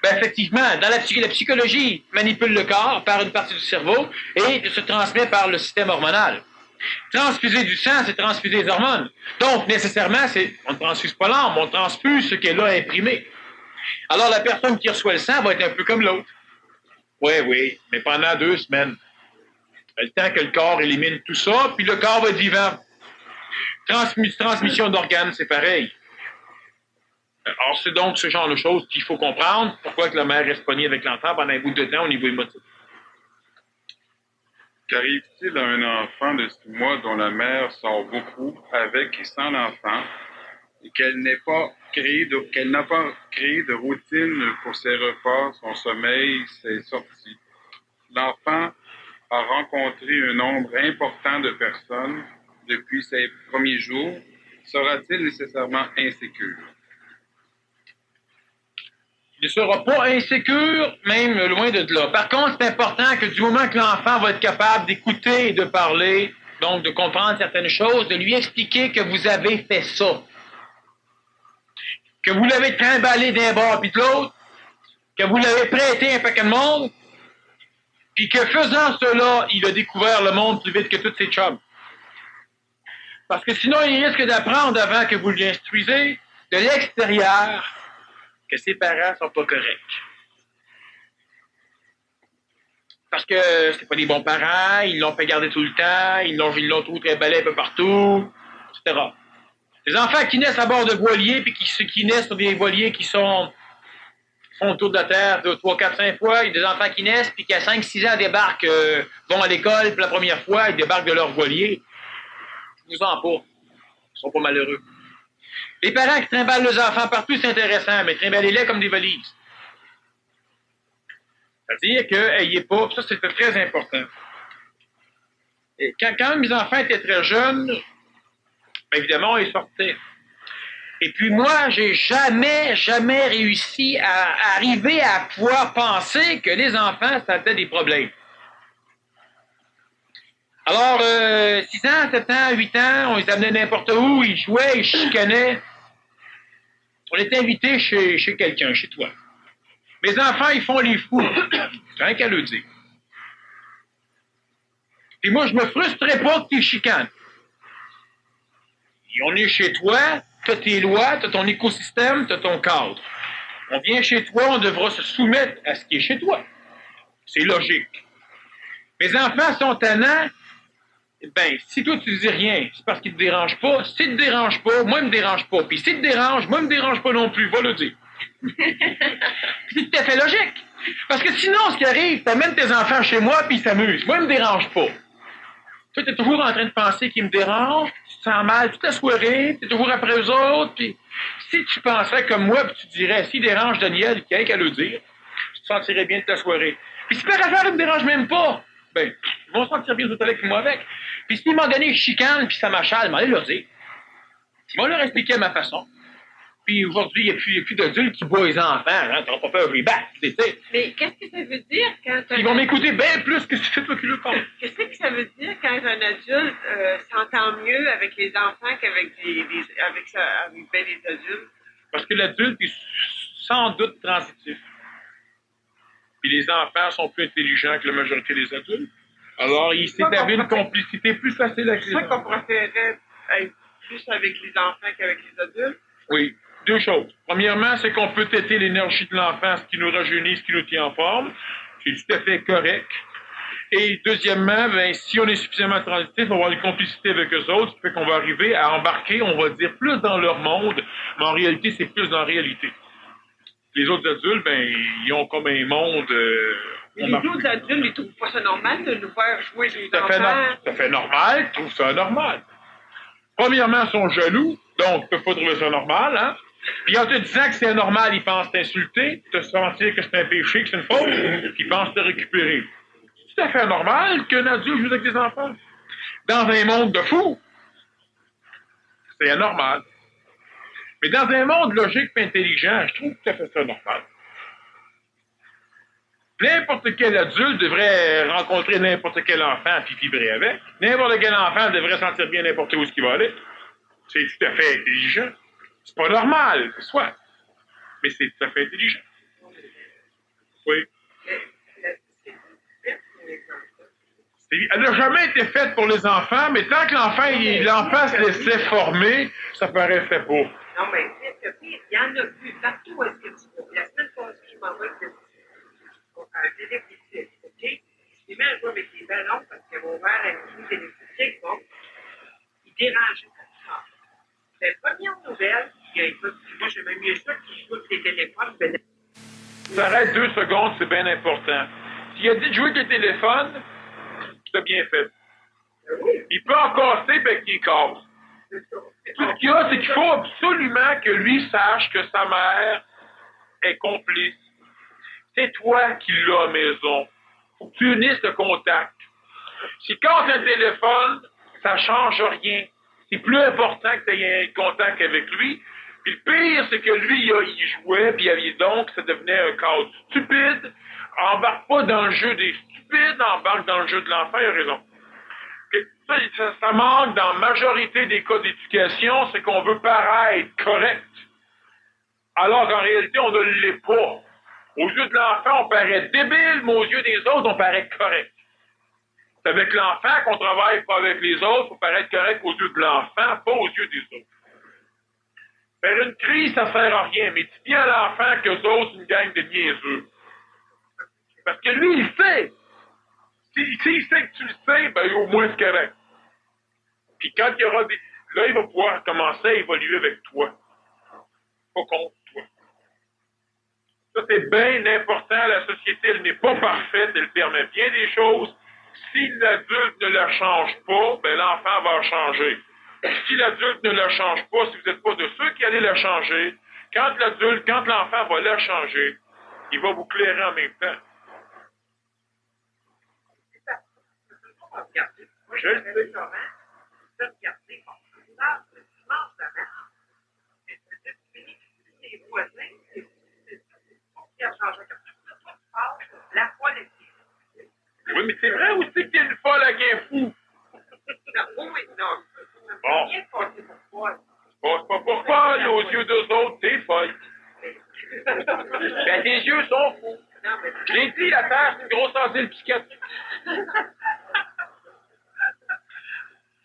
Ben effectivement, dans la psychologie manipule le corps par une partie du cerveau et se transmet par le système hormonal. Transfuser du sang, c'est transfuser les hormones. Donc, nécessairement, on ne transfuse pas l'âme, on transfuse ce qu'elle a imprimé. Alors, la personne qui reçoit le sang va être un peu comme l'autre. Oui, mais pendant 2 semaines. Le temps que le corps élimine tout ça, puis le corps va être vivant. Transmission d'organes, c'est pareil. Alors, c'est donc ce genre de choses qu'il faut comprendre. Pourquoi que la mère reste pognée avec l'enfant pendant un bout de temps au niveau émotif. Qu'arrive-t-il à un enfant de 6 mois dont la mère sort beaucoup avec et sans l'enfant et qu'elle n'a pas créé de routine pour ses repas, son sommeil, ses sorties? L'enfant a rencontré un nombre important de personnes depuis ses premiers jours. Sera-t-il nécessairement insécure? Il ne sera pas insécure, même loin de là. Par contre, c'est important que du moment que l'enfant va être capable d'écouter et de parler, donc de comprendre certaines choses, de lui expliquer que vous avez fait ça. Que vous l'avez trimballé d'un bord puis de l'autre, que vous l'avez prêté un paquet de monde, puis que faisant cela, il a découvert le monde plus vite que tous ses chums. Parce que sinon, il risque d'apprendre avant que vous l'instruisez de l'extérieur que ses parents sont pas corrects. Parce que c'est pas des bons parents, ils l'ont fait garder tout le temps, ils l'ont tout trimballé un peu partout, etc. Les enfants qui naissent à bord de voiliers, puis qui naissent sur des voiliers qui font le tour de la Terre 2, 3, 4, 5 fois, il y a des enfants qui naissent, puis qui à 5, 6 ans débarquent, vont à l'école, puis la première fois, ils débarquent de leur voilier. Je vous en pas. Ils sont pas malheureux. Les parents qui trimballent leurs enfants partout, c'est intéressant, mais trimballez-les comme des valises. C'est-à-dire qu'ayez pas, ça c'était très important. Et quand mes enfants étaient très jeunes, bien évidemment, ils sortaient. Et puis moi, j'ai jamais réussi à arriver à pouvoir penser que les enfants, ça avait des problèmes. Alors, 6 ans, 7 ans, 8 ans, on les amenait n'importe où, ils jouaient, ils chicanaient. On était invités chez quelqu'un, chez toi. Mes enfants, ils font les fous. C'est rien qu'à le dire. Puis moi, je me frustrais pas que tu chicanes. Et on est chez toi, tu as tes lois, tu as ton écosystème, tu as ton cadre. On vient chez toi, on devra se soumettre à ce qui est chez toi. C'est logique. Mes enfants sont tannants. Ben, si toi tu dis rien, c'est parce qu'ils te dérangent pas. S'ils te dérangent pas, moi, ils me dérange pas. Puis s'ils te dérangent, moi, ils me dérange pas non plus. Va le dire. C'est tout à fait logique. Parce que sinon, ce qui arrive, t'amènes tes enfants chez moi puis ils s'amusent. Moi, ils me dérangent pas. Toi, t'es toujours en train de penser qu'ils me dérangent, tu te sens mal toute la soirée, t'es toujours après eux autres, puis si tu penserais comme moi, puis tu dirais, s'ils dérangent Daniel, il y a rien qu'à le dire, tu te sentirais bien toute la soirée. Puis si par hasard, ils me dérangent même pas, ben, ils vont se sentir bien tout avec moi avec. Puis si, à un moment donné, je chicane, puis ça m'achale, m'allez leur dire. Ils vont leur expliquer à ma façon. Puis aujourd'hui, il n'y a plus d'adultes qui boivent les enfants, hein, t'auras pas peur, je les batte, tu sais. Mais qu'est-ce que ça veut dire quand Ils vont m'écouter bien plus que si c'est toi qui le parles. Qu'est-ce que ça veut dire quand un adulte s'entend mieux avec les enfants qu'avec avec les adultes? Parce que l'adulte est sans doute transitif. Puis les enfants sont plus intelligents que la majorité des adultes. Alors, il s'établit une complicité plus facile avec les C'est ça qu'on enfants. préférait être plus avec les enfants qu'avec les adultes? Oui. Deux choses. Premièrement, c'est qu'on peut têter l'énergie de l'enfant, ce qui nous rajeunit, ce qui nous tient en forme. C'est tout à fait correct. Et deuxièmement, ben, si on est suffisamment transitif, on va avoir une complicité avec eux autres, ce qui fait qu'on va arriver à embarquer, on va dire, plus dans leur monde, mais en réalité, c'est plus dans la réalité. Les autres adultes, ben, ils ont comme un monde... Mais les autres adultes, ils trouvent pas ça normal de nous faire jouer les enfants. Ça fait normal, ils trouvent ça normal. Premièrement, ils sont jaloux, donc ils peuvent pas trouver ça normal, hein. Puis en te disant que c'est anormal, ils pensent t'insulter, te sentir que c'est un péché, que c'est une faute, puis ils pensent te récupérer. C'est tout à fait anormal qu'un adulte joue avec des enfants. Dans un monde de fous, c'est anormal. Mais dans un monde logique et intelligent, je trouve tout à fait ça normal. N'importe quel adulte devrait rencontrer n'importe quel enfant puis vibrer avec. N'importe quel enfant devrait sentir bien n'importe où ce qu'il va aller. C'est tout à fait intelligent. C'est pas normal, c'est soit. Mais c'est tout à fait intelligent. Oui. Elle n'a jamais été faite pour les enfants, mais tant que l'enfant se laissait former, ça paraissait beau. Non, mais il y en a plus partout où est-ce que tu vas. La semaine passée, je m'en vais à télécritique, OK? Je mets à jouer avec les ballons parce que mon verre a mis télécritique, bon, il dérangeait comme ça. La première nouvelle, écoute, moi j'ai même mieux ça qui joue avec les téléphones. Ça reste 2 secondes, c'est bien important. S'il a dit de jouer avec le téléphone, c'est bien fait. Il peut en casser, ben qu'il casse. Tout ce qu'il y a, c'est qu'il faut absolument que lui sache que sa mère est complice. C'est toi qui l'as à la maison. Faut que tu unisses le contact. Si casse un téléphone, ça change rien. C'est plus important que tu aies un contact avec lui. Puis le pire, c'est que lui, il jouait, puis donc, ça devenait un cadre stupide. Embarque pas dans le jeu des stupides, embarque dans le jeu de l'enfant, il a raison. Ça manque dans la majorité des cas d'éducation, c'est qu'on veut paraître correct. Alors qu'en réalité, on ne l'est pas. Aux yeux de l'enfant, on paraît débile, mais aux yeux des autres, on paraît correct. C'est avec l'enfant qu'on travaille, pas avec les autres, pour paraître correct aux yeux de l'enfant, pas aux yeux des autres. Faire une crise, ça sert à rien, mais tu dis à l'enfant qu'eux autres, c'est une gang de niaiseux. Parce que lui, il sait. S'il sait que tu le sais, ben au moins c'est correct. Puis quand il y aura des... Là, il va pouvoir commencer à évoluer avec toi. Pas contre toi. Ça, c'est bien important. La société, elle n'est pas parfaite. Elle permet bien des choses. Si l'adulte ne la change pas, ben l'enfant va changer. Si l'adulte ne la change pas, si vous n'êtes pas de ceux qui allez la changer, quand l'enfant va la changer, il va vous clairer en même temps. Je le sais. Oui, mais c'est vrai aussi que t'es une folle avec un fou. Bon. Bon, c'est pas pour folle aux yeux d'eux autres, t'es folle. Ben, tes yeux sont fous. Je l'ai dit, la Terre, c'est une grosse asile psychiatrique.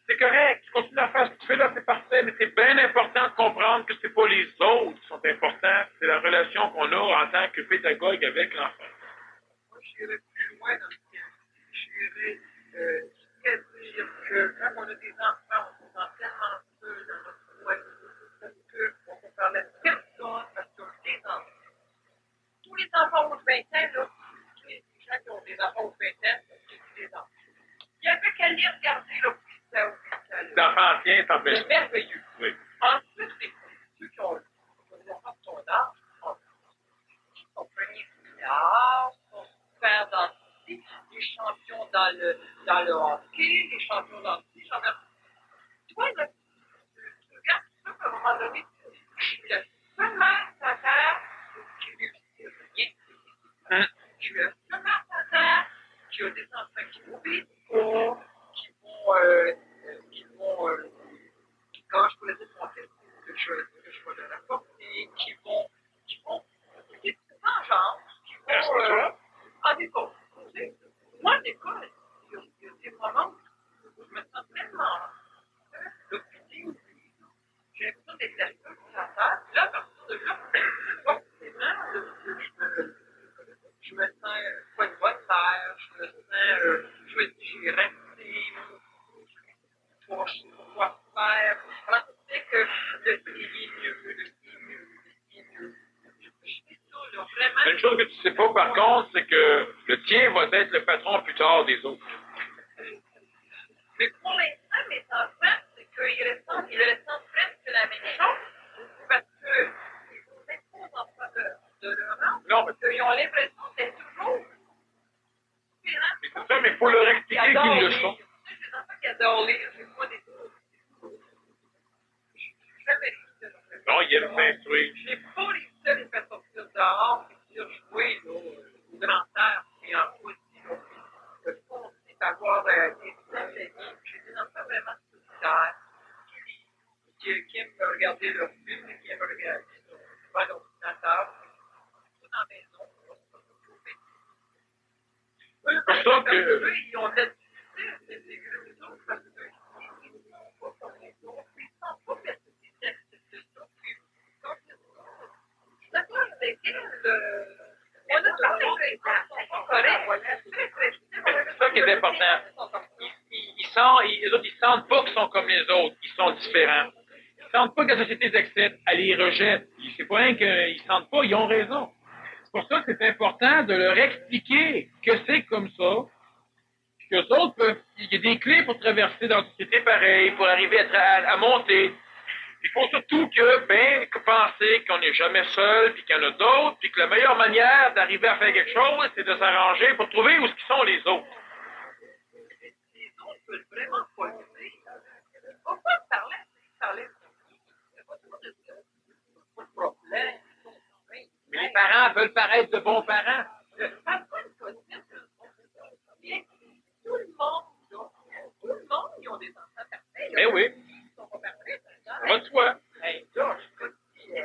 C'est correct, tu continues à faire ce que tu fais là, c'est parfait, mais c'est bien important de comprendre que c'est pas les autres qui sont importants, c'est la relation qu'on a en tant que pédagogue avec l'enfant. Moi, j'irais plus loin dans le temps. J'irais dire que quand on a des enfants, on se sent tellement seul dans notre foyer parce qu'on peut parler à personne parce qu'on a des enfants. Tous les enfants ont 20 ans, là, les gens qui ont des enfants aux 20 ans, c'est des enfants. Il y avait qu'à les regarder, là, Les enfants anciens, ça fait. c'est merveilleux. Oui. Ensuite, ceux qui ont des enfants de ton âge, sont premiers milliards, sont super dans les champions dans le hockey, les champions dans le ski, toi, là, tu regardes ça, à un moment donné, je suis la seule mère sur la terre qui réussit rien. Je suis la seule mère sur la terre qui a des enfants qui n'obéissent pas, qui vont quand je pourrais dire mon test, que je vais leur apporter, qui vont, des petites vengeances, qui vont, en école. Moi, en école, il y a des moments où je me sens tellement l'opinion, j'ai l'impression d'être la seule sur la terre. Là, à partir de là, forcément, je me sens pas de bonne terre, je me dis, j'ai resté, je sais pas quoi faire. Alors, tu sais que le ski est mieux. Vraiment. Une chose que tu sais pas, par contre, c'est que le tien va être le patron plus tard des autres. Mais pour l'instant, mes enfants, c'est qu'ils ressentent presque la même chose parce qu'ils sont peut-être pas aux enfants de leur âge. Non, mais Ils ont l'impression d'être toujours différents. c'est ça, mais il faut leur expliquer qu'ils le sont. Tu sais, des enfants qui adorent lire, j'ai pas des jamais lu de leur Non, ils aiment s'instruire. j'ai pas les seuls qui fait sortir dehors et dire jouer là, au grand air et en aussi là. De foncer, d'avoir des amis. J'ai des enfants vraiment solitaires qui aiment regarder leur film et qui aiment regarder sur l'ordinateur. Tout dans la maison. C'est pour ça que... Eux, ils ont de la difficulté à s'intégrer les autres parce qu'ils ne sont pas comme les autres. Ils ne sont pas persuadés d'accepter ça. Je suis d'accord avec elle. On a toujours les gens corrects. C'est ça qui est important. Les autres, ils sentent pas qu'ils sont comme les autres. Ils sont différents. Ils sentent pas que la société les accepte. Elle les rejette. C'est pas rien qu'ils sentent pas. Ils ont raison. C'est pour ça que c'est important de leur expliquer que c'est comme ça. Que les autres peuvent... Il y a des clés pour traverser dans la société pareil, pour arriver à monter. Il faut surtout que penser qu'on n'est jamais seul, puis qu'il y en a d'autres, puis que la meilleure manière d'arriver à faire quelque chose, c'est de s'arranger pour trouver où sont les autres. Les autres veulent vraiment pas le dire. Pourquoi parler de pas toujours de ça. Pas de problème. Mais les parents veulent paraître de bons parents. Ça pas une possible. Tout le monde, ils ont des enfants parfaits. Mais oui, Ils sont pas parfaits. va de soi. Hey, là, je sais pas si... Il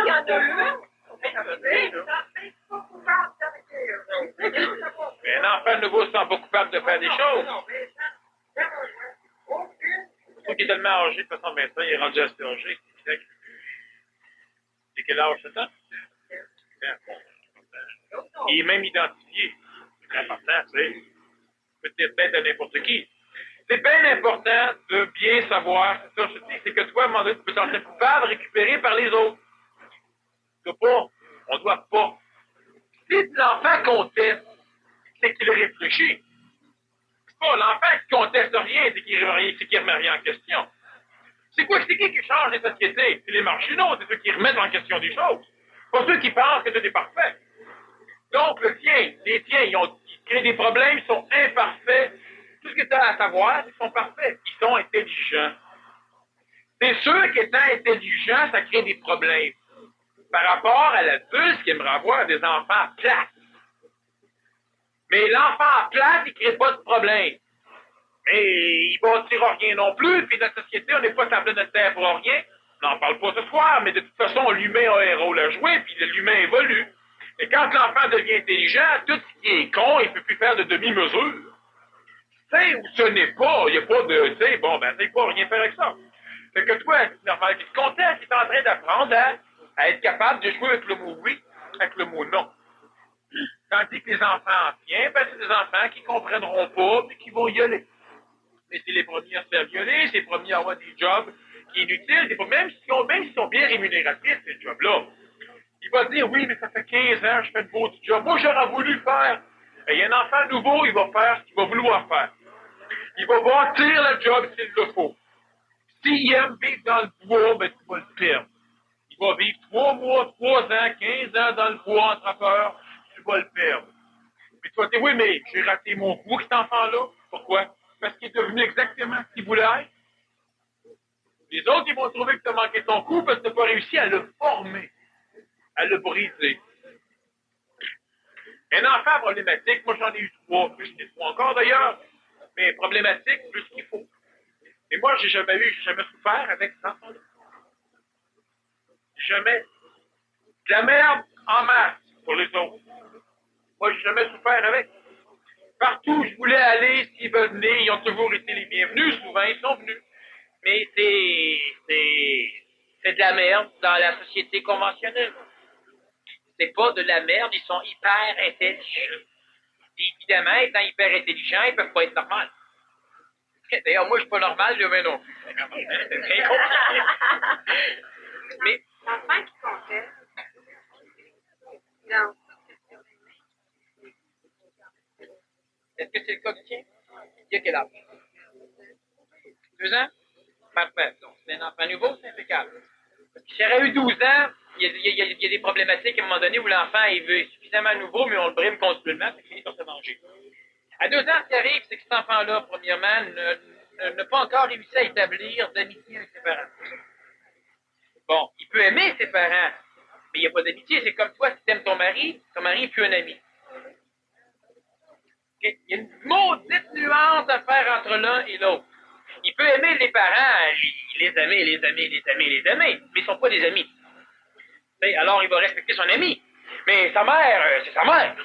y en a eu. nouveau se sent pas coupable de faire des choses. Non, mais ça va jouer. Aucune. Surtout qu'il est tellement âgé, de toute façon, maintenant, il est rendu assez âgé. C'est quel âge, c'est ça? Il est même identifié. C'est important, tu sais. Peut-être à n'importe qui. C'est bien important de bien savoir, c'est ça, je te dis, c'est que toi, à un moment donné, tu peux te sentir coupable, récupéré par les autres. Tu dois pas. On doit pas. Si l'enfant conteste, c'est qu'il réfléchit. C'est pas l'enfant qui conteste rien, c'est qu'il remet rien en question. C'est quoi, c'est qui change les sociétés? C'est les marginaux, c'est ceux qui remettent en question des choses. Pas ceux qui pensent que tout est parfait. Donc, les tiens, ils créent des problèmes, ils sont imparfaits. Tout ce que tu as à savoir, ils sont parfaits. Ils sont intelligents. C'est sûr qu'étant intelligent, ça crée des problèmes. Par rapport à l'adulte qui aimerait avoir des enfants plates. Mais l'enfant plate, il ne crée pas de problème. Mais il ne bâtira rien non plus, puis dans la société, on n'est pas sur la planète Terre pour rien. On n'en parle pas ce soir, mais de toute façon, l'humain a un rôle à jouer, puis l'humain évolue. Et quand l'enfant devient intelligent, tout ce qui est con, il ne peut plus faire de demi-mesure. Tu sais, où ce n'est pas, il n'y a pas de, tu sais, bon, ben, tu sais pas rien faire avec ça. Fait que toi, c'est normal, tu es content, tu es en train d'apprendre à être capable de jouer avec le mot oui, avec le mot non. Tandis que les enfants anciens, ben, c'est des enfants qui ne comprendront pas, puis qui vont y aller. Mais c'est les premiers à se faire violer, c'est les premiers à avoir des jobs qui sont inutiles, même s'ils sont bien rémunératifs, ces jobs-là. Il va dire, oui, mais ça fait 15 ans que je fais le beau du job. Moi, j'aurais voulu le faire. Et il y a un enfant nouveau, il va faire ce qu'il va vouloir faire. Il va bâtir le job s'il le faut. S'il aime vivre dans le bois, ben, tu vas le perdre. Il va vivre 3 mois, 3 ans, 15 ans dans le bois en trappeur, tu vas le perdre. Mais tu vas dire, oui, mais j'ai raté mon coup, cet enfant-là. Pourquoi? Parce qu'il est devenu exactement ce qu'il voulait être. Les autres, ils vont trouver que tu as manqué ton coup parce que tu n'as pas réussi à le former, à le briser. Un enfant problématique, moi j'en ai eu 3, plus j'ai 3 encore d'ailleurs, mais problématique plus qu'il faut. Et moi, j'ai jamais souffert avec cet enfant-là. Jamais. De la merde en masse pour les autres. Moi, j'ai jamais souffert avec. Partout où je voulais aller, s'ils veulent venir, ils ont toujours été les bienvenus. Souvent, ils sont venus. Mais c'est de la merde dans la société conventionnelle. C'est pas de la merde, ils sont hyper intelligents. Et évidemment, étant hyper intelligents, ils peuvent pas être normaux. D'ailleurs, moi, je suis pas normal, je vais non plus. C'est bien compliqué. Mais L'enfant qui conteste, il a est-ce que c'est le cas du tien? Il a quel âge? 2 ans? Parfait. Donc, c'est un enfant nouveau, c'est impeccable. Si j'aurais eu 12 ans, il y a des problématiques à un moment donné où l'enfant il veut suffisamment nouveau, mais on le brime continuellement, c'est fini par se manger. À 2 ans, ce qui arrive, c'est que cet enfant-là, premièrement, n'a pas encore réussi à établir d'amitié avec ses parents. Bon, il peut aimer ses parents, mais il n'y a pas d'amitié. C'est comme toi, si tu aimes ton mari est plus un ami. Okay? Il y a une maudite nuance à faire entre l'un et l'autre. Il peut aimer les parents, les aimer, mais ils ne sont pas des amis. Alors, il va respecter son ami. Mais sa mère, c'est sa mère.